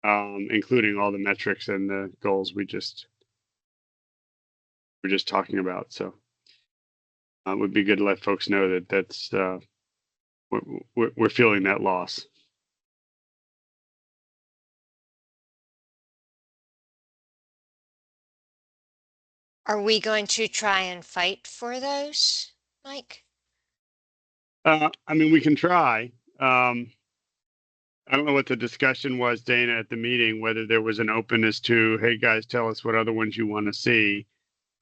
[SPEAKER 10] including all the metrics and the goals we're just talking about. So it would be good to let folks know that that's we're feeling that loss.
[SPEAKER 2] Are we going to try and fight for those, Mike?
[SPEAKER 10] I mean, we can try. I don't know what the discussion was, Dana, at the meeting, whether there was an openness to, hey guys, tell us what other ones you want to see,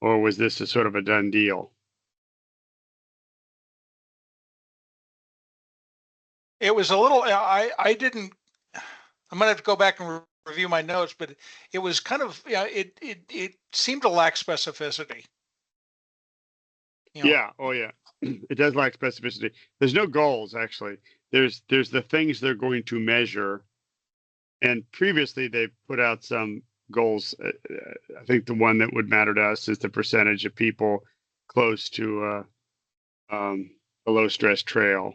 [SPEAKER 10] or was this a sort of a done deal?
[SPEAKER 5] It was a little, I didn't, I'm gonna have to go back and review my notes, but it was kind of, it seemed to lack specificity.
[SPEAKER 10] Yeah. Oh yeah. It does lack specificity. There's no goals, actually. There's the things they're going to measure. And previously they put out some goals. I think the one that would matter to us is the percentage of people close to a low stress trail.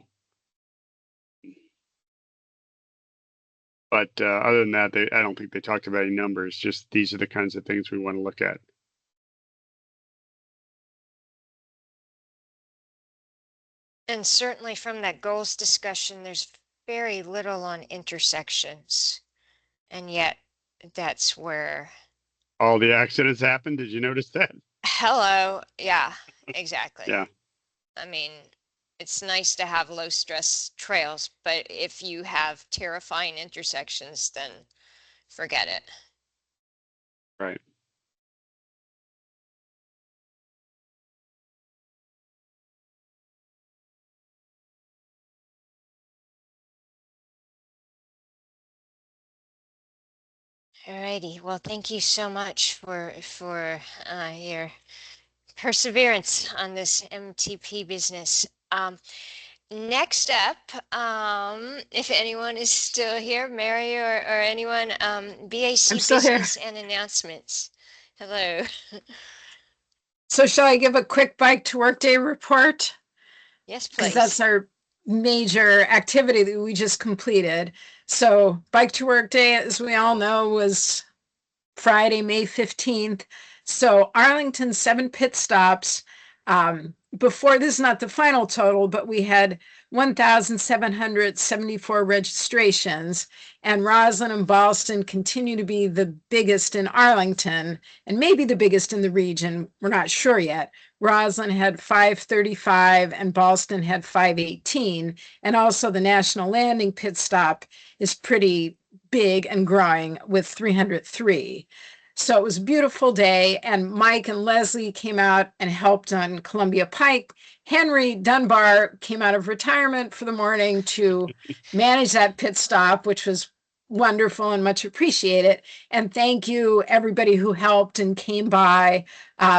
[SPEAKER 10] But other than that, I don't think they talked about any numbers. Just these are the kinds of things we want to look at.
[SPEAKER 2] And certainly from that goals discussion, there's very little on intersections. And yet that's where
[SPEAKER 10] All the accidents happen. Did you notice that?
[SPEAKER 2] hello. Yeah, exactly.
[SPEAKER 10] Yeah.
[SPEAKER 2] I mean, it's nice to have low stress trails, but if you have terrifying intersections, then forget it.
[SPEAKER 10] Right.
[SPEAKER 2] Alrighty. Well, thank you so much for your perseverance on this MTP business. Next up, if anyone is still here, Mary or anyone, BAC
[SPEAKER 12] I'm still here.
[SPEAKER 2] business and announcements. Hello.
[SPEAKER 12] So shall I give a quick bike to work day report?
[SPEAKER 2] Yes,
[SPEAKER 12] Because
[SPEAKER 2] please.
[SPEAKER 12] that's our major activity that we just completed. So bike to work day, as we all know, was Friday, May 15th. So Arlington, 7 pit stops. Before, this is not the final total, but we had 1,774 registrations, and Roslyn and Ballston continue to be the biggest in Arlington and maybe the biggest in the region. We're not sure yet. Roslyn had 535 and Ballston had 518. And also the National Landing pit stop is pretty big and growing with 303. So it was a beautiful day, and Mike and Leslie came out and helped on Columbia Pike. Henry Dunbar came out of retirement for the morning to manage that pit stop, which was wonderful and much appreciated. And thank you, everybody who helped and came by.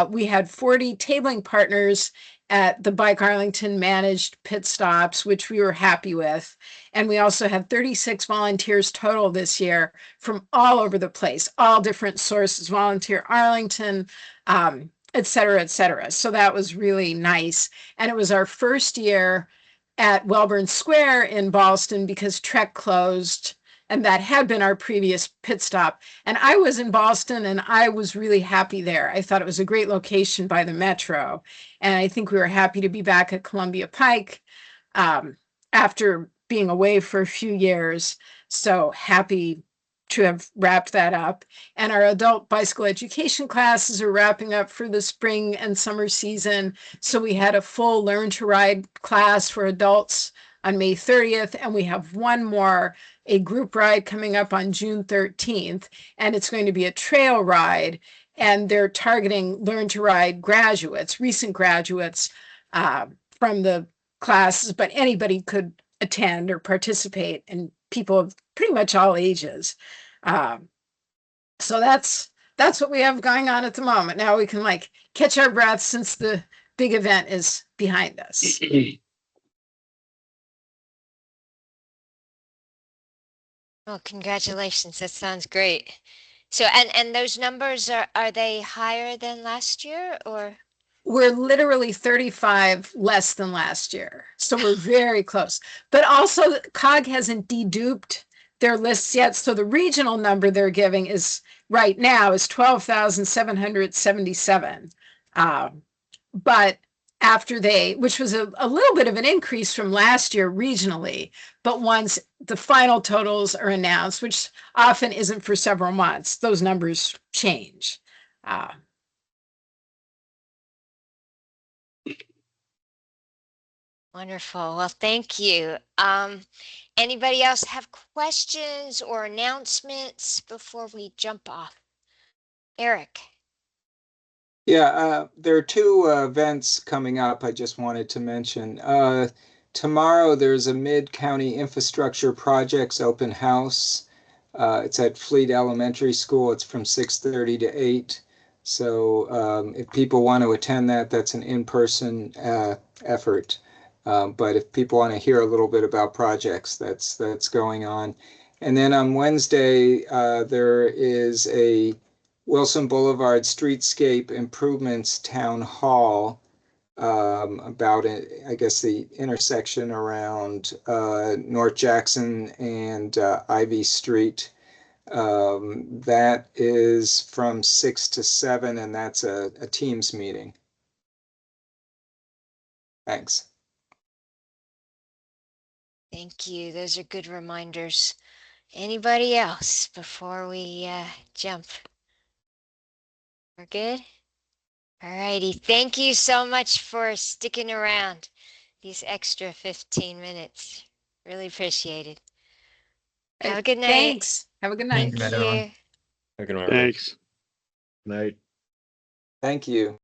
[SPEAKER 12] We had 40 tabling partners at the Bike Arlington managed pit stops, which we were happy with. And we also had 36 volunteers total this year from all over the place, all different sources, Volunteer Arlington, et cetera, et cetera. So that was really nice. And it was our first year at Welborn Square in Ballston because Trek closed, and that had been our previous pit stop. And I was in Boston and I was really happy there. I thought it was a great location by the metro. And I think we were happy to be back at Columbia Pike after being away for a few years. So happy to have wrapped that up. And our adult bicycle education classes are wrapping up for the spring and summer season. So we had a full Learn to Ride class for adults on May 30th, and we have one more, a group ride coming up on June 13th, and it's going to be a trail ride, and they're targeting Learn to Ride graduates, recent graduates from the classes, but anybody could attend or participate, and people of pretty much all ages. So that's what we have going on at the moment. Now we can like catch our breath since the big event is behind us.
[SPEAKER 2] Well, congratulations. That sounds great. So, and those numbers are they higher than last year or?
[SPEAKER 12] We're literally 35 less than last year. So we're very close. But also COG hasn't deduped their lists yet. So the regional number they're giving is right now is 12,777. But after which was a little bit of an increase from last year regionally, but once the final totals are announced, which often isn't for several months, those numbers change.
[SPEAKER 2] Wonderful. Well, thank you. Anybody else have questions or announcements before we jump off? Eric.
[SPEAKER 9] Yeah, there are two events coming up I just wanted to mention. Tomorrow there's a Mid-County Infrastructure Projects open house. It's at Fleet Elementary School. It's from 6:30 to 8. So if people want to attend that, that's an in-person effort. But if people want to hear a little bit about projects, that's going on. And then on Wednesday, there is a Wilson Boulevard Streetscape Improvements Town Hall about it, I guess the intersection around North Jackson and Ivy Street. That is from 6 to 7, and that's a Teams meeting. Thanks.
[SPEAKER 2] Thank you. Those are good reminders. Anybody else before we jump? We're good? All righty. Thank you so much for sticking around these extra 15 minutes. Really appreciate it. Have a good night.
[SPEAKER 12] Thanks. Have a good night.
[SPEAKER 2] Thank you.
[SPEAKER 13] Have a good one, everybody.
[SPEAKER 10] Thanks.
[SPEAKER 14] Night.
[SPEAKER 9] Thank you.